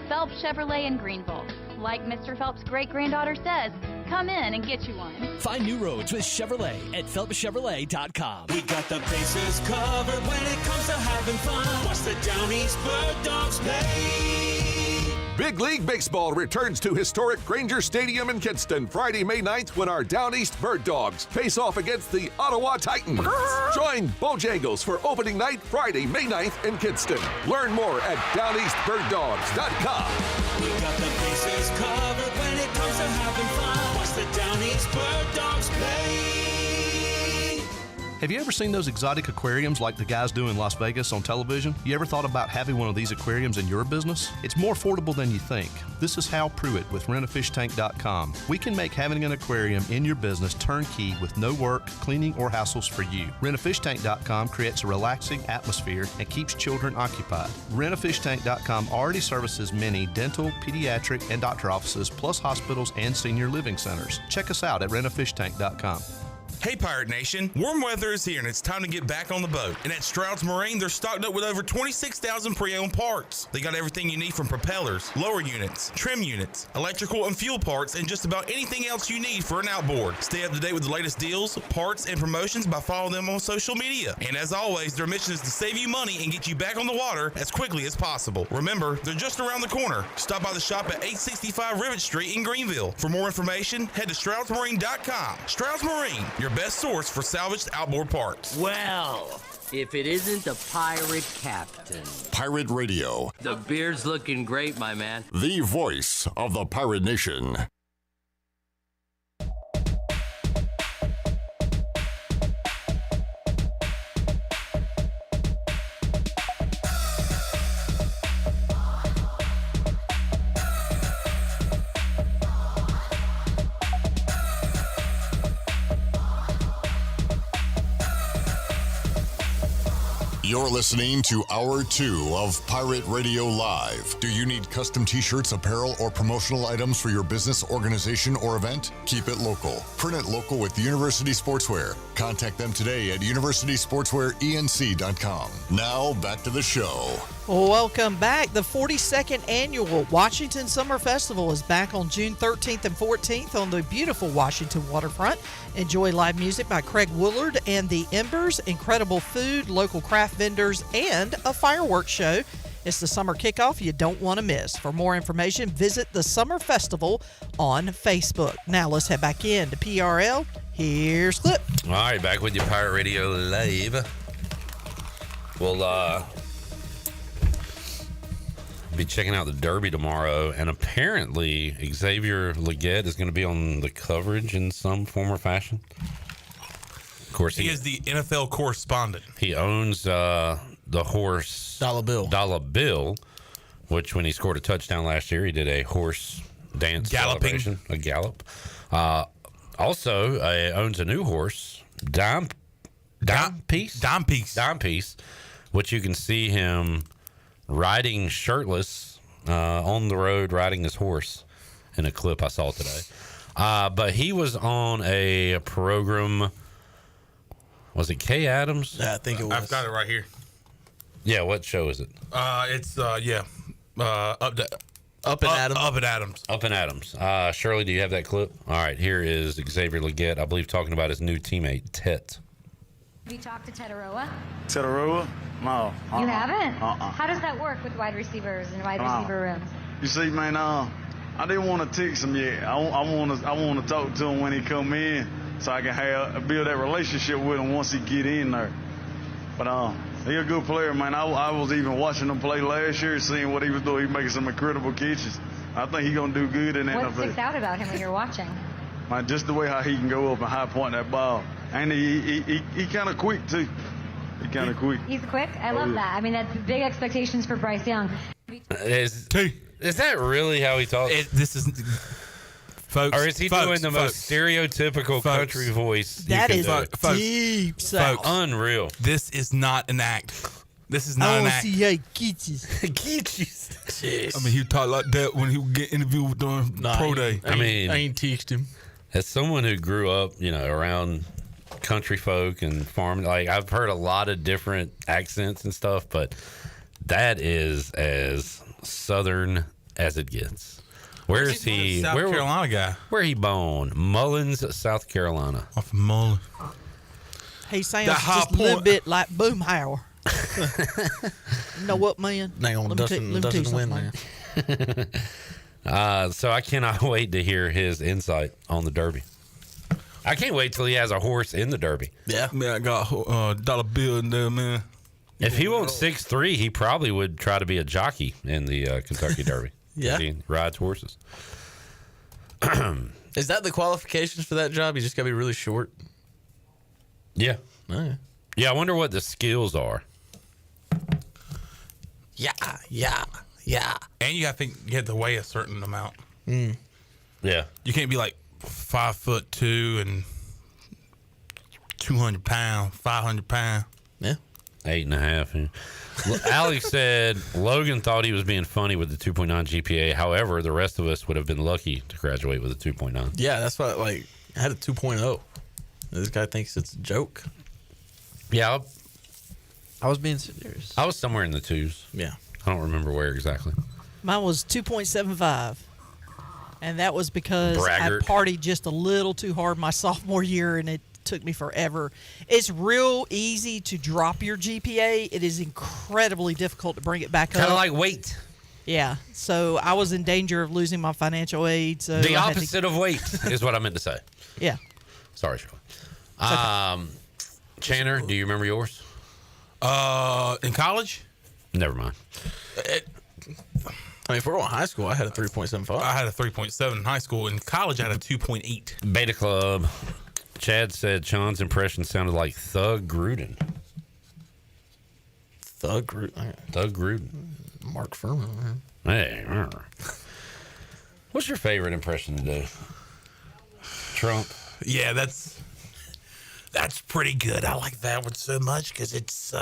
Phelps Chevrolet in Greenville. Like Mr. Phelps' great-granddaughter says, come in and get you one. Find new roads with Chevrolet at PhelpsChevrolet.com. We got the bases covered when it comes to having fun. Watch the Down East Bird Dogs play. Big League Baseball returns to historic Granger Stadium in Kinston Friday, May 9th when our Down East Bird Dogs face off against the Ottawa Titans. Join Bojangles for opening night Friday, May 9th in Kinston. Learn more at downeastbirddogs.com. We got the bases covered when it comes to having fun. Watch the Down East Bird Dogs play. Have you ever seen those exotic aquariums like the guys do in Las Vegas on television? You ever thought about having one of these aquariums in your business? It's more affordable than you think. This is Hal Pruitt with rentafishtank.com. We can make having an aquarium in your business turnkey with no work, cleaning, or hassles for you. Rentafishtank.com creates a relaxing atmosphere and keeps children occupied. Rentafishtank.com already services many dental, pediatric, and doctor offices, plus hospitals and senior living centers. Check us out at rentafishtank.com. Hey Pirate Nation, warm weather is here and it's time to get back on the boat. And at Stroud's Marine, they're stocked up with over 26,000 pre-owned parts. They got everything you need from propellers, lower units, trim units, electrical and fuel parts, and just about anything else you need for an outboard. Stay up to date with the latest deals, parts, and promotions by following them on social media. And as always, their mission is to save you money and get you back on the water as quickly as possible. Remember, they're just around the corner. Stop by the shop at 865 Rivet Street in Greenville. For more information, head to StroudsMarine.com. Stroud's Marine, your best source for salvaged outboard parts. Well, if it isn't the Pirate Captain. Pirate Radio. The beard's looking great, my man. The voice of the Pirate Nation. You're listening to Hour 2 of Pirate Radio Live. Do you need custom t-shirts, apparel, or promotional items for your business, organization, or event? Keep it local. Print it local with University Sportswear. Contact them today at universitysportswearenc.com. Now, back to the show. Welcome back. The 42nd annual Washington Summer Festival is back on June 13th and 14th on the beautiful Washington waterfront. Enjoy live music by Craig Woolard and the Embers, incredible food, local craft vendors, and a fireworks show. It's the summer kickoff you don't want to miss. For more information, visit the Summer Festival on Facebook. Now let's head back in to PRL. Here's Clip. All right, back with you, Pirate Radio Live. We'll be checking out the Derby tomorrow, and apparently Xavier Leggett is going to be on the coverage in some form or fashion. Of course, he is the NFL correspondent. He owns the horse Dollar Bill, which when he scored a touchdown last year, he did a horse dance celebration, a gallop. Also, owns a new horse, Dime Piece, which you can see him riding shirtless on the road, riding his horse in a clip I saw today. But he was on a program. Was it Kay Adams? Yeah, I think it was. I've got it right here. Yeah, what show is it? It's Up and Adams. Up and Adams. Shirley, do you have that clip? All right, here is Xavier Leggett, I believe, talking about his new teammate, Tet. Have you talked to Tetaroa? Tetaroa? No. You haven't? How does that work with wide receivers and wide receiver rooms? You see, man, I didn't want to text him yet. I want to talk to him when he come in so I can build that relationship with him once he get in there. But he's a good player, man. I was even watching him play last year, seeing what he was doing. He's making some incredible catches. I think he's going to do good in the NFL. What sticks out about him when you're watching? Man, just the way how he can go up and high point that ball. And he kind of quick, too. He's kind of quick. He's quick? I love that. I mean, that's big expectations for Bryce Young. Is that really how he talks? This is... Folks, or is he doing the most stereotypical country voice? That is deep South. Unreal. This is not an act. This is not an act. Kitches. I mean, he talked like that when he would get interviewed during pro day. I mean, I ain't teached him. As someone who grew up, around country folk and farming, like I've heard a lot of different accents and stuff, but that is as Southern as it gets. Where is he? South Carolina guy. Where he born? Mullins, South Carolina. Off of Mullins. He sounds just a little bit like Boomhauer. You know what, man? Hang on, doesn't win there. So I cannot wait to hear his insight on the Derby. I can't wait till he has a horse in the Derby. Yeah. Man, I got Dollar Bill in there, man. If he won 6'3", he probably would try to be a jockey in the Kentucky Derby. Yeah. He rides horses. Is that the qualifications for that job? You just got to be really short? Yeah. Oh, yeah. Yeah, I wonder what the skills are. Yeah. And you got to think you have to weigh a certain amount. Yeah. You can't be like 5'2" and 200 pounds, 500 pounds. Yeah. 8.5. Yeah. Alex said Logan thought he was being funny with the 2.9 GPA. However, the rest of us would have been lucky to graduate with a 2.9. Yeah, that's why. I had a 2.0. This guy thinks it's a joke. Yeah, I was being serious. I was somewhere in the twos. Yeah, I don't remember where exactly. Mine was 2.75, and that was because Braggart. I partied just a little too hard my sophomore year, and it took me forever. It's real easy to drop your GPA. It is incredibly difficult to bring it back up. Kind of like weight. Yeah. So I was in danger of losing my financial aid. So The opposite of weight is what I meant to say. Yeah. Sorry, Shirley. Channer, do you remember yours? In college? Never mind. If we're on high school, I had a 3.75. I had a 3.7 in high school. In college, I had a 2.8. Beta Club. Chad said Sean's impression sounded like Thug Gruden. Thug Gruden. Mark Furman. Hey. What's your favorite impression to do? Trump? Yeah, that's pretty good. I like that one so much because it's,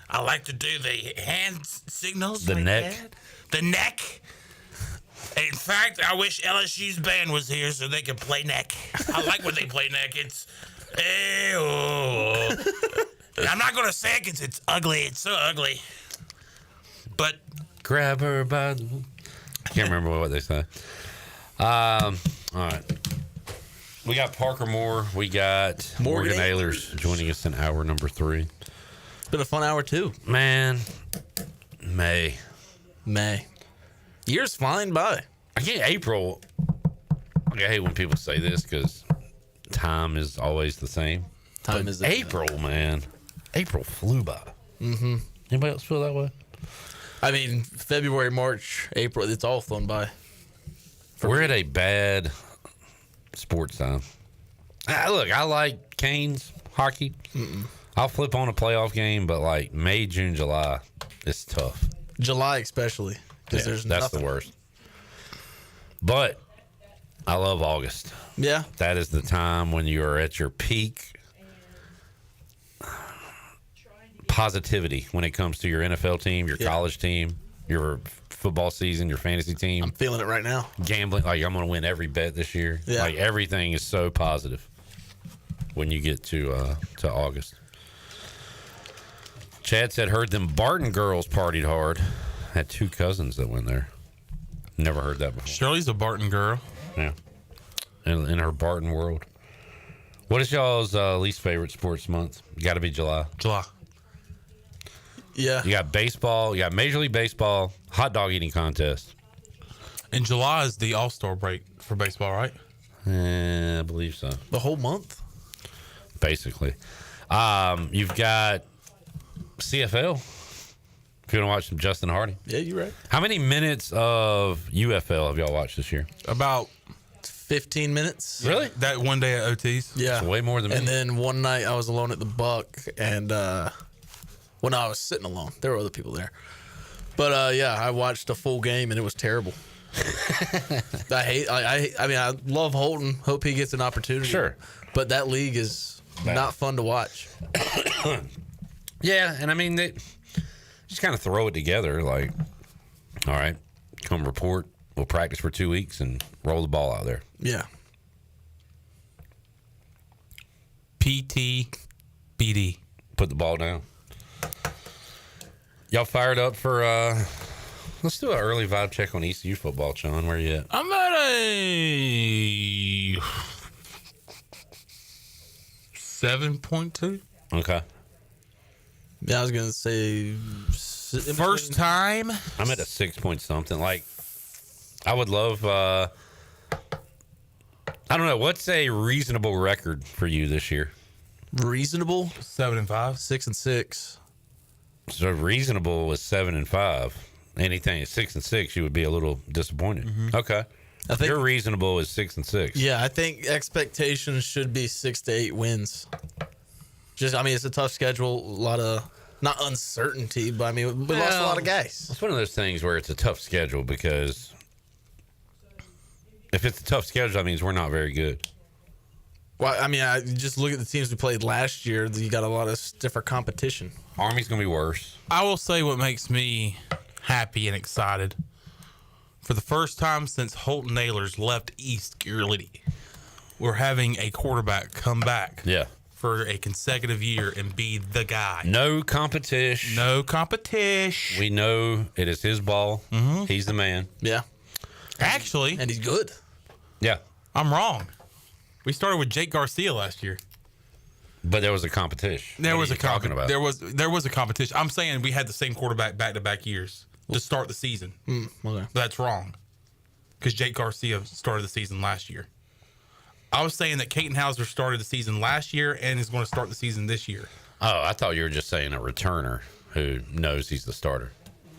I like to do the hand signals. The like neck. that. The neck. In fact, I wish LSU's band was here so they could play neck. I like when they play neck. It's, I'm not going to say it because it's ugly. It's so ugly. But grab her by the... I can't remember what they say. All right. We got Parker Moore. We got Morgan Ahlers joining us in hour number 3. It's been a fun hour, too. Man, May. Years flying by. I can't, April. I hate when people say this because time is always the same. Time is April, man. April flew by. Mm-hmm. Anybody else feel that way? I mean, February, March, April, it's all flown by. We're at a bad sports time. Look, I like Canes hockey. I'll flip on a playoff game, but like May, June, July, it's tough. July especially, because there's that's nothing. The worst. But I love August. Yeah. That is the time when you are at your peak positivity when it comes to your NFL team, your college team, your football season, your fantasy team. I'm feeling it right now. Gambling, like I'm going to win every bet this year. Yeah. Like everything is so positive when you get to August. Chad said, heard them Barton girls partied hard. Had 2 cousins that went there. Never heard that before. Shirley's a Barton girl. Yeah. In her Barton world. What is y'all's least favorite sports month? Got to be July. July. Yeah. You got baseball. You got Major League Baseball, hot dog eating contest. And July is the All-Star break for baseball, right? I believe so. The whole month? Basically. You've got CFL. If you want to watch some Justin Hardy. Yeah, you're right. How many minutes of UFL have y'all watched this year? About 15 minutes. Really? That one day at OTs? Yeah. It's way more than me. And then one night I was alone at the Buck, and I was sitting alone. There were other people there. But yeah, I watched a full game and it was terrible. I love Holton. Hope he gets an opportunity. Sure. But that league is not fun to watch. Yeah, and I mean, they just kind of throw it together. Like, all right, come report. We'll practice for 2 weeks and roll the ball out there. Yeah. PT, BD. Put the ball down. Y'all fired up for, let's do an early vibe check on ECU football, Sean. Where you at? I'm at a 7.2. Okay. Yeah, I was going to say... First time? I'm at a 6 point something. Like, I would love, I don't know, what's a reasonable record for you this year? Reasonable? 7-5. 6-6. So reasonable was 7-5. Anything at 6-6, you would be a little disappointed. Mm-hmm. Okay. I think your reasonable is 6-6. Yeah, I think expectations should be 6 to 8 wins. It's a tough schedule, a lot of not uncertainty, but we lost a lot of guys. It's one of those things where it's a tough schedule because if it's a tough schedule, that means we're not very good. Well, I just look at the teams we played last year. You got a lot of stiffer competition. Army's going to be worse. I will say what makes me happy and excited. For the first time since Holton Ahlers left East Gearlity, we're having a quarterback come back. Yeah. For a consecutive year and be the guy. No competition. No competition. We know it is his ball. Mm-hmm. He's the man. Yeah. Actually. And he's good. Yeah. I'm wrong. We started with Jake Garcia last year. But there was a competition. There was a talking about. There was a competition. I'm saying we had the same quarterback back-to-back years to start the season. Okay. That's wrong. Because Jake Garcia started the season last year. I was saying that Caton Hauser started the season last year and is going to start the season this year. Oh, I thought you were just saying a returner who knows he's the starter.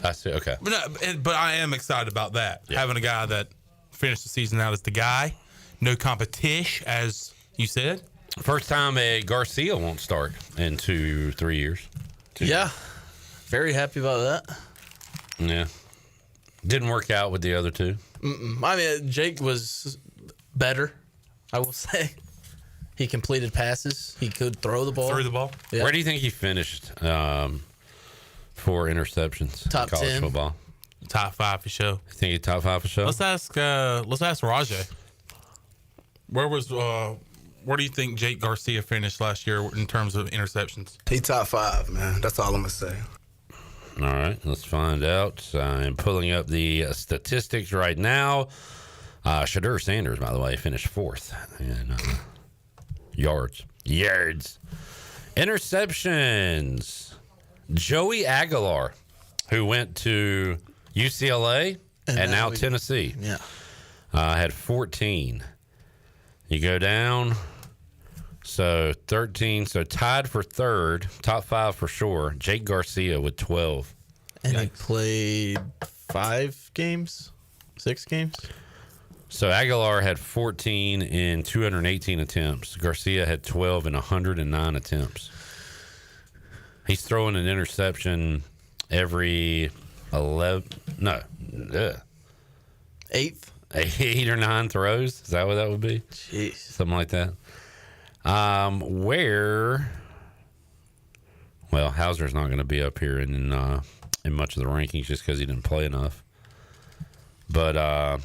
I see. Okay. But I am excited about that. Yeah. Having a guy that finished the season out as the guy. No competition, as you said. First time a Garcia won't start in 2-3 years. Yeah. Very happy about that. Yeah. Didn't work out with the other two. Jake was better, I will say. He completed passes. He could throw the ball. Threw the ball. Yeah. Where do you think he finished for interceptions? Top in college 10. Football? Top 5 for sure. You think he's top 5 for sure? Let's ask Rajay. Where do you think Jake Garcia finished last year in terms of interceptions? He top 5, man. That's all I'm gonna say. All right, let's find out. I'm pulling up the statistics right now. Shadur Sanders, by the way, finished fourth in yards. Interceptions. Joey Aguilar, who went to UCLA and now Tennessee. Yeah. Had 14. You go down. So 13. So tied for third. Top 5 for sure. Jake Garcia with 12. And he played 6 games. So Aguilar had 14 in 218 attempts. Garcia had 12 in 109 attempts. He's throwing an interception every 8 or 9 throws. Is that what that would be? Jeez. Something like that. Hauser's not going to be up here in much of the rankings just because he didn't play enough. But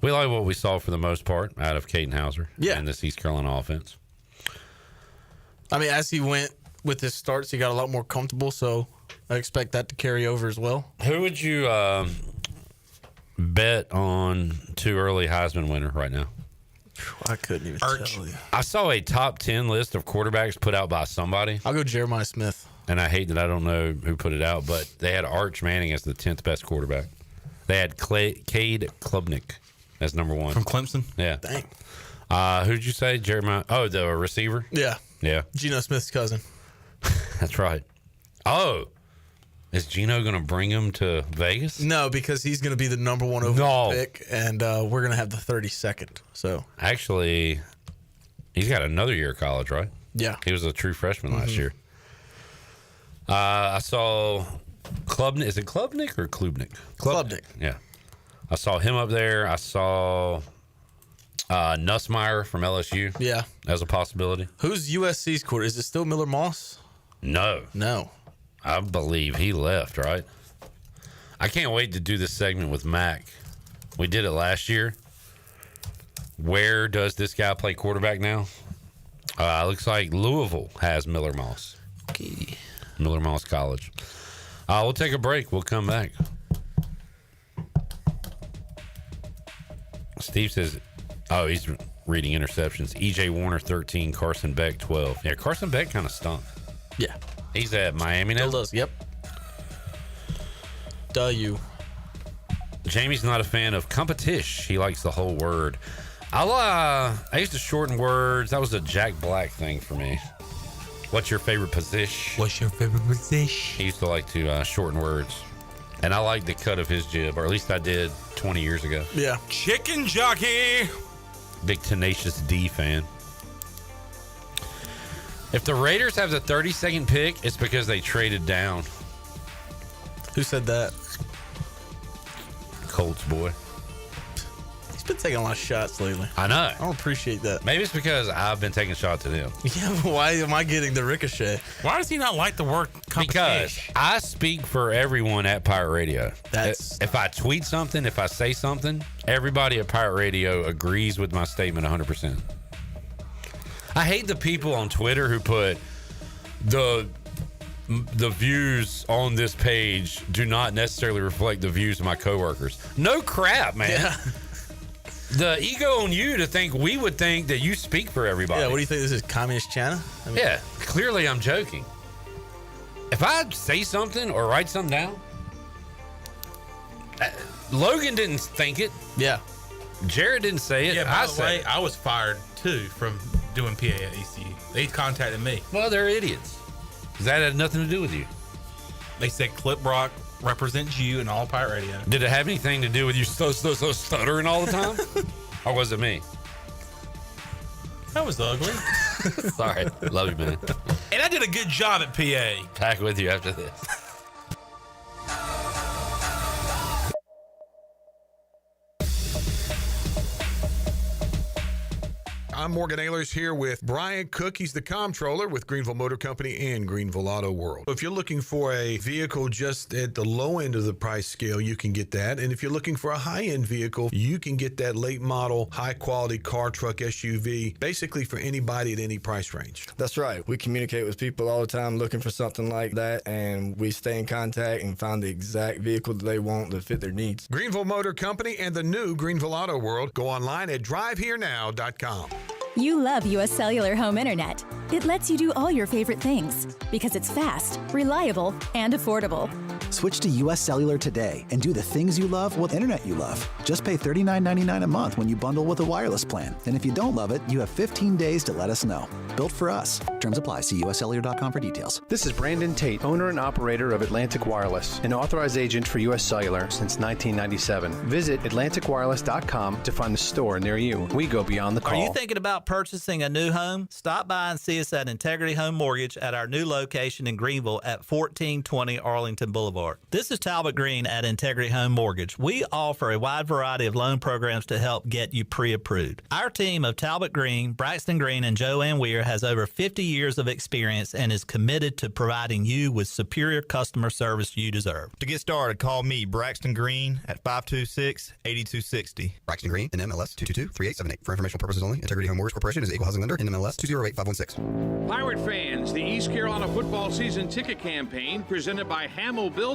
we like what we saw for the most part out of Caden Hauser and this East Carolina offense. I mean, as he went with his starts, he got a lot more comfortable, so I expect that to carry over as well. Who would you bet on too early Heisman winner right now? I couldn't even tell you. I saw a top 10 list of quarterbacks put out by somebody. I'll go Jeremiah Smith. And I hate that I don't know who put it out, but they had Arch Manning as the 10th best quarterback. They had Cade Klubnik as number 1. From Clemson? Yeah. Dang. Who'd you say? Jeremiah? Oh, the receiver? Yeah. Yeah. Geno Smith's cousin. That's right. Oh. Is Geno going to bring him to Vegas? No, because he's going to be the number 1 overall pick, and we're going to have the 32nd. So actually, he's got another year of college, right? Yeah. He was a true freshman last year. I saw Klubnik. Is it Klubnik or Klubnik? Klubnik. Yeah. I saw him up there. I saw Nussmeier from LSU. Yeah. As a possibility. Who's USC's quarterback? Is it still Miller Moss? No. I believe he left, right? I can't wait to do this segment with Mac. We did it last year. Where does this guy play quarterback now? Looks like Louisville has Miller Moss. Okay. Miller Moss College. We'll take a break. We'll come back. Steve says, he's reading interceptions. EJ Warner, 13. Carson Beck, 12. Yeah, Carson Beck kind of stunk. Yeah. He's at Miami now? Still does, yep. Jamie's not a fan of competition. He likes the whole word. I used to shorten words. That was a Jack Black thing for me. What's your favorite position? He used to like to shorten words. And I like the cut of his jib, or at least I did 20 years ago. Yeah. Chicken jockey. Big Tenacious D fan. If the Raiders have the 32nd pick, it's because they traded down. Who said that? Colts boy. He's been taking a lot of shots lately. I know. I don't appreciate that. Maybe it's because I've been taking shots at him. Yeah, but why am I getting the ricochet? Why does he not like the word competition? Because I speak for everyone at Pirate Radio. If I tweet something, if I say something, everybody at Pirate Radio agrees with my statement 100%. I hate the people on Twitter who put the views on this page do not necessarily reflect the views of my coworkers. No crap, man. Yeah. The ego on you to think we would think that you speak for everybody. Yeah, what do you think this is, Communist China? I mean, yeah, clearly I'm joking. If I say something or write something down, Logan didn't think it. Yeah. Jared didn't say it. Yeah, by the way, I was fired too from doing PA at ECU. They contacted me. Well, they're idiots. That had nothing to do with you. They said Clip Brock represents you in all Pirate Radio. Did it have anything to do with you so stuttering all the time? Or was it me? That was ugly. Sorry. Love you, man. And I did a good job at PA. Back with you after this. I'm Morgan Ahlers here with Brian Cook. He's the comptroller with Greenville Motor Company and Greenville Auto World. If you're looking for a vehicle just at the low end of the price scale, you can get that. And if you're looking for a high-end vehicle, you can get that late model, high-quality car, truck, SUV, basically for anybody at any price range. That's right. We communicate with people all the time looking for something like that, and we stay in contact and find the exact vehicle that they want that fit their needs. Greenville Motor Company and the new Greenville Auto World. Go online at driveherenow.com. You love U.S. Cellular Home Internet. It lets you do all your favorite things because it's fast, reliable, and affordable. Switch to U.S. Cellular today and do the things you love with internet you love. Just pay $39.99 a month when you bundle with a wireless plan. And if you don't love it, you have 15 days to let us know. Built for us. Terms apply. See uscellular.com for details. This is Brandon Tate, owner and operator of Atlantic Wireless, an authorized agent for U.S. Cellular since 1997. Visit AtlanticWireless.com to find the store near you. We go beyond the call. Are you thinking about purchasing a new home? Stop by and see us at Integrity Home Mortgage at our new location in Greenville at 1420 Arlington Boulevard. This is Talbot Green at Integrity Home Mortgage. We offer a wide variety of loan programs to help get you pre-approved. Our team of Talbot Green, Braxton Green, and Joanne Weir has over 50 years of experience and is committed to providing you with superior customer service you deserve. To get started, call me, Braxton Green, at 526-8260. Braxton Green, NMLS 222-3878. For informational purposes only, Integrity Home Mortgage Corporation is an equal housing lender, NMLS 208516. Pirate fans, the East Carolina football season ticket campaign presented by Hamill Builders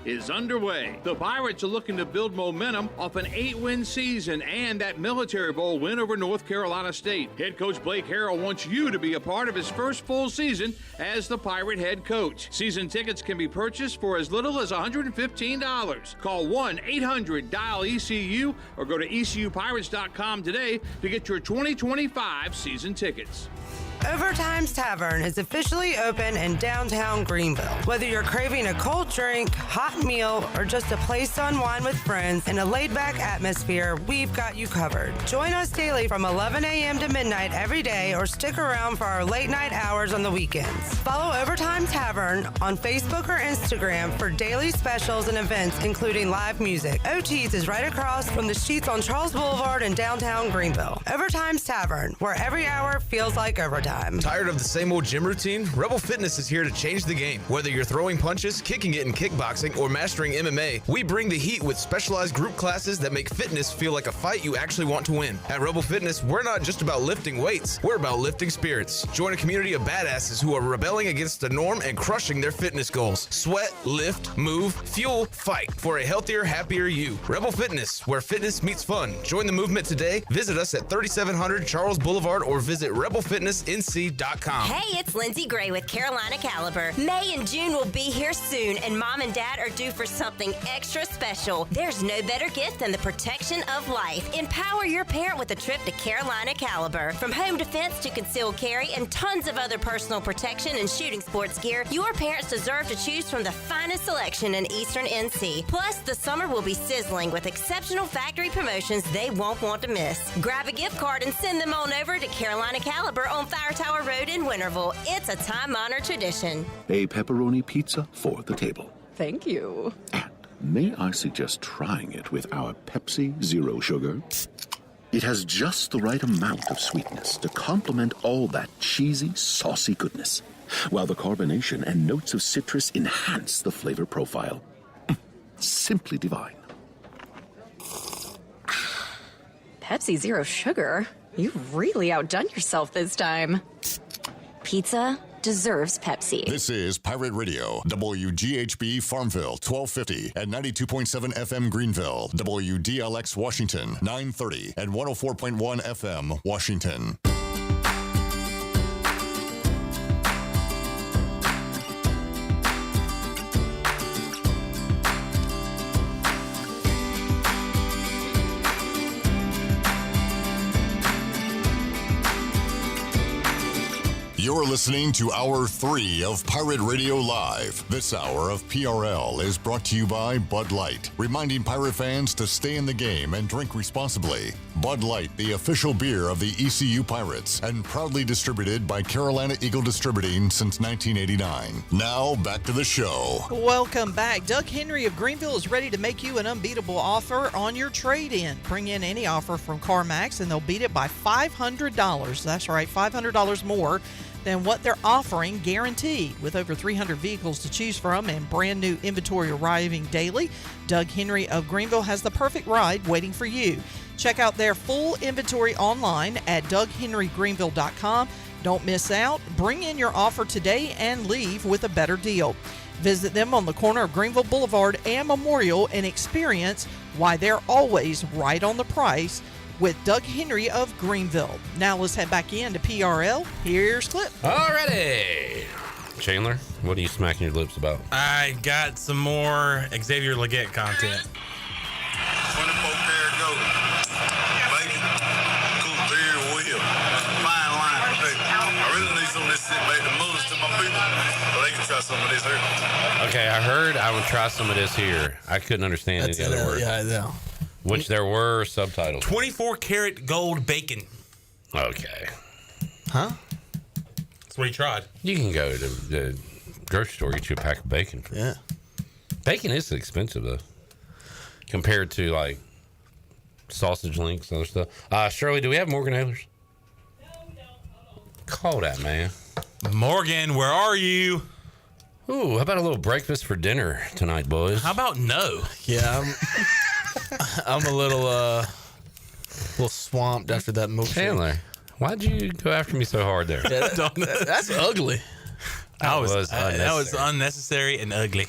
is underway. The Pirates are looking to build momentum off an 8-win season and that Military Bowl win over North Carolina State. Head coach Blake Harrell wants you to be a part of his first full season as the Pirate head coach. Season tickets can be purchased for as little as $115. Call 1-800-DIAL-ECU or go to ECUPirates.com today to get your 2025 season tickets. Overtime's Tavern is officially open in downtown Greenville. Whether you're craving a cold drink, hot meal, or just a place to unwind with friends in a laid-back atmosphere, we've got you covered. Join us daily from 11 a.m. to midnight every day or stick around for our late-night hours on the weekends. Follow Overtime Tavern on Facebook or Instagram for daily specials and events, including live music. OT's is right across from the Sheets on Charles Boulevard in downtown Greenville. Overtime's Tavern, where every hour feels like overtime. Tired of the same old gym routine? Rebel Fitness is here to change the game. Whether you're throwing punches, kicking it in kickboxing, or mastering MMA, we bring the heat with specialized group classes that make fitness feel like a fight you actually want to win. At Rebel Fitness, we're not just about lifting weights, we're about lifting spirits. Join a community of badasses who are rebelling against the norm and crushing their fitness goals. Sweat, lift, move, fuel, fight for a healthier, happier you. Rebel Fitness, where fitness meets fun. Join the movement today. Visit us at 3700 Charles Boulevard or visit rebelfitnessnc.com. Hey, it's Lindsay Gray with Carolina Caliber. May and June will be here soon, and Mom and Dad are due for something extra special. There's no better gift than the protection of life. Empower your parent with a trip to Carolina Caliber. From home defense to concealed carry and tons of other personal protection and shooting sports gear, your parents deserve to choose from the finest selection in Eastern NC. Plus, the summer will be sizzling with exceptional factory promotions they won't want to miss. Grab a gift card and send them on over to Carolina Caliber on Fire Tower Road in Winterville. It's a time-honored tradition. A pepperoni pizza for the table. Thank you. May I suggest trying it with our Pepsi Zero Sugar? It has just the right amount of sweetness to complement all that cheesy, saucy goodness, while the carbonation and notes of citrus enhance the flavor profile. Simply divine. Pepsi Zero Sugar? You've really outdone yourself this time. Pizza deserves Pepsi. This is Pirate Radio, WGHB Farmville, 1250 at 92.7 FM Greenville, WDLX Washington, 930 at 104.1 FM Washington. You're listening to Hour 3 of Pirate Radio Live. This hour of PRL is brought to you by Bud Light, reminding Pirate fans to stay in the game and drink responsibly. Bud Light, the official beer of the ECU Pirates, and proudly distributed by Carolina Eagle Distributing since 1989. Now, back to the show. Welcome back. Doug Henry of Greenville is ready to make you an unbeatable offer on your trade-in. Bring in any offer from CarMax, and they'll beat it by $500. That's right, $500 more than what they're offering, guaranteed. With over 300 vehicles to choose from and brand new inventory arriving daily, Doug Henry of Greenville has the perfect ride waiting for you. Check out their full inventory online at DougHenryGreenville.com. Don't miss out. Bring in your offer today and leave with a better deal. Visit them on the corner of Greenville Boulevard and Memorial and experience why they're always right on the price with Doug Henry of Greenville. Now let's head back into PRL. Here's Clip. Alrighty. Chandler, what are you smacking your lips about? I got some more Xavier Leggett content. 24 karat gold. Baby, cool beer wheel. Fine line. I really need some of this shit made the moves to my people so they can try some of this here. Okay, I heard I would try some of this here. I couldn't understand any other word. Yeah, I know. Which there were subtitles. 24 karat gold bacon. Okay. Huh? That's what he tried. You can go to the grocery store, get you a pack of bacon. Yeah. Bacon is expensive, though, compared to, like, sausage links and other stuff. Shirley, do we have Morgan Ahlers? Call that, man. Morgan, where are you? Ooh, how about a little breakfast for dinner tonight, boys? How about no? Yeah, I'm a little swamped after that milkshake. Chandler, why'd you go after me so hard there? Yeah, that's ugly. That was unnecessary and ugly.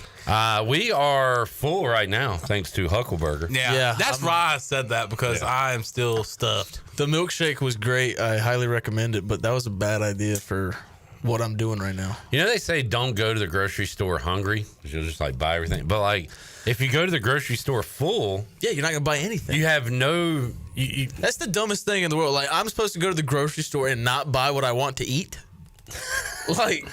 We are full right now, thanks to Huckleberger. Yeah. That's why I said that, because I am still stuffed. The milkshake was great. I highly recommend it, but that was a bad idea for what I'm doing right now. You know, they say don't go to the grocery store hungry, because you'll just, like, buy everything. But, like, if you go to the grocery store full... Yeah, you're not going to buy anything. You have no... That's the dumbest thing in the world. Like, I'm supposed to go to the grocery store and not buy what I want to eat? Like,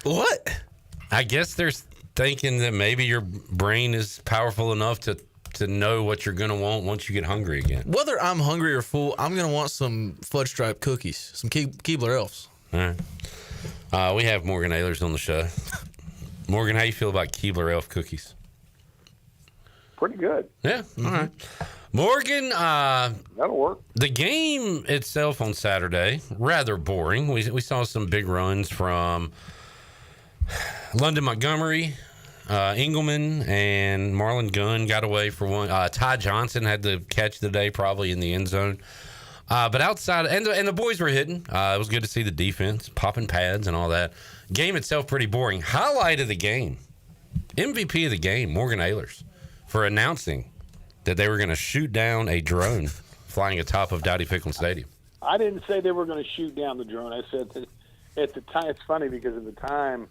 what? I guess they're thinking that maybe your brain is powerful enough to know what you're going to want once you get hungry again. Whether I'm hungry or full, I'm going to want some fudge stripe cookies, some Keebler Elves. All right. We have Morgan Ahlers on the show. Morgan, how you feel about Keebler Elf cookies? Pretty good. Yeah, all right. Morgan, that'll work. The game itself on Saturday, rather boring. We saw some big runs from London Montgomery, Engelman, and Marlon Gunn got away for one. Ty Johnson had the catch of the day, probably in the end zone. But outside, and the boys were hitting. It was good to see the defense, popping pads and all that. Game itself pretty boring. Highlight of the game, MVP of the game, Morgan Ahlers, for announcing that they were going to shoot down a drone flying atop of Dowdy Ficklen Stadium. I didn't say they were going to shoot down the drone. I said that at the time, it's funny because at the time,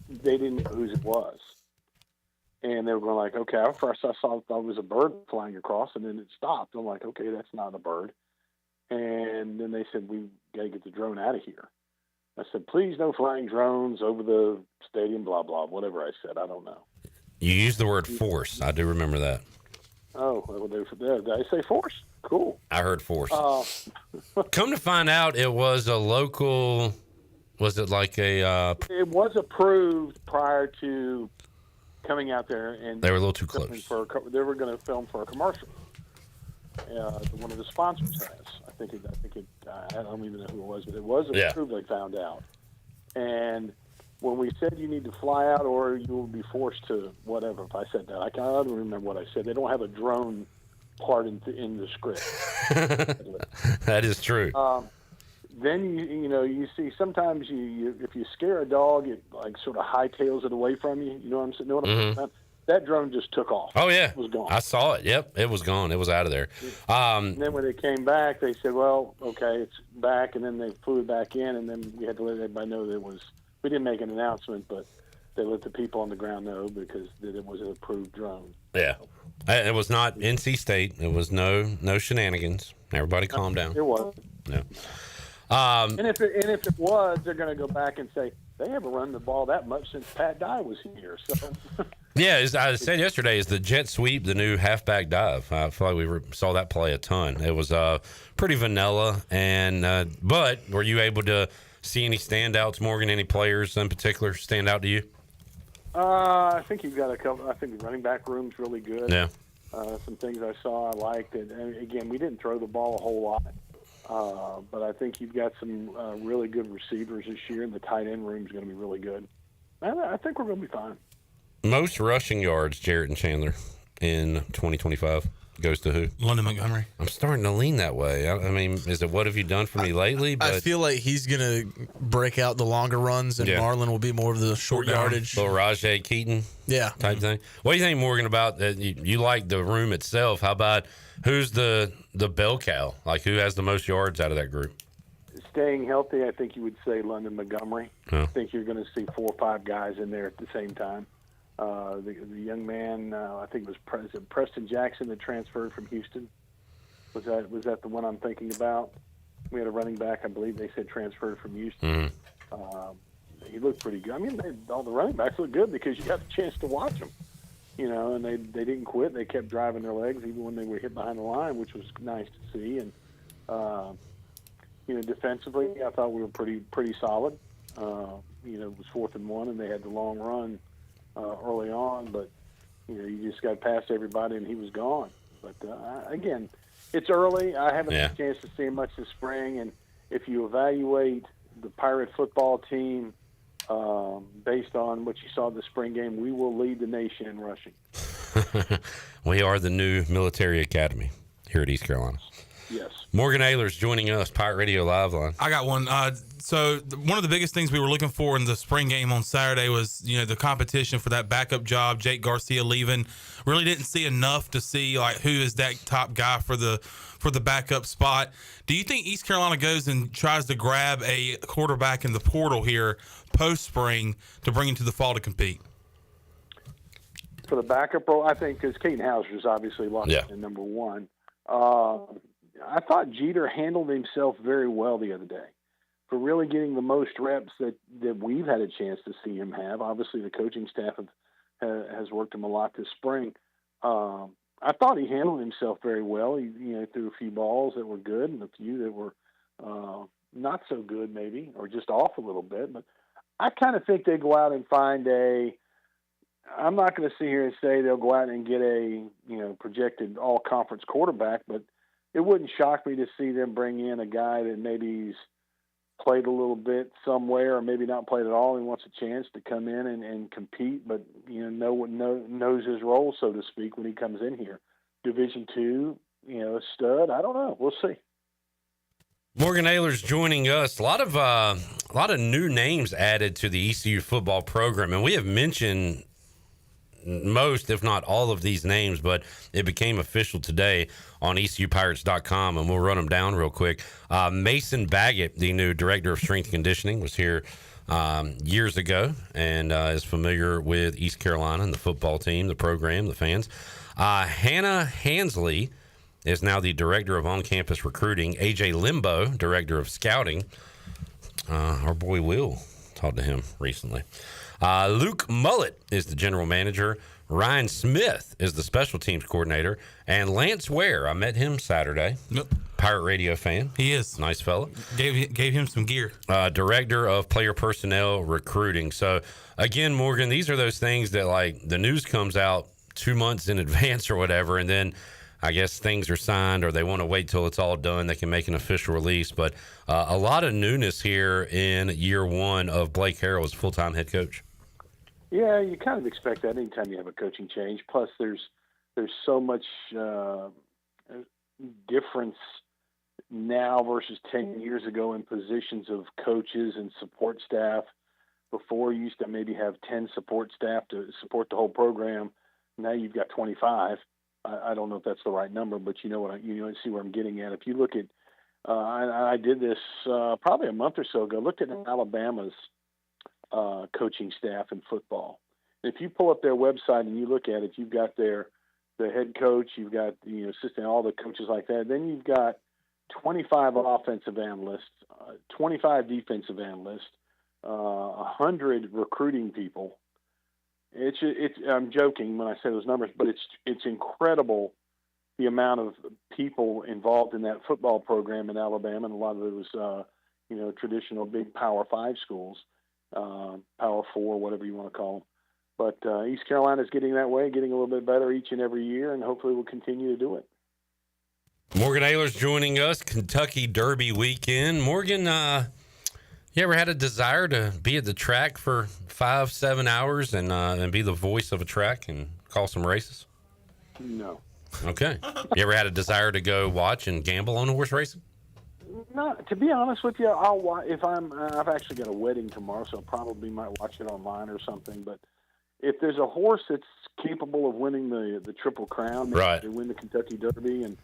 they didn't know whose it was. And they were going like, okay, at first I thought it was a bird flying across, and then it stopped. I'm like, okay, that's not a bird. And then they said, we got to get the drone out of here. I said, please no flying drones over the stadium, blah, blah, whatever I said. I don't know. You used the word force. I do remember that. Oh, well, did I say force? Cool. I heard force. Come to find out, it was a local, was it like a... It was approved prior to coming out there. And they were a little too close. They were going to film for a commercial. One of the sponsors has. I don't even know who it was, but it was approved, I found out. And when we said you need to fly out or you will be forced to whatever, if I said that, I don't remember what I said. They don't have a drone part in the script. That is true. Then you see sometimes if you scare a dog, it like sort of hightails it away from you. You know what I'm saying? Know what I'm talking about? That drone just took off. Oh, yeah. It was gone. I saw it. Yep, it was gone. It was out of there. And then when they came back, they said, well, okay, it's back. And then they flew it back in, and then we had to let everybody know that we didn't make an announcement, but they let the people on the ground know because it was an approved drone. Yeah. It was not NC State. It was no shenanigans. Everybody calm down. It was. Yeah. And if it was, they're going to go back and say they haven't run the ball that much since Pat Dye was here. So Yeah, I said yesterday, is the jet sweep the new halfback dive? I feel like we saw that play a ton. It was pretty vanilla, and but were you able to see any standouts, Morgan? Any players in particular stand out to you? I think you've got a couple. I think the running back room's really good. Yeah. Some things I saw I liked. And again, we didn't throw the ball a whole lot. But I think you've got some really good receivers this year, and the tight end room is going to be really good. I think we're going to be fine. Most rushing yards, Jarrett and Chandler, in 2025 goes to who? London Montgomery. I'm starting to lean that way. I mean, is it what have you done for me lately? But I feel like he's going to break out the longer runs, and Marlon will be more of the short yardage. Little Rajay Keaton type thing. What do you think, Morgan, about that? You like the room itself. How about who's the bell cow? Like, who has the most yards out of that group? Staying healthy, I think you would say London Montgomery. Yeah. I think you're going to see 4 or 5 guys in there at the same time. The young man, I think it was Preston Jackson that transferred from Houston. Was that the one I'm thinking about? We had a running back, I believe they said transferred from Houston. He looked pretty good. I mean, all the running backs look good because you got the chance to watch them. You know, and they didn't quit. They kept driving their legs even when they were hit behind the line, which was nice to see. And defensively, I thought we were pretty solid. It was 4th and 1, and they had the long run early on, but you just got past everybody, and he was gone. But again, it's early. I haven't had a chance to see much this spring, and if you evaluate the Pirate football team based on what you saw in the spring game, we will lead the nation in rushing. We are the new military academy here at East Carolina. Yes. Morgan Ahlers joining us, Pirate Radio Live Line. I got one. So one of the biggest things we were looking for in the spring game on Saturday was, the competition for that backup job. Jake Garcia leaving. Really didn't see enough to see like who is that top guy for the backup spot. Do you think East Carolina goes and tries to grab a quarterback in the portal here post spring to bring into the fall to compete? For the backup role, I think because Caden Hauser is obviously locked in number 1. I thought Jeter handled himself very well the other day for really getting the most reps that we've had a chance to see him have. Obviously, the coaching staff has worked him a lot this spring. I thought he handled himself very well. He threw a few balls that were good and a few that were not so good maybe, or just off a little bit. But I kind of think they go out and find I'm not going to sit here and say they'll go out and get a projected all-conference quarterback, but it wouldn't shock me to see them bring in a guy that maybe he's played a little bit somewhere or maybe not played at all and wants a chance to come in and compete, but knows his role, so to speak, when he comes in here. Division II, a stud. I don't know. We'll see. Morgan Ahlers joining us. A lot of new names added to the ECU football program, and we have mentioned most, if not all, of these names, but it became official today on ECUPirates.com, and we'll run them down real quick. Mason Baggett, the new director of strength and conditioning, was here years ago and is familiar with East Carolina and the football team, the program, the fans. Hannah Hansley is now the director of on-campus recruiting. AJ Limbo, director of scouting. Our boy Will talked to him recently. Luke Mullett is the general manager. Ryan Smith is the special teams coordinator. And Lance Ware, I met him Saturday. Yep. Pirate Radio fan. He is. Nice fella. Gave him some gear. Director of player personnel recruiting. So, again, Morgan, these are those things that, like, the news comes out 2 months in advance or whatever, and then I guess things are signed or they want to wait till it's all done. They can make an official release. But a lot of newness here in year 1 of Blake Harrell as full-time head coach. Yeah, you kind of expect that anytime you have a coaching change. Plus, there's so much difference now versus 10 years ago in positions of coaches and support staff. Before, you used to maybe have 10 support staff to support the whole program. Now you've got 25. I don't know if that's the right number, but see where I'm getting at. If you look at, I did this probably a month or so ago. Looked at Alabama's coaching staff in football. And if you pull up their website and you look at it, you've got the head coach, you've got the assistant, all the coaches like that. Then you've got 25 offensive analysts, 25 defensive analysts, 100 recruiting people. I'm joking when I say those numbers, but it's incredible the amount of people involved in that football program in Alabama, and a lot of it was traditional big Power 5 schools, Power 4, whatever you want to call them. But East Carolina's getting that way, getting a little bit better each and every year, and hopefully we'll continue to do it. Morgan Ahlers joining us, Kentucky Derby weekend. Morgan, you ever had a desire to be at the track for 5-7 hours and be the voice of a track and call some races? No. Okay. You ever had a desire to go watch and gamble on horse racing? No, to be honest with you, I'll watch if I've actually got a wedding tomorrow, so I probably might watch it online or something. But if there's a horse that's capable of winning the Triple Crown, right? They win the Kentucky Derby, and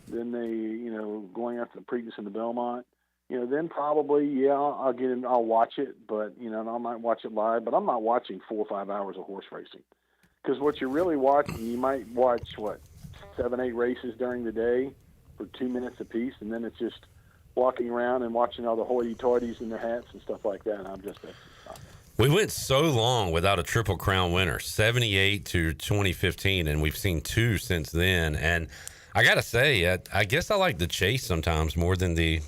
then they, going after the Preakness and the Belmont, then probably, I'll get in, I'll watch it, but, and I might watch it live, but I'm not watching 4 or 5 hours of horse racing. Because what you're really watching, you might watch, 7-8 races during the day for 2 minutes apiece, and then it's just walking around and watching all the hoity-toities in their hats and stuff like that, and I'm just... We went so long without a Triple Crown winner, 78 to 2015, and we've seen 2 since then, and I got to say, I guess I like the chase sometimes more than the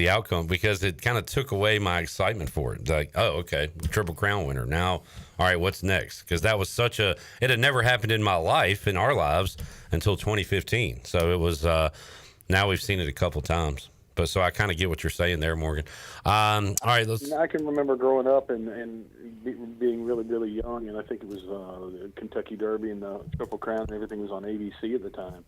outcome, because it kind of took away my excitement for it. Like, oh, okay, Triple Crown winner. Now, all right, what's next? Because that was it had never happened in my life, in our lives, until 2015. So it was, now we've seen it a couple times. But so I kind of get what you're saying there, Morgan. All right, let's. I can remember growing up and being really, really young, and I think it was the Kentucky Derby and the Triple Crown and everything was on ABC at the time.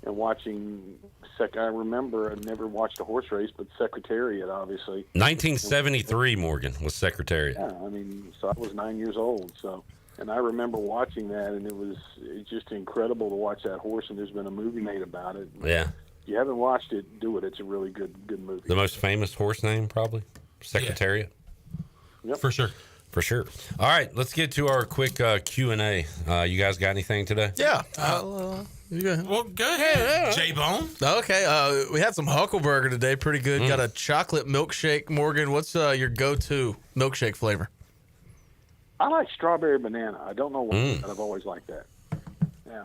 And watching, I remember I never watched a horse race, but Secretariat, obviously. 1973, Morgan, was Secretariat. Yeah, so I was 9 years old. And I remember watching that, and it's just incredible to watch that horse. And there's been a movie made about it. Yeah. If you haven't watched it, do it. It's a really good movie. The most famous horse name, probably? Secretariat? Yeah. Yep. For sure. For sure. All right, let's get to our quick Q&A. You guys got anything today? Yeah. You go ahead. Well, go ahead, J-Bone. Okay. We had some Huckleberger today. Pretty good. Got a chocolate milkshake. Morgan, what's your go-to milkshake flavor? I like strawberry banana. I don't know why, but I've always liked that. Yeah.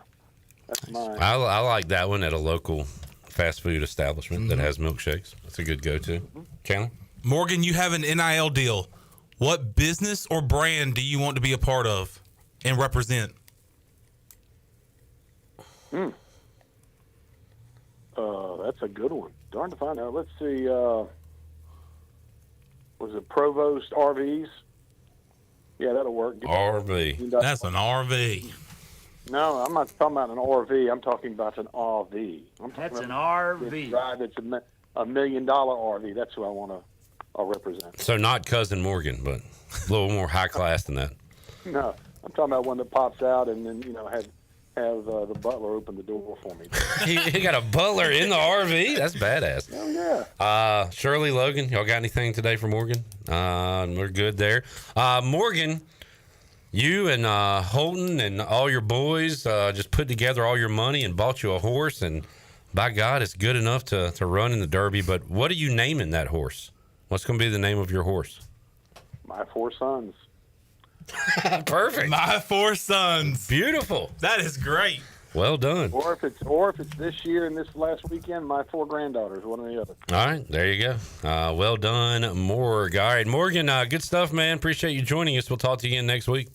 That's mine. I like that one at a local fast food establishment that has milkshakes. That's a good go-to. Chandler? Morgan, you have an NIL deal. What business or brand do you want to be a part of and represent? That's a good one. Darn to find out. Let's see. Was it Provost RVs? Yeah, that'll work. RV. That's an RV. No, I'm not talking about an RV. I'm talking about an RV. That's an RV. It's a $1 million RV. That's who I'll represent. So not Cousin Morgan, but a little more high class than that. No, I'm talking about one that pops out and then have the butler open the door for me. He got a butler in the RV? That's badass. Oh, yeah. Shirley, Logan, y'all got anything today for Morgan? We're good there. Morgan, you and Holton and all your boys just put together all your money and bought you a horse, and by God, it's good enough to run in the Derby. But what are you naming that horse? What's going to be the name of your horse? My 4 sons. Perfect. My 4 sons. Beautiful. That is great. Well done. Or if it's this year and this last weekend, my 4 granddaughters, one or the other. All right, there you go. Well done, Morgan. All right, Morgan, good stuff, man. Appreciate you joining us. We'll talk to you again next week.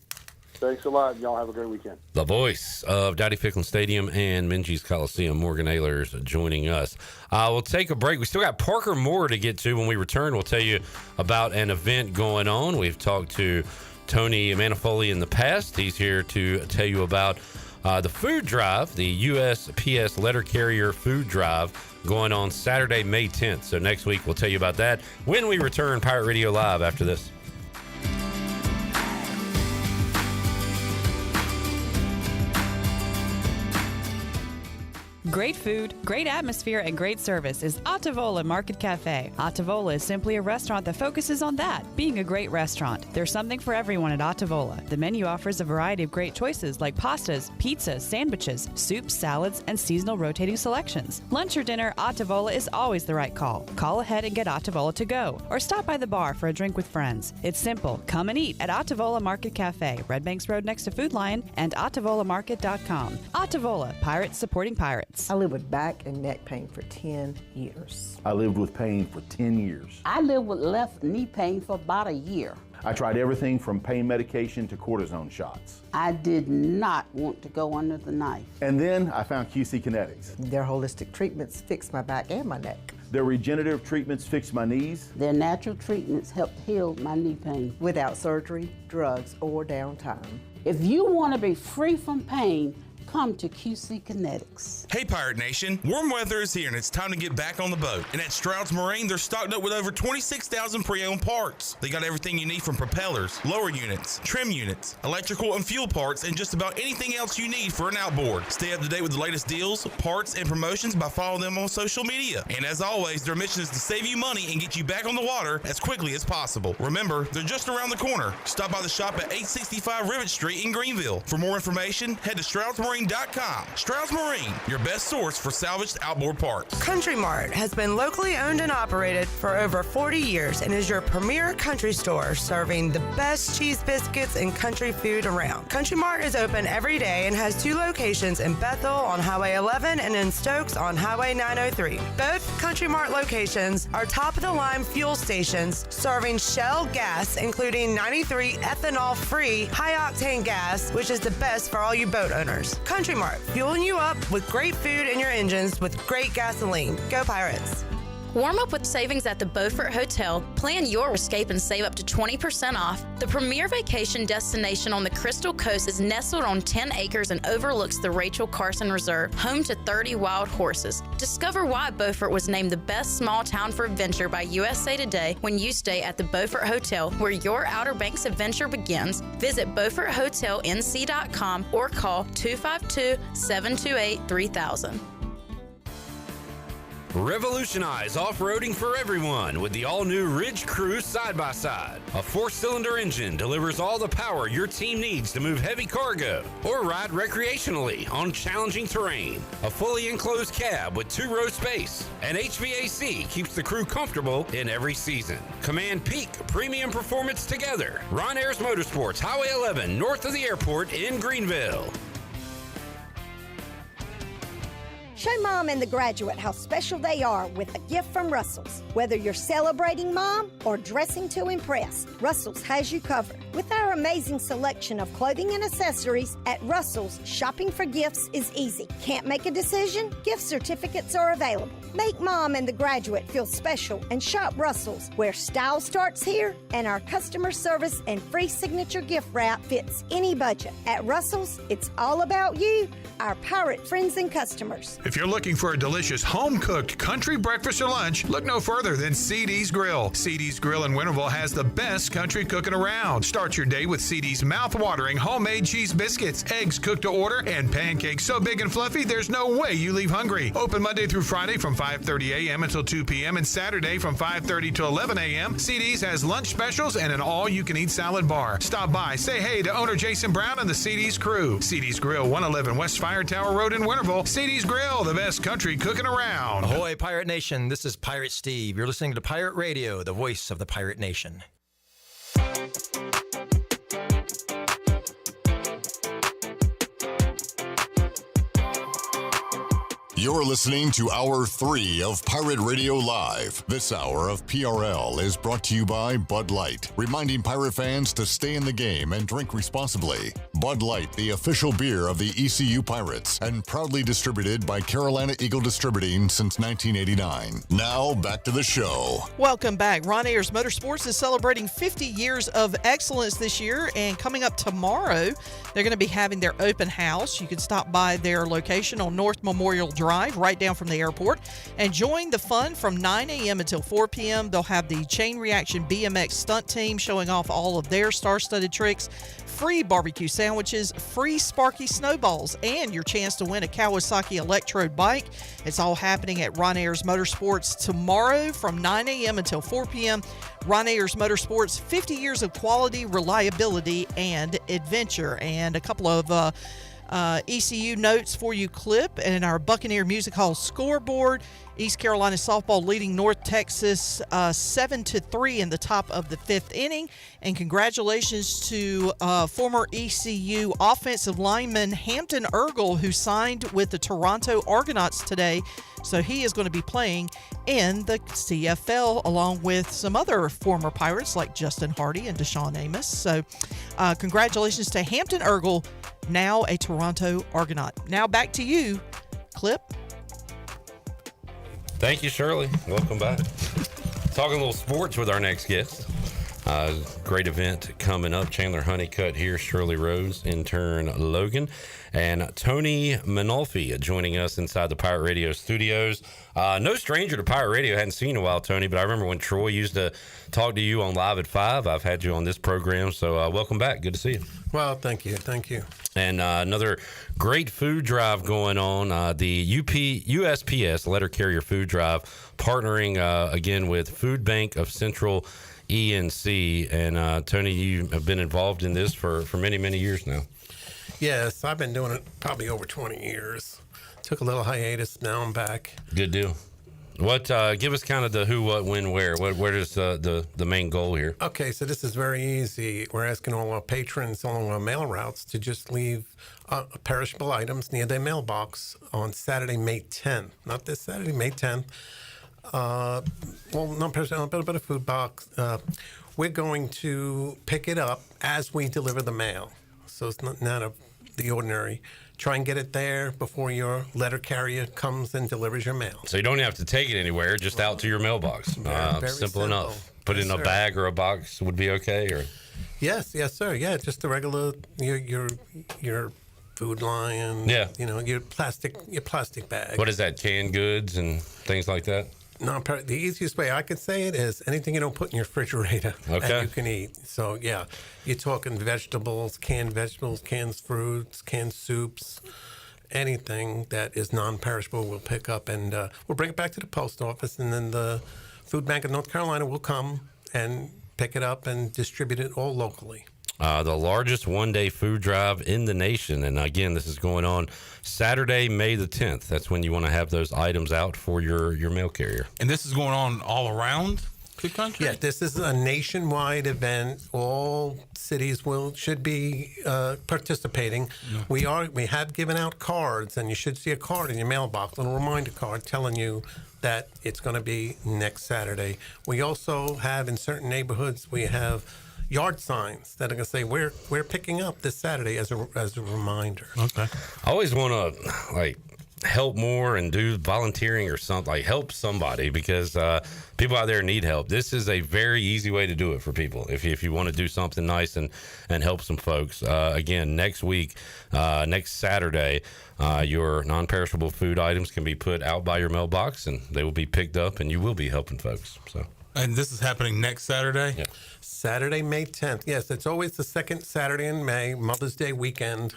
Thanks a lot. Y'all have a great weekend. The voice of Dowdy Ficklen Stadium and Minges Coliseum, Morgan Ahlers, joining us. We'll take a break. We still got Parker Moore to get to. When we return, we'll tell you about an event going on. We've talked to Tony Manifoli in the past. He's here to tell you about the food drive, the USPS letter carrier food drive going on Saturday, May 10th. So next week, we'll tell you about that when we return Pirate Radio Live after this. Great food, great atmosphere, and great service is Ottavola Market Cafe. Ottavola is simply a restaurant that focuses on that, being a great restaurant. There's something for everyone at Ottavola. The menu offers a variety of great choices like pastas, pizzas, sandwiches, soups, salads, and seasonal rotating selections. Lunch or dinner, Ottavola is always the right call. Call ahead and get Ottavola to go, or stop by the bar for a drink with friends. It's simple. Come and eat at Ottavola Market Cafe, Red Banks Road next to Food Lion, and OttavolaMarket.com. Ottavola, pirates supporting pirates. I lived with back and neck pain for 10 years. I lived with pain for 10 years. I lived with left knee pain for about a year. I tried everything from pain medication to cortisone shots. I did not want to go under the knife. And then I found QC Kinetics. Their holistic treatments fixed my back and my neck. Their regenerative treatments fixed my knees. Their natural treatments helped heal my knee pain. Without surgery, drugs, or downtime. If you want to be free from pain, come to QC Kinetics. Hey Pirate Nation, warm weather is here and it's time to get back on the boat. And at Stroud's Marine, they're stocked up with over 26,000 pre-owned parts. They got everything you need from propellers, lower units, trim units, electrical and fuel parts, and just about anything else you need for an outboard. Stay up to date with the latest deals, parts, and promotions by following them on social media. And as always, their mission is to save you money and get you back on the water as quickly as possible. Remember, they're just around the corner. Stop by the shop at 865 Rivet Street in Greenville. For more information, head to StroudsMarine.com. Stroud's Marine, your best source for salvaged outboard parts. Country Mart has been locally owned and operated for over 40 years and is your premier country store serving the best cheese biscuits and country food around. Country Mart is open every day and has 2 locations in Bethel on Highway 11 and in Stokes on Highway 903. Both Country Mart locations are top-of-the-line fuel stations serving Shell gas, including 93 ethanol-free high-octane gas, which is the best for all you boat owners. Country Mart, fueling you up with great food in your engines with great gasoline. Go Pirates! Warm up with savings at the Beaufort Hotel. Plan your escape and save up to 20% off. The premier vacation destination on the Crystal Coast is nestled on 10 acres and overlooks the Rachel Carson Reserve, home to 30 wild horses. Discover why Beaufort was named the best small town for adventure by USA Today when you stay at the Beaufort Hotel, where your Outer Banks adventure begins. Visit BeaufortHotelNC.com or call 252-728-3000. Revolutionize off-roading for everyone with the all-new Ridge Crew side-by-side. A 4-cylinder engine delivers all the power your team needs to move heavy cargo or ride recreationally on challenging terrain. A fully enclosed cab with 2-row space. And HVAC keeps the crew comfortable in every season. Command peak premium performance together. Ron Ayers Motorsports, Highway 11, north of the airport in Greenville. Show Mom and the graduate how special they are with a gift from Russell's. Whether you're celebrating Mom or dressing to impress, Russell's has you covered. With our amazing selection of clothing and accessories at Russell's, shopping for gifts is easy. Can't make a decision? Gift certificates are available. Make Mom and the graduate feel special and shop Russell's, where style starts here and our customer service and free signature gift wrap fits any budget. At Russell's, it's all about you, our pirate friends and customers. If you're looking for a delicious home-cooked country breakfast or lunch, look no further than CD's Grill. CD's Grill in Winterville has the best country cooking around. Start your day with CD's mouth-watering homemade cheese biscuits, eggs cooked to order, and pancakes so big and fluffy there's no way you leave hungry. Open Monday through Friday from 5:30 a.m. until 2 p.m. and Saturday from 5:30 to 11 a.m. CD's has lunch specials and an all-you-can-eat salad bar. Stop by, say hey to owner Jason Brown and the CD's crew. CD's Grill, 111 West Fire Tower Road in Winterville. CD's Grill, the best country cooking around. Ahoy, Pirate Nation. This is Pirate Steve. You're listening to Pirate Radio, the voice of the Pirate Nation. You're listening to Hour 3 of Pirate Radio Live. This hour of PRL is brought to you by Bud Light, reminding pirate fans to stay in the game and drink responsibly. Bud Light, the official beer of the ECU Pirates, and proudly distributed by Carolina Eagle Distributing since 1989. Now, back to the show. Welcome back. Ron Ayers Motorsports is celebrating 50 years of excellence this year, and coming up tomorrow, they're going to be having their open house. You can stop by their location on North Memorial Drive, right down from the airport, and join the fun from 9 a.m. until 4 p.m. They'll have the Chain Reaction BMX stunt team showing off all of their star-studded tricks. free barbecue sandwiches, free Sparky snowballs, and your chance to win a Kawasaki Electrode bike. It's all happening at Ron Ayers Motorsports tomorrow from 9 a.m. until 4 p.m. Ron Ayers Motorsports, 50 years of quality, reliability, and adventure. And a couple of ECU notes for you, Clip, and our Buccaneer Music Hall scoreboard. East Carolina softball leading North Texas 7-3 in the top of the 5th inning. And congratulations to former ECU offensive lineman Hampton Ergel, who signed with the Toronto Argonauts today. So he is going to be playing in the CFL along with some other former Pirates like Justin Hardy and Deshaun Amos. So congratulations to Hampton Ergel, now a Toronto Argonaut. Now back to you, Clip. Thank you, Shirley. Welcome back. Talking a little sports with our next guest. Great event coming up. Chandler Honeycutt here, Shirley Rose, intern Logan, and Tony Manolfi joining us inside the Pirate Radio studios. No stranger to Pirate Radio. Hadn't seen you in a while, Tony, but I remember when Troy used to talk to you on Live at 5. I've had you on this program, so welcome back. Good to see you. Well, thank you. Thank you. And another great food drive going on. The USPS Letter Carrier Food Drive, partnering again with Food Bank of Central ENC. And Tony, you have been involved in this for many, many years now. Yes, I've been doing it probably over 20 years. Took a little hiatus. Now I'm back. Good deal. What? Give us kind of the who, what, when, where. Where is the main goal here? Okay, so this is very easy. We're asking all our patrons along our mail routes to just leave perishable items near their mailbox on Saturday, May 10th. Not this Saturday, May 10th. Well, not perishable, but a food box. We're going to pick it up as we deliver the mail. So it's not the ordinary. Try and get it there before your letter carrier comes and delivers your mail. So you don't have to take it anywhere, just out to your mailbox. Very simple enough. Put it in a sir. bag or a box would be okay, or Yes, sir. Yeah, just the regular your Food Lion. Yeah. Your plastic bag. What is that? Canned goods and things like that? No, the easiest way I could say it is anything you don't put in your refrigerator that you can eat. So, yeah, you're talking vegetables, canned fruits, canned soups, anything that is non-perishable we'll pick up, and we'll bring it back to the post office, and then the Food Bank of North Carolina will come and pick it up and distribute it all locally. The largest one-day food drive in the nation. And again, this is going on Saturday, May the 10th. That's when you want to have those items out for your mail carrier. And this is going on all around the country? Yeah, this is a nationwide event. All cities should be participating. Yeah. We have given out cards, and you should see a card in your mailbox, a little reminder card telling you that it's going to be next Saturday. We also have in certain neighborhoods, we have yard signs that are going to say we're picking up this Saturday as a reminder. Okay. I always want to help more and do volunteering or something, help somebody, because people out there need help. This is a very easy way to do it for people. If you want to do something nice and help some folks. Again, next week, next Saturday, your non-perishable food items can be put out by your mailbox, and they will be picked up, and you will be helping folks. So. And this is happening next Saturday? Yeah. Saturday, May 10th. Yes, it's always the second Saturday in May, Mother's Day weekend.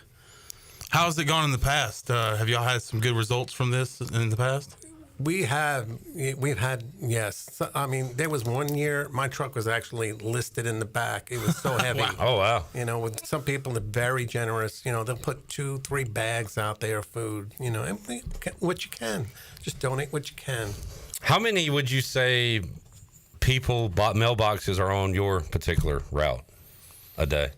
How has it gone in the past? Have y'all had some good results from this in the past? We've had, yes. I mean, there was one year my truck was actually listed in the back. It was so heavy. Wow. Oh, wow. With some people, they're very generous. They'll put 2-3 bags out there of food, and what you can. Just donate what you can. How many would you say people bought mailboxes are on your particular route a day?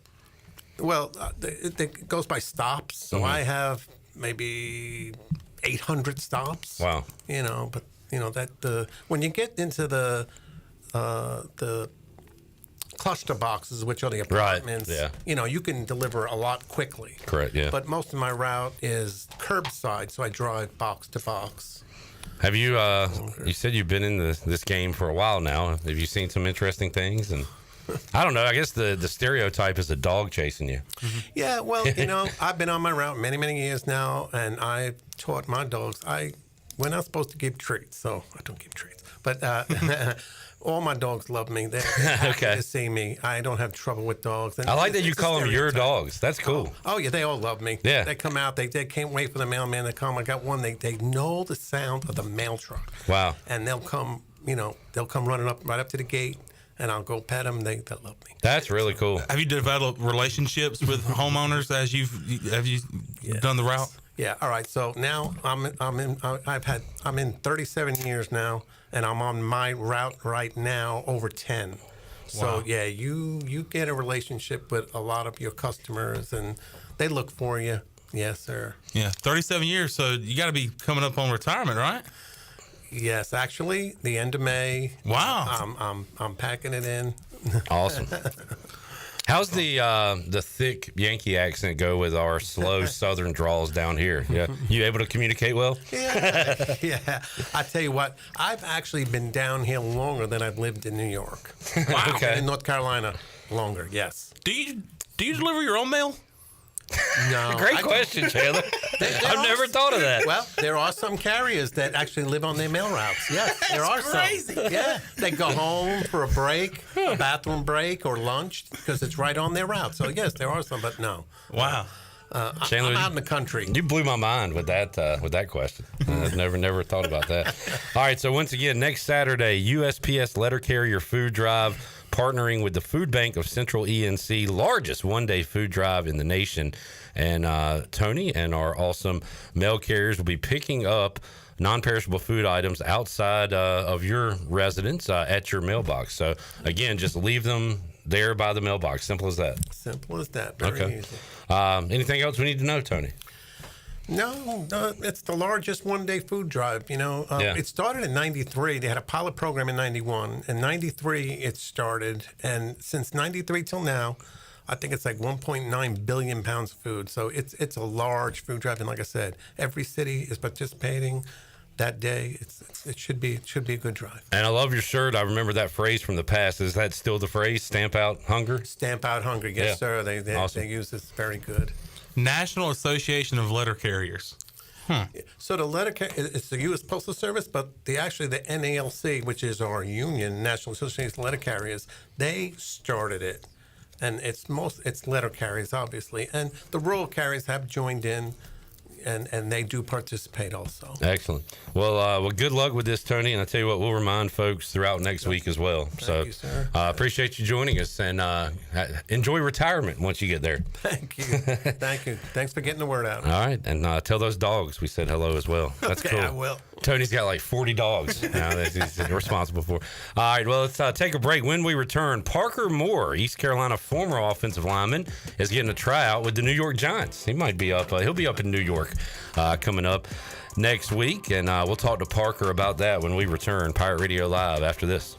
Well, it goes by stops. So I have maybe 800 stops. Wow. But that when you get into the cluster boxes, which are the apartments, right. Yeah. You can deliver a lot quickly. Correct. Yeah. But most of my route is curbside, so I drive box to box. Have you? You said you've been in this game for a while now. Have you seen some interesting things? And I don't know. I guess the stereotype is a dog chasing you. Mm-hmm. Yeah. Well, I've been on my route many, many years now, and I taught my dogs. We're not supposed to give treats, so I don't give treats. But all my dogs love me. They're happy Okay. to see me. I don't have trouble with dogs. And I like that it's you a call them your stereotype. dogs. That's cool. Oh, yeah, they all love me. Yeah. They come out. They can't wait for the mailman to come. I got one. They know the sound of the mail truck. Wow. And they'll come, they'll come running right up to the gate, and I'll go pet them. They love me. That's really cool. Have you developed relationships with homeowners as you've done the route? Yeah. All right. So now I'm in 37 years now, and I'm on my route right now over 10. So Wow. yeah, you get a relationship with a lot of your customers, and they look for you. Yes, sir. Yeah, 37 years. So you got to be coming up on retirement, right? Yes, actually, the end of May. Wow. I'm packing it in. Awesome. How's the thick Yankee accent go with our slow Southern draws down here? Yeah, you able to communicate well? Yeah. I tell you what, I've actually been down here longer than I've lived in New York. Wow. Okay. In North Carolina, longer. Yes. Do you deliver your own mail? No. Great question, Chandler. I've never thought of that. Well, there are some carriers that actually live on their mail routes. Yes, there are crazy. some. Yeah, they go home for a break, a bathroom break, or lunch because it's right on their route. So yes, there are some, but no. Wow. Chandler, I'm out in the country. You blew my mind with that question. I've never thought about that. All right, so once again, next Saturday, USPS Letter Carrier Food Drive, partnering with the Food Bank of Central ENC, largest one-day food drive in the nation. And Tony and our awesome mail carriers will be picking up non-perishable food items outside of your residence at your mailbox. So, again, just leave them there by the mailbox. Simple as that. Simple as that. Very easy. Anything else we need to know, Tony? No, it's the largest one-day food drive. It started in '93. They had a pilot program in '91. In '93, it started, and since '93 till now, I think it's like 1.9 billion pounds of food. So it's a large food drive, and like I said, every city is participating that day. It should be a good drive. And I love your shirt. I remember that phrase from the past. Is that still the phrase? Stamp out hunger. Stamp out hunger. Yes, sir. They use this very good. National Association of Letter Carriers. So the it's the U.S. Postal Service, but the NALC, which is our union, National Association of Letter Carriers, they started it, and it's letter carriers, obviously, and the rural carriers have joined in, and they do participate also. Excellent. Well, good luck with this, Tony. And I tell you what, we'll remind folks throughout next week as well. Thank you, sir. Appreciate you joining us, and enjoy retirement once you get there. Thank you. Thank you. Thanks for getting the word out. All right, and tell those dogs we said hello as well. That's Okay, cool. I will. Tony's got like 40 dogs now that he's responsible for. All right, well, let's take a break. When we return, Parker Moore, East Carolina former offensive lineman, is getting a tryout with the New York Giants. He might be up. He'll be up in New York coming up next week, and we'll talk to Parker about that when we return. Pirate Radio Live after this.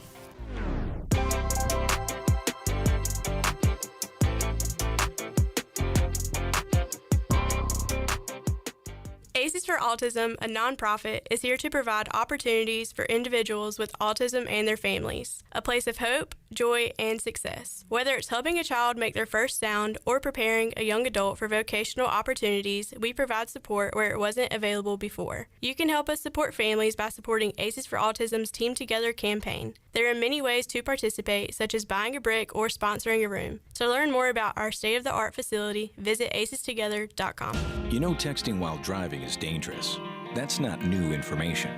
Aces for Autism, a nonprofit, is here to provide opportunities for individuals with autism and their families. A place of hope, joy, and success. Whether it's helping a child make their first sound or preparing a young adult for vocational opportunities, we provide support where it wasn't available before. You can help us support families by supporting Aces for Autism's Team Together campaign. There are many ways to participate, such as buying a brick or sponsoring a room. To learn more about our state-of-the-art facility, visit acestogether.com. You know, texting while driving is dangerous. That's not new information.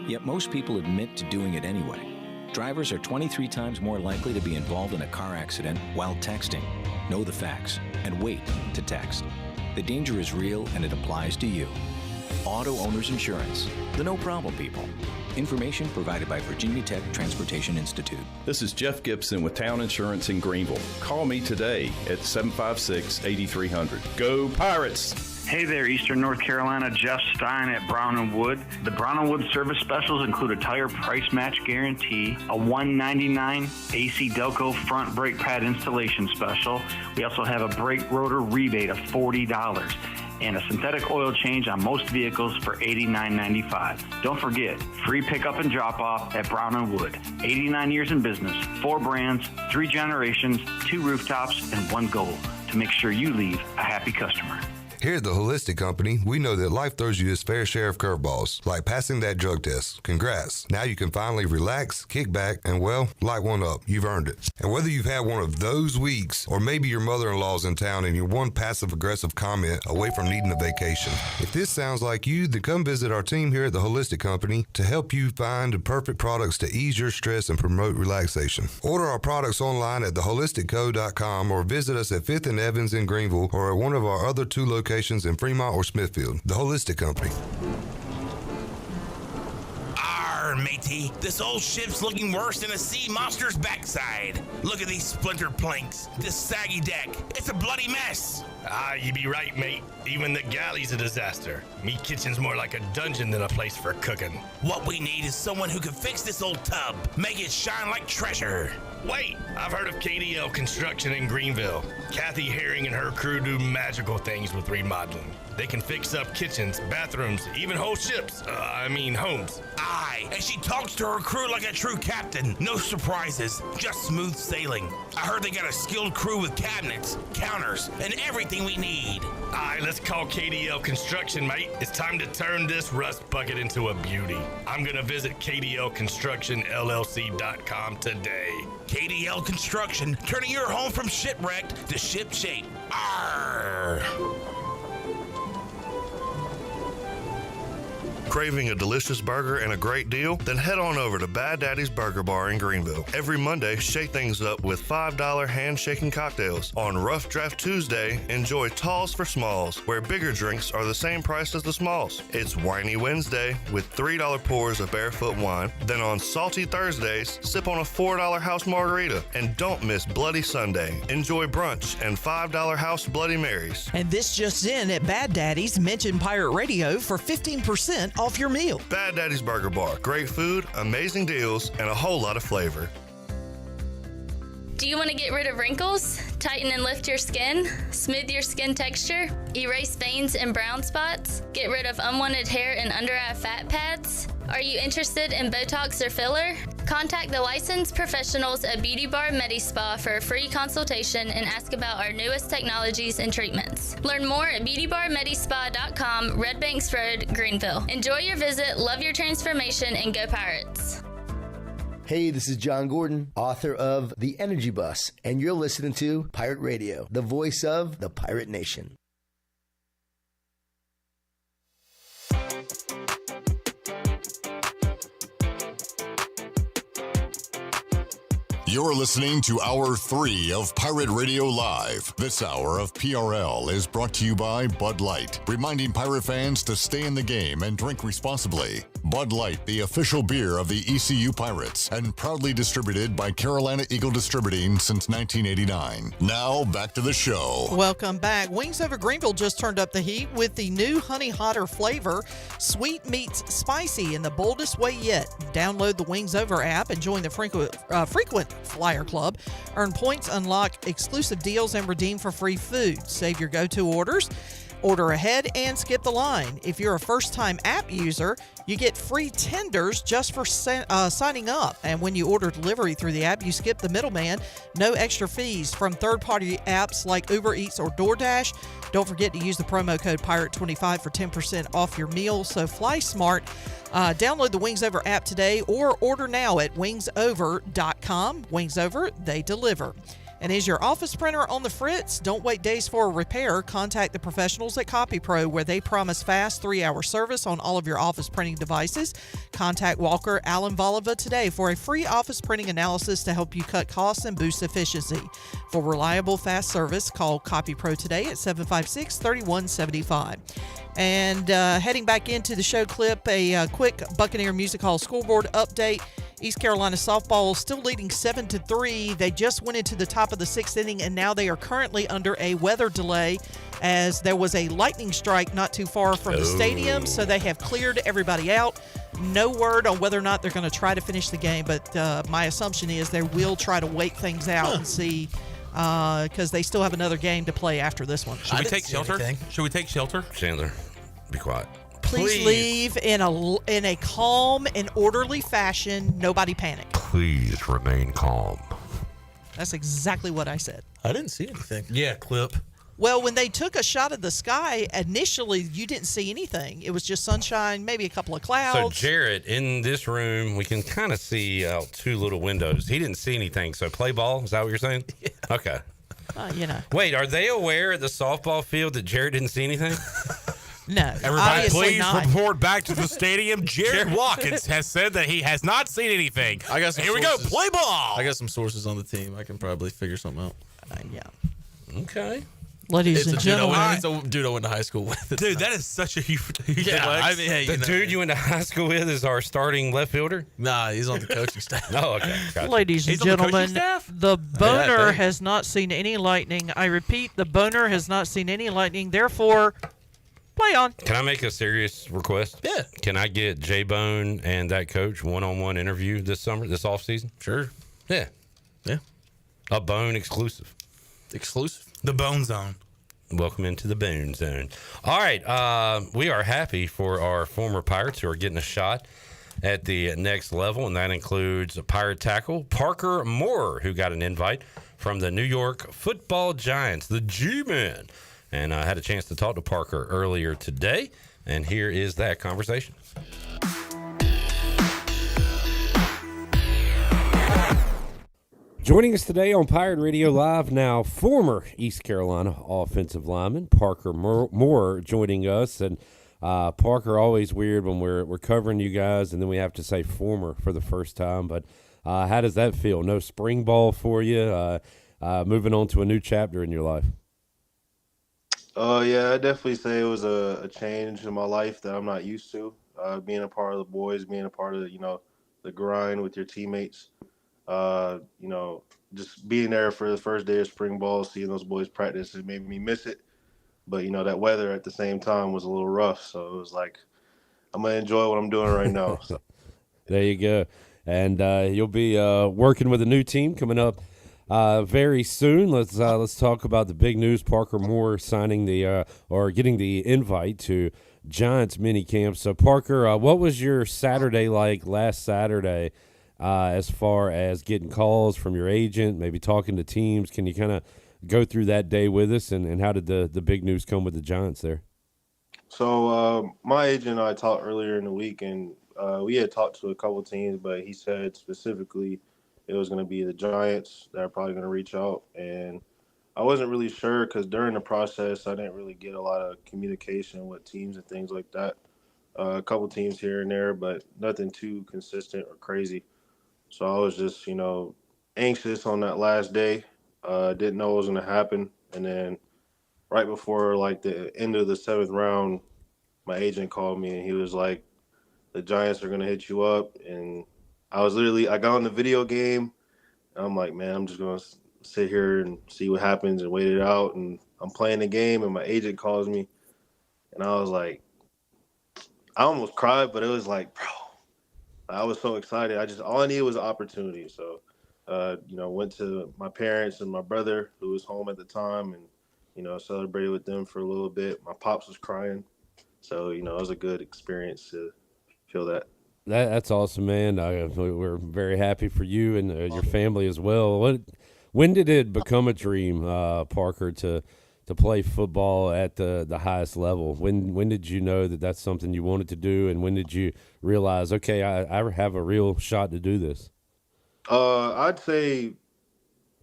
Yet most people admit to doing it anyway. Drivers are 23 times more likely to be involved in a car accident while texting. Know the facts and wait to text. The danger is real and it applies to you. Auto Owners Insurance, the no problem people. Information provided by Virginia Tech Transportation Institute. This is Jeff Gibson with Town Insurance in Greenville. Call me today at 756-8300. Go Pirates! Hey there, Eastern North Carolina. Jeff Stein at Brown & Wood. The Brown & Wood service specials include a tire price match guarantee, a $199 AC Delco front brake pad installation special. We also have a brake rotor rebate of $40 and a synthetic oil change on most vehicles for $89.95. Don't forget, free pickup and drop-off at Brown & Wood. 89 years in business, 4 brands, 3 generations, 2 rooftops, and 1 goal, to make sure you leave a happy customer. Here at the Holistic Company, we know that life throws you its fair share of curveballs, like passing that drug test. Congrats. Now you can finally relax, kick back, and, well, light one up. You've earned it. And whether you've had one of those weeks, or maybe your mother-in-law's in town and you're one passive-aggressive comment away from needing a vacation, if this sounds like you, then come visit our team here at the Holistic Company to help you find the perfect products to ease your stress and promote relaxation. Order our products online at theholisticco.com or visit us at 5th and Evans in Greenville or at one of our other 2 locations in Fremont or Smithfield. The Holistic Company. Arr, matey, this old ship's looking worse than a sea monster's backside. Look at these splintered planks, this saggy deck. It's a bloody mess. Ah, you be right, mate. Even the galley's a disaster. Me kitchen's more like a dungeon than a place for cooking. What we need is someone who can fix this old tub, make it shine like treasure. Wait, I've heard of KDL Construction in Greenville. Kathy Herring and her crew do magical things with remodeling. They can fix up kitchens, bathrooms, even whole ships. Homes. Aye, and she talks to her crew like a true captain. No surprises, just smooth sailing. I heard they got a skilled crew with cabinets, counters, and everything we need. Aye, let's call KDL Construction, mate. It's time to turn this rust bucket into a beauty. I'm gonna visit KDLConstructionLLC.com today. KDL Construction, turning your home from shipwrecked to ship-shape. Arr! Craving a delicious burger and a great deal? Then head on over to Bad Daddy's Burger Bar in Greenville. Every Monday, shake things up with $5 hand-shaking cocktails. On Rough Draft Tuesday, enjoy Talls for Smalls, where bigger drinks are the same price as the smalls. It's Whiny Wednesday with $3 pours of Barefoot wine. Then on Salty Thursdays, sip on a $4 house margarita. And don't miss Bloody Sunday. Enjoy brunch and $5 house Bloody Marys. And this just in at Bad Daddy's, mention Pirate Radio for 15% off your meal. Bad Daddy's Burger Bar. Great food, amazing deals, and a whole lot of flavor. Do you want to get rid of wrinkles, tighten and lift your skin, smooth your skin texture, erase veins and brown spots, get rid of unwanted hair and under-eye fat pads? Are you interested in Botox or filler? Contact the licensed professionals at Beauty Bar MediSpa for a free consultation and ask about our newest technologies and treatments. Learn more at beautybarmedispa.com, Red Banks Road, Greenville. Enjoy your visit, love your transformation, and go Pirates. Hey, this is John Gordon, author of The Energy Bus, and you're listening to Pirate Radio, the voice of the Pirate Nation. You're listening to Hour 3 of Pirate Radio Live. This hour of PRL is brought to you by Bud Light, reminding pirate fans to stay in the game and drink responsibly. Bud Light, the official beer of the ECU Pirates, and proudly distributed by Carolina Eagle Distributing since 1989. Now, back to the show. Welcome back. Wings Over Greenville just turned up the heat with the new Honey Hotter flavor. Sweet meets spicy in the boldest way yet. Download the Wings Over app and join the frequent Flyer Club. Earn points, unlock exclusive deals, and redeem for free food. Save your go-to orders. Order ahead and skip the line. If you're a first-time app user, you get free tenders just for signing up. And when you order delivery through the app, you skip the middleman. No extra fees from third-party apps like Uber Eats or DoorDash. Don't forget to use the promo code PIRATE25 for 10% off your meal. So fly smart. Download the Wings Over app today or order now at wingsover.com. Wings Over, they deliver. And is your office printer on the fritz? Don't wait days for a repair. Contact the professionals at CopyPro, where they promise fast 3-hour service on all of your office printing devices. Contact Walker Allen Voliva today for a free office printing analysis to help you cut costs and boost efficiency. For reliable, fast service, call CopyPro today at 756-3175. And heading back into the show clip, a quick Buccaneer Music Hall scoreboard update. East Carolina softball still leading 7-3. They just went into the top of the 6th inning, and now they are currently under a weather delay as there was a lightning strike not too far from the stadium, so they have cleared everybody out. No word on whether or not they're going to try to finish the game, but my assumption is they will try to wait things out and see, because they still have another game to play after this one. Should we take shelter? Should we take shelter? Chandler, be quiet. Please leave in a calm and orderly fashion. Nobody panic. Please remain calm. That's exactly what I said. I didn't see anything. Yeah, clip. Well, when they took a shot of the sky, initially you didn't see anything. It was just sunshine, maybe a couple of So, clouds. Jarrett, in this room, we can kind of see out 2 little windows. He didn't see anything. So, play ball? Is that what you're saying? Yeah. Okay. You know. Wait, are they aware at the softball field that Jarrett didn't see anything? No. Everybody, please not. report back to the stadium. Jared Watkins has said that he has not seen anything. I got some Here sources. we go. Play ball. I got some sources on the team. I can probably figure something out. Yeah. Okay. Ladies and gentlemen. It's a dude I went to high school with. Dude, that is such a huge Yeah, flex. I mean, hey, The dude you went to high school with is our starting left fielder? Nah, he's on the coaching staff. Oh, okay. Gotcha. Ladies and He's on the coaching gentlemen, staff? the boner thanks. has not seen any lightning. I repeat, the boner has not seen any lightning. Therefore, play on. Can I make a serious request? Yeah. Can I get J-Bone and that coach one-on-one interview this summer, this offseason? Sure. Yeah. Yeah. A Bone exclusive. Exclusive. The Bone Zone. Welcome into the Bone Zone. All right. We are happy for our former Pirates who are getting a shot at the next level, and that includes Pirate tackle Parker Moore, who got an invite from the New York Football Giants, the G-Men. And I had a chance to talk to Parker earlier today, and here is that conversation. Joining us today on Pirate Radio Live now, former East Carolina offensive lineman Parker Moore joining us. And Parker, always weird when we're covering you guys and then we have to say former for the first time. But how does that feel? No spring ball for you, moving on to a new chapter in your life? Yeah, I definitely say it was a change in my life that I'm not used to. Being a part of the boys, being a part of the grind with your teammates. Just being there for the first day of spring ball, seeing those boys practice, it made me miss it. But that weather at the same time was a little rough, so it was like I'm gonna enjoy what I'm doing right now. So. There you go, and you'll be working with a new team coming up very soon. Let's talk about the big news: Parker Moore signing or getting the invite to Giants mini camp. So Parker, what was your Saturday like last Saturday? As far as getting calls from your agent, maybe talking to teams, can you kind of go through that day with us, and how did the big news come with the Giants there? So my agent and I talked earlier in the week, and we had talked to a couple teams, but he said specifically it was going to be the Giants that are probably going to reach out. And I wasn't really sure because during the process, I didn't really get a lot of communication with teams and things like that. A couple teams here and there, but nothing too consistent or crazy. So I was just, anxious on that last day. Didn't know what was going to happen. And then right before, the end of the 7th round, my agent called me, and he was like, the Giants are going to hit you up. And I got on the video game. And I'm like, man, I'm just going to sit here and see what happens and wait it out. And I'm playing the game, and my agent calls me. And I was like, I almost cried, but it was like, bro. I was so excited. All I needed was an opportunity. So, went to my parents and my brother who was home at the time and, celebrated with them for a little bit. My pops was crying. So, it was a good experience to feel that. That's awesome, man. We're very happy for you and your family as well. When did it become a dream, Parker, to play football at the highest level? When did you know that that's something you wanted to do, and when did you realize, okay, I have a real shot to do this? I'd say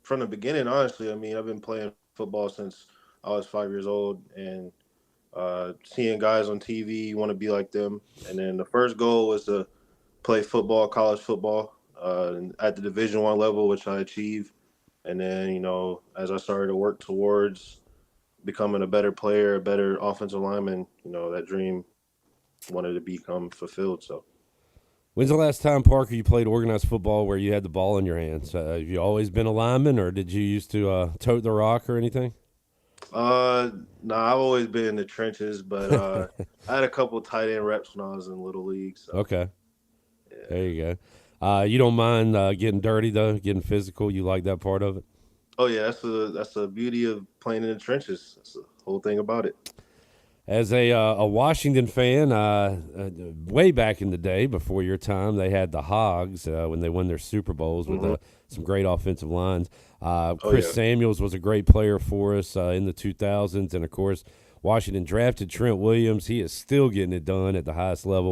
from the beginning, honestly. I mean, I've been playing football since I was 5 years old, and seeing guys on TV, you want to be like them. And then the first goal was to play football, college football, at the Division I level, which I achieved. And then, as I started to work towards becoming a better player, a better offensive lineman, that dream wanted to become fulfilled. So, when's the last time, Parker, you played organized football where you had the ball in your hands? Have you always been a lineman, or did you used to tote the rock or anything? I've always been in the trenches, but I had a couple tight end reps when I was in Little League. So. Okay. Yeah. There you go. You don't mind getting dirty, though, getting physical? You like that part of it? Oh, yeah, that's the beauty of playing in the trenches. That's the whole thing about it. As a Washington fan, way back in the day, before your time, they had the Hogs when they won their Super Bowls with some great offensive lines. Chris Samuels was a great player for us in the 2000s, and of course, Washington drafted Trent Williams. He is still getting it done at the highest level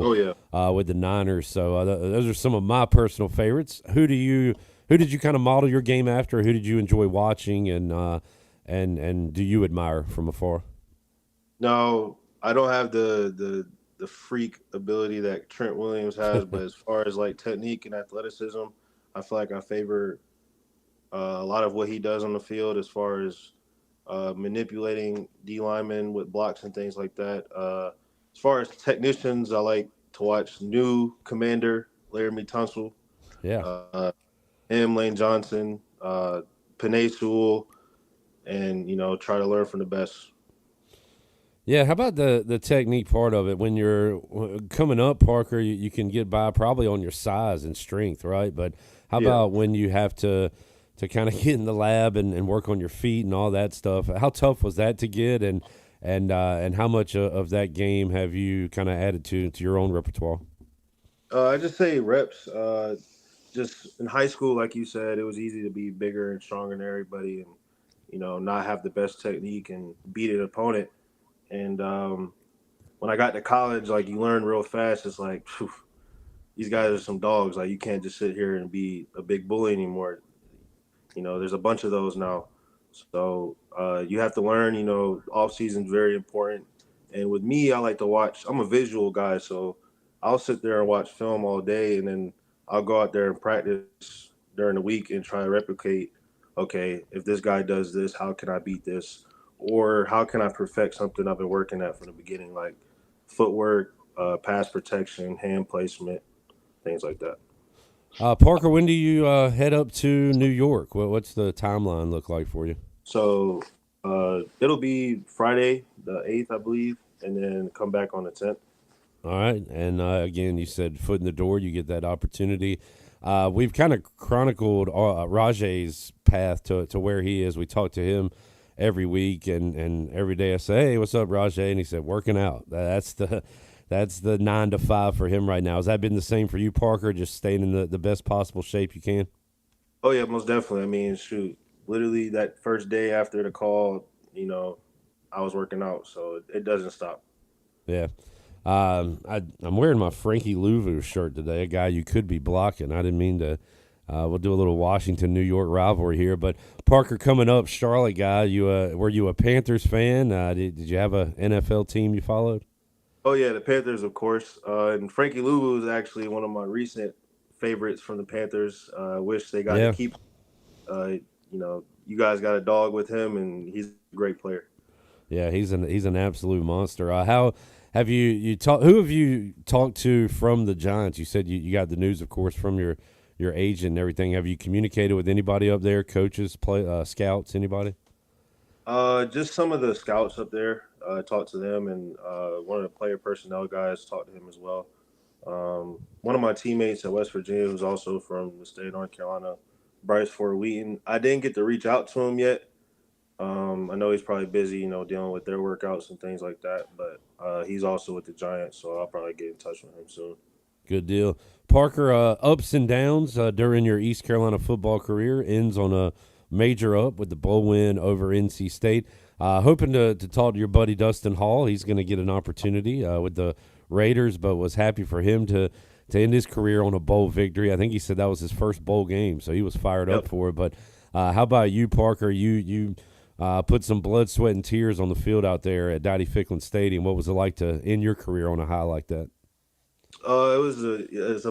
with the Niners. So those are some of my personal favorites. Who did you kind of model your game after? Who did you enjoy watching, and do you admire from afar? No, I don't have the freak ability that Trent Williams has, but as far as like technique and athleticism, I feel like I favor a lot of what he does on the field as far as manipulating D linemen with blocks and things like that. As far as technicians, I like to watch new commander Laramie Tunsil. Yeah. Lane Johnson, Panay Sewell, and try to learn from the best. Yeah, how about the technique part of it? When you're coming up, Parker, you can get by probably on your size and strength, right? But how about when you have to kind of get in the lab and work on your feet and all that stuff? How tough was that to get, and how much of that game have you kind of added to your own repertoire? I just say reps. Just in high school, like you said, it was easy to be bigger and stronger than everybody, and not have the best technique and beat an opponent. And when I got to college, like you learn real fast. It's like, phew, these guys are some dogs. Like you can't just sit here and be a big bully anymore. There's a bunch of those now. So you have to learn. Off season is very important. And with me, I like to watch. I'm a visual guy, so I'll sit there and watch film all day, and then I'll go out there and practice during the week and try to replicate. Okay, if this guy does this, how can I beat this? Or how can I perfect something I've been working at from the beginning, like footwork, pass protection, hand placement, things like that. Parker, when do you head up to New York? What's the timeline look like for you? So it'll be Friday, the 8th, I believe, and then come back on the 10th. All right. And again, you said foot in the door, you get that opportunity. We've kind of chronicled Rajay's path to where he is. We talked to him every week, and every day I say, "Hey, what's up, Rajay?" And he said, "Working out." That's the 9 to 5 for him right now. Has that been the same for you, Parker? Just staying in the best possible shape you can? Oh yeah, most definitely. I mean, shoot, literally that first day after the call, I was working out, so it doesn't stop. Yeah. I'm wearing my Frankie Louvu shirt today, a guy you could be blocking. I didn't mean to. We'll do a little Washington-New York rivalry here. But, Parker, coming up, Charlotte guy, were you a Panthers fan? Did you have a NFL team you followed? Oh, yeah, the Panthers, of course. And Frankie Louvu is actually one of my recent favorites from the Panthers. Wish they got to keep you guys got a dog with him, and he's a great player. Yeah, he's an absolute monster. How have you talked? Who have you talked to from the Giants? You said you got the news, of course, from your agent and everything. Have you communicated with anybody up there, coaches, scouts, anybody? Just some of the scouts up there. Talked to them, and one of the player personnel guys talked to him as well. One of my teammates at West Virginia, who's also from the state of North Carolina, Bryce Ford Wheaton. I didn't get to reach out to him yet. I know he's probably busy, dealing with their workouts and things like that, but he's also with the Giants, so I'll probably get in touch with him soon. Good deal. Parker, ups and downs during your East Carolina football career, ends on a major up with the bowl win over NC State. Hoping to talk to your buddy Dustin Hall. He's going to get an opportunity with the Raiders, but was happy for him to end his career on a bowl victory. I think he said that was his first bowl game, so he was fired up for it. But how about you, Parker? You put some blood, sweat, and tears on the field out there at Dowdy-Ficklin Stadium. What was it like to end your career on a high like that? It's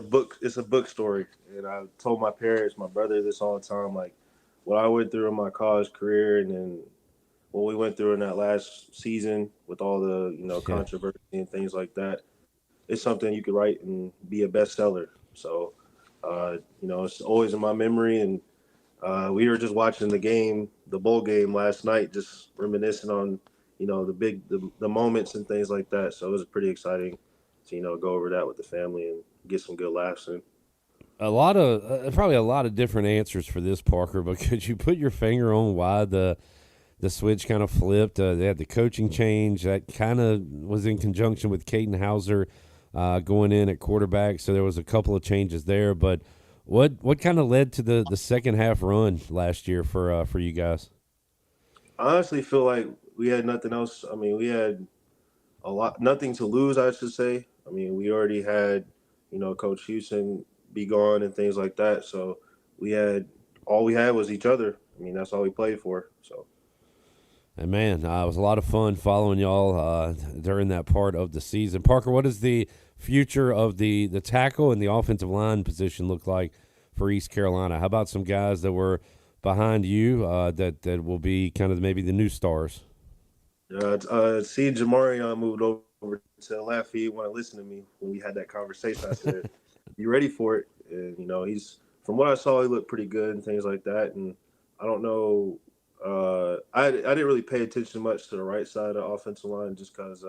a book story, and I told my parents, my brother, this all the time. Like what I went through in my college career, and then what we went through in that last season with all the controversy and things like that. It's something you could write and be a bestseller. So, it's always in my memory. And we were just watching the bowl game last night, just reminiscing on the moments and things like that. So it was pretty exciting to go over that with the family and get some good laughs in. Probably a lot of different answers for this, Parker, but could you put your finger on why the the switch kind of flipped. They had the coaching change that kind of was in conjunction with Caden Hauser going in at quarterback. So there was a couple of changes there. But what kind of led to the second half run last year for you guys? I honestly feel like we had nothing else. I mean, we had nothing to lose, I should say. I mean, we already had, Coach Houston be gone and things like that. So all we had was each other. I mean, that's all we played for. So. And man, it was a lot of fun following y'all during that part of the season. Parker, what does the future of the tackle and the offensive line position look like for East Carolina? How about some guys that were behind you that will be kind of maybe the new stars? See, Jamarion moved over to the left. He didn't want to listen to me when we had that conversation. I said, "You ready for it?" And he's, from what I saw, he looked pretty good and things like that. And I don't know. I didn't really pay attention much to the right side of the offensive line just because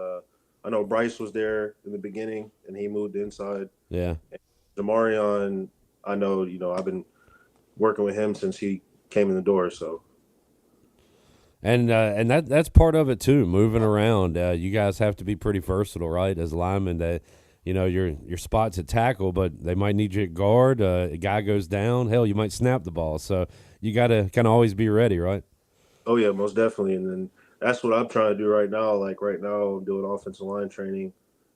I know Bryce was there in the beginning and he moved inside. Yeah. And Jamarion, I know, I've been working with him since he came in the door. So. And that's part of it too. Moving around, you guys have to be pretty versatile, right? As linemen, that your spots at tackle, but they might need you at guard. A guy goes down, hell, you might snap the ball. So you got to kind of always be ready, right? Oh yeah, most definitely. And then that's what I'm trying to do right now. Like right now, I'm doing offensive line training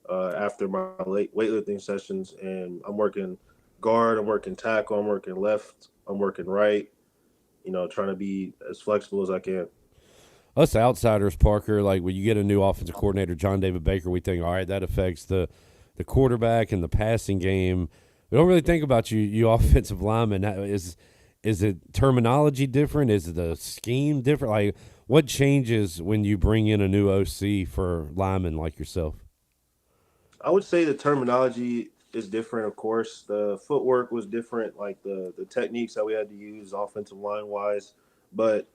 after my weightlifting sessions, and I'm working guard, I'm working tackle, I'm working left, I'm working right. Trying to be as flexible as I can. Us outsiders, Parker, like when you get a new offensive coordinator, John David Baker, we think, all right, that affects the quarterback and the passing game. We don't really think about you offensive linemen. Is it terminology different? Is the scheme different? Like, what changes when you bring in a new OC for linemen like yourself? I would say the terminology is different, of course. The footwork was different, like the techniques that we had to use offensive line-wise. But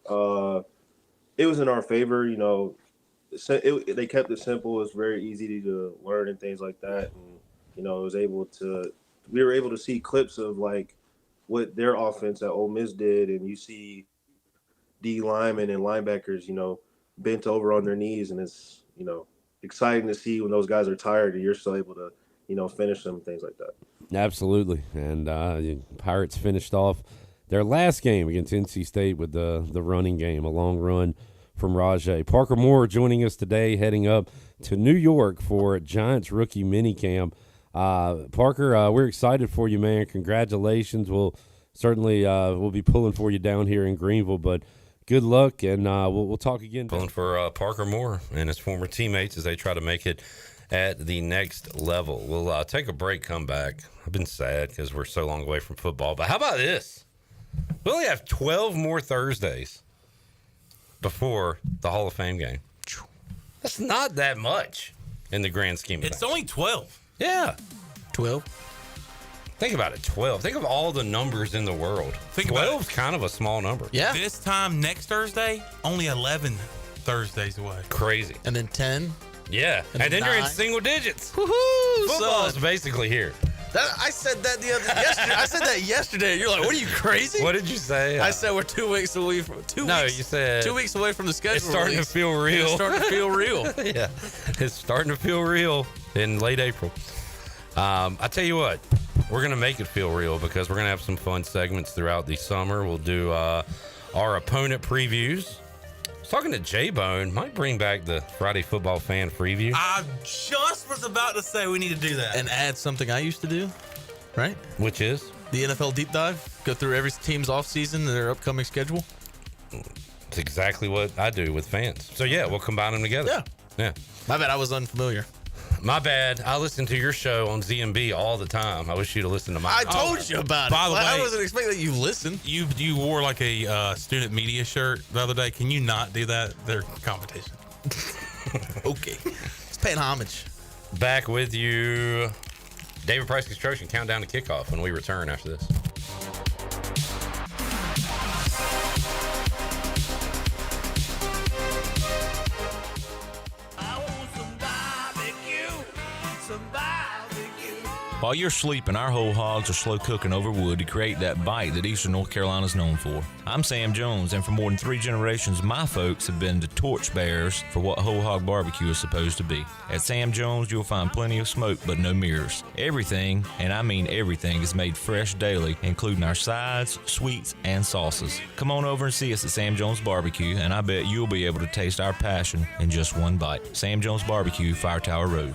it was in our favor, they kept it simple. It was very easy to learn and things like that. And, we were able to see clips of like what their offense at Ole Miss did. And you see D linemen and linebackers, bent over on their knees. And it's, exciting to see when those guys are tired and you're still able to, finish them and things like that. Absolutely. And Pirates finished off their last game against NC State with the running game, a long run from Rajay. Parker Moore joining us today, heading up to New York for Giants rookie minicamp. Parker, we're excited for you, man. Congratulations. We'll certainly we'll be pulling for you down here in Greenville, but good luck, and we'll talk again. Pulling for Parker Moore and his former teammates as they try to make it at the next level. We'll take a break, come back. I've been sad because we're so long away from football, but how about this? We only have 12 more Thursdays before the Hall of Fame game. That's not that much in the grand scheme of things. It's only 12. Yeah. 12. Think about it, 12. Think of all the numbers in the world. 12 is kind of a small number. Yeah. This time next Thursday, only 11 Thursdays away. Crazy. And then 10. Yeah. And then 9. you're in single digits. Woohoo! Football is basically here. I said that yesterday. I said that yesterday. You're like, what are you, crazy? What did you say? I said we're 2 weeks away from you said 2 weeks away from the schedule. It's starting to feel real. It's starting to feel real. Yeah, it's starting to feel real in late April. I tell you what, we're gonna make it feel real because we're gonna have some fun segments throughout the summer. We'll do our opponent previews. I was talking to J-Bone, might bring back the Friday Football Fan preview. I just was about to say we need to do that. And add something I used to do, right? Which is? The NFL Deep Dive. Go through every team's offseason and their upcoming schedule. It's exactly what I do with fans. So, yeah, we'll combine them together. Yeah. My bad, I was unfamiliar. My bad. I listen to your show on ZMB all the time. I wish you'd have listened to mine. I told you about it. By the way, I wasn't expecting that you listened. You wore like a student media shirt the other day. Can you not do that? They're competition. Okay. It's paying homage. Back with you. David Price Construction, countdown to kickoff when we return after this. While you're sleeping, our whole hogs are slow cooking over wood to create that bite that Eastern North Carolina is known for. I'm Sam Jones, and for more than 3 generations, my folks have been the torchbearers for what whole hog barbecue is supposed to be. At Sam Jones, you'll find plenty of smoke, but no mirrors. Everything, and I mean everything, is made fresh daily, including our sides, sweets, and sauces. Come on over and see us at Sam Jones Barbecue, and I bet you'll be able to taste our passion in just one bite. Sam Jones Barbecue, Fire Tower Road.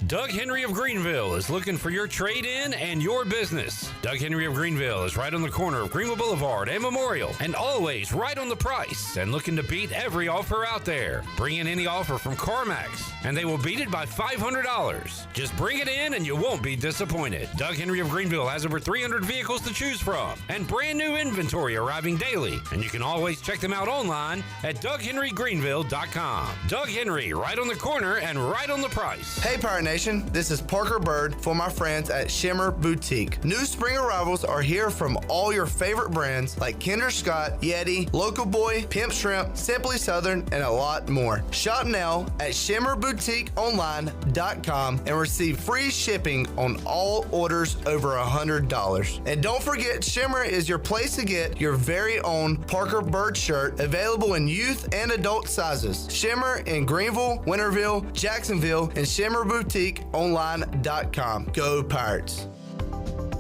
Doug Henry of Greenville is looking for your trade-in and your business. Doug Henry of Greenville is right on the corner of Greenville Boulevard and Memorial, and always right on the price and looking to beat every offer out there. Bring in any offer from CarMax, and they will beat it by $500. Just bring it in and you won't be disappointed. Doug Henry of Greenville has over 300 vehicles to choose from and brand new inventory arriving daily, and you can always check them out online at DougHenryGreenville.com. Doug Henry, right on the corner and right on the price. Hey, Pirate Nation. This is Parker Bird for my friends at Shimmer Boutique. New spring arrivals are here from all your favorite brands like Kinder Scott, Yeti, Local Boy, Pimp Shrimp, Simply Southern, and a lot more. Shop now at ShimmerBoutiqueOnline.com and receive free shipping on all orders over $100. And don't forget, Shimmer is your place to get your very own Parker Bird shirt, available in youth and adult sizes. Shimmer in Greenville, Winterville, Jacksonville, and Shimmer Boutique Online.com. Go Pirates.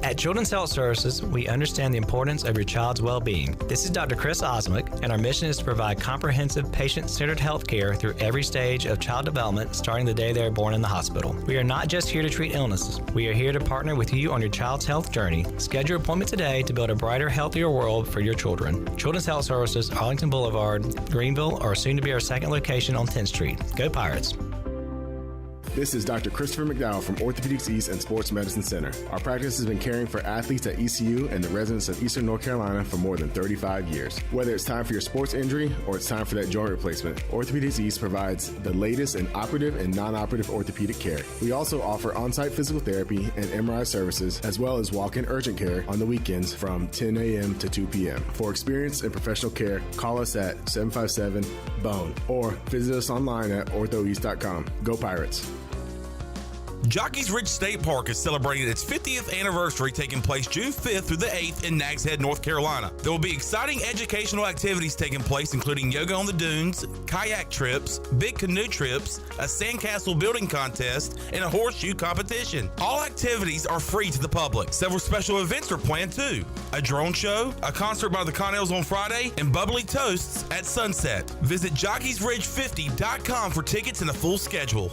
At Children's Health Services, we understand the importance of your child's well-being. This is Dr. Chris Osmick, and our mission is to provide comprehensive, patient-centered health care through every stage of child development, starting the day they are born in the hospital. We are not just here to treat illnesses. We are here to partner with you on your child's health journey. Schedule your appointment today to build a brighter, healthier world for your children. Children's Health Services, Arlington Boulevard, Greenville, or soon to be our second location on 10th Street. Go Pirates! This is Dr. Christopher McDowell from Orthopedics East and Sports Medicine Center. Our practice has been caring for athletes at ECU and the residents of Eastern North Carolina for more than 35 years. Whether it's time for your sports injury or it's time for that joint replacement, Orthopedics East provides the latest in operative and non-operative orthopedic care. We also offer on-site physical therapy and MRI services, as well as walk-in urgent care on the weekends from 10 a.m. to 2 p.m. For experience and professional care, call us at 757-BONE or visit us online at orthoeast.com. Go Pirates! Jockey's Ridge State Park is celebrating its 50th anniversary, taking place June 5th through the 8th in Nags Head, North Carolina. There will be exciting educational activities taking place, including yoga on the dunes, kayak trips, big canoe trips, a sandcastle building contest, and a horseshoe competition. All activities are free to the public. Several special events are planned too. A drone show, a concert by the Connells on Friday, and bubbly toasts at sunset. Visit jockeysridge50.com for tickets and a full schedule.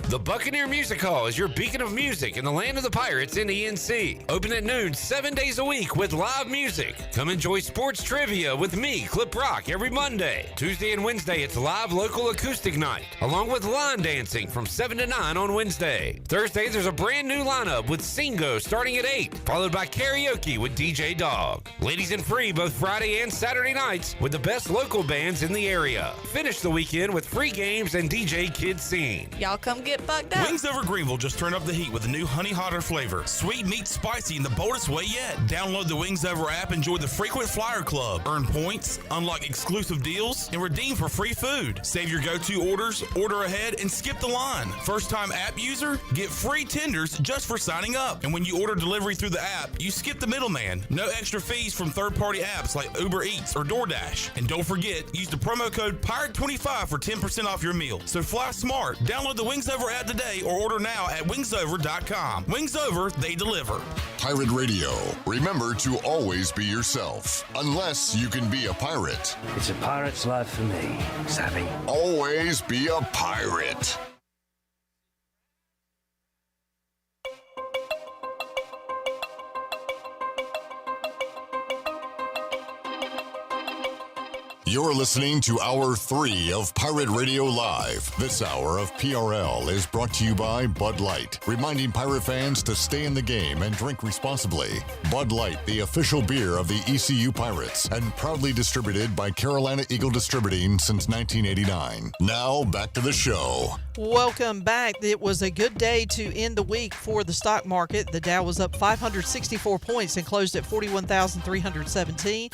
The Buccaneer Music Hall is your beacon of music in the land of the Pirates in the NC. Open at noon 7 days a week with live music. Come enjoy sports trivia with me, Clip Rock, every Monday. Tuesday and Wednesday, it's live local acoustic night, along with line dancing from 7 to 9 on Wednesday. Thursday, there's a brand new lineup with Singo starting at 8, followed by karaoke with DJ Dog. Ladies and free both Friday and Saturday nights with the best local bands in the area. Finish the weekend with free games and DJ Kids Scene. Y'all come get bugged up. Wings Over Greenville just turned up the heat with a new honey hotter flavor. Sweet meat spicy in the boldest way yet. Download the Wings Over app, enjoy the frequent flyer club, earn points, unlock exclusive deals, and redeem for free food. Save your go-to orders, order ahead, and skip the line. First-time app user? Get free tenders just for signing up. And when you order delivery through the app, you skip the middleman. No extra fees from third-party apps like Uber Eats or DoorDash. And don't forget, use the promo code PIRATE25 for 10% off your meal. So fly smart. Download the Wings Over app today or order now at wingsover.com. Wings Over, they deliver. Pirate Radio. Remember to always be yourself, unless you can be a pirate. It's a pirate's life for me, savvy. Always be a pirate. You're listening to Hour 3 of Pirate Radio Live. This hour of PRL is brought to you by Bud Light, reminding pirate fans to stay in the game and drink responsibly. Bud Light, the official beer of the ECU Pirates, and proudly distributed by Carolina Eagle Distributing since 1989. Now, back to the show. Welcome back. It was a good day to end the week for the stock market. The Dow was up 564 points and closed at 41,317.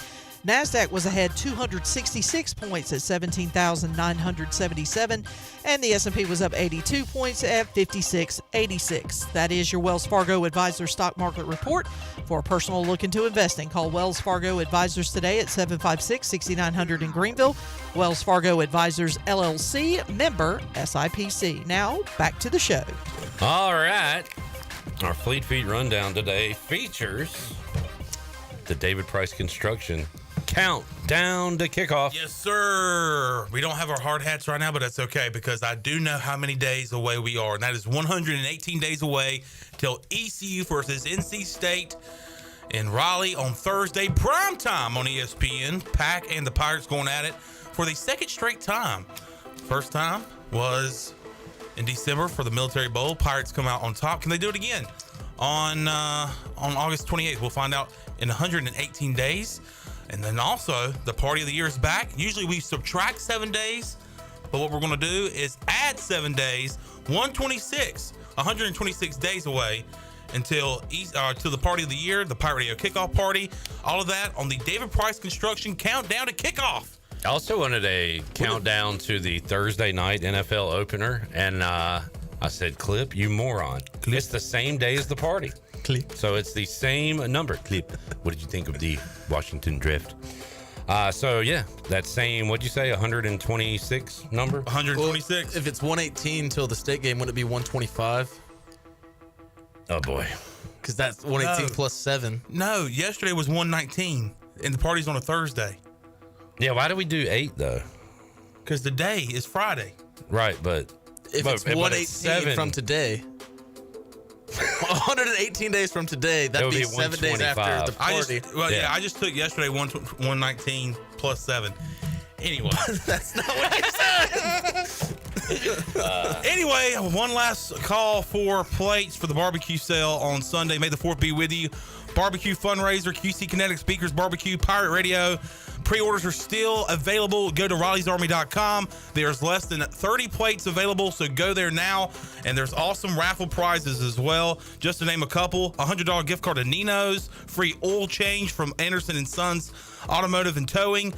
NASDAQ was ahead 266 points at 17,977, and the S&P was up 82 points at 5686. That is your Wells Fargo Advisor Stock Market Report. For a personal look into investing, call Wells Fargo Advisors today at 756-6900 in Greenville. Wells Fargo Advisors, LLC, member SIPC. Now, back to the show. All right. Our Fleet Feet Rundown today features the David Price Construction countdown to kickoff. Yes, sir. We don't have our hard hats right now, but that's okay because I do know how many days away we are, and that is 118 days away till ECU versus NC State in Raleigh on Thursday, prime time on ESPN. Pack and the Pirates going at it for the second straight time. First time was in December for the Military Bowl. Pirates come out on top. Can they do it again on August 28th? We'll find out in 118 days. And then also, the Party of the Year is back. Usually we subtract 7 days, but what we're going to do is add 7 days, 126 days away until the Party of the Year, the Pirate Radio Kickoff Party, all of that on the David Price Construction countdown to kickoff. I also wanted a countdown to the Thursday night NFL opener, and I said, Clip, you moron. It's the same day as the party. Clip. So it's the same number. Clip. What did you think of the Washington Drift? So, yeah, that same, what'd you say, 126 number? 126. Well, if it's 118 till the state game, would it be 125? Oh, boy. Because that's 118 plus 7. No, yesterday was 119, and the party's on a Thursday. Yeah, why do we do 8, though? Because the day is Friday. Right, but... If it's 118 from today... 118 days from today, that'd be 7 days after the party. I just took yesterday 119 plus 7. Anyway, that's not what you said. Anyway, one last call for plates for the barbecue sale on Sunday. May the 4th be with you. Barbecue fundraiser, QC Kinetic Speakers Barbecue, Pirate Radio. Pre-orders are still available. Go to RileysArmy.com. There's less than 30 plates available, so go there now. And there's awesome raffle prizes as well. Just to name a couple, $100 gift card to Nino's, free oil change from Anderson & Sons Automotive and Towing,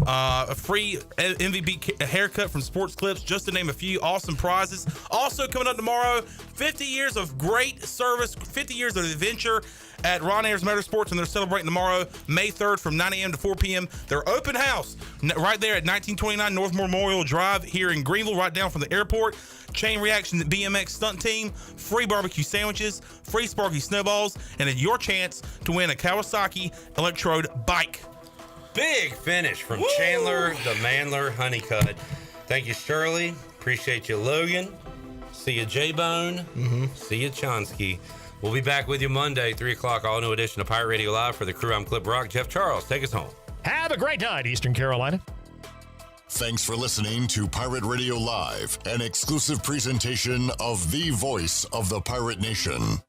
a free MVB haircut from Sports Clips, just to name a few awesome prizes. Also coming up tomorrow, 50 years of great service, 50 years of adventure at Ron Ayers Motorsports, and they're celebrating tomorrow, May 3rd from 9 a.m. to 4 p.m. Their open house right there at 1929 North Memorial Drive here in Greenville, right down from the airport. Chain Reaction BMX Stunt Team, free barbecue sandwiches, free Sparky Snowballs, and then your chance to win a Kawasaki Electrode bike. Big finish from Chandler, the Mandler Honeycutt. Thank you, Shirley. Appreciate you, Logan. See you, J-Bone. See you, Chonsky. We'll be back with you Monday, 3 o'clock, all new edition of Pirate Radio Live. For the crew, I'm Clip Brock. Jeff Charles, take us home. Have a great night, Eastern Carolina. Thanks for listening to Pirate Radio Live, an exclusive presentation of the voice of the Pirate Nation.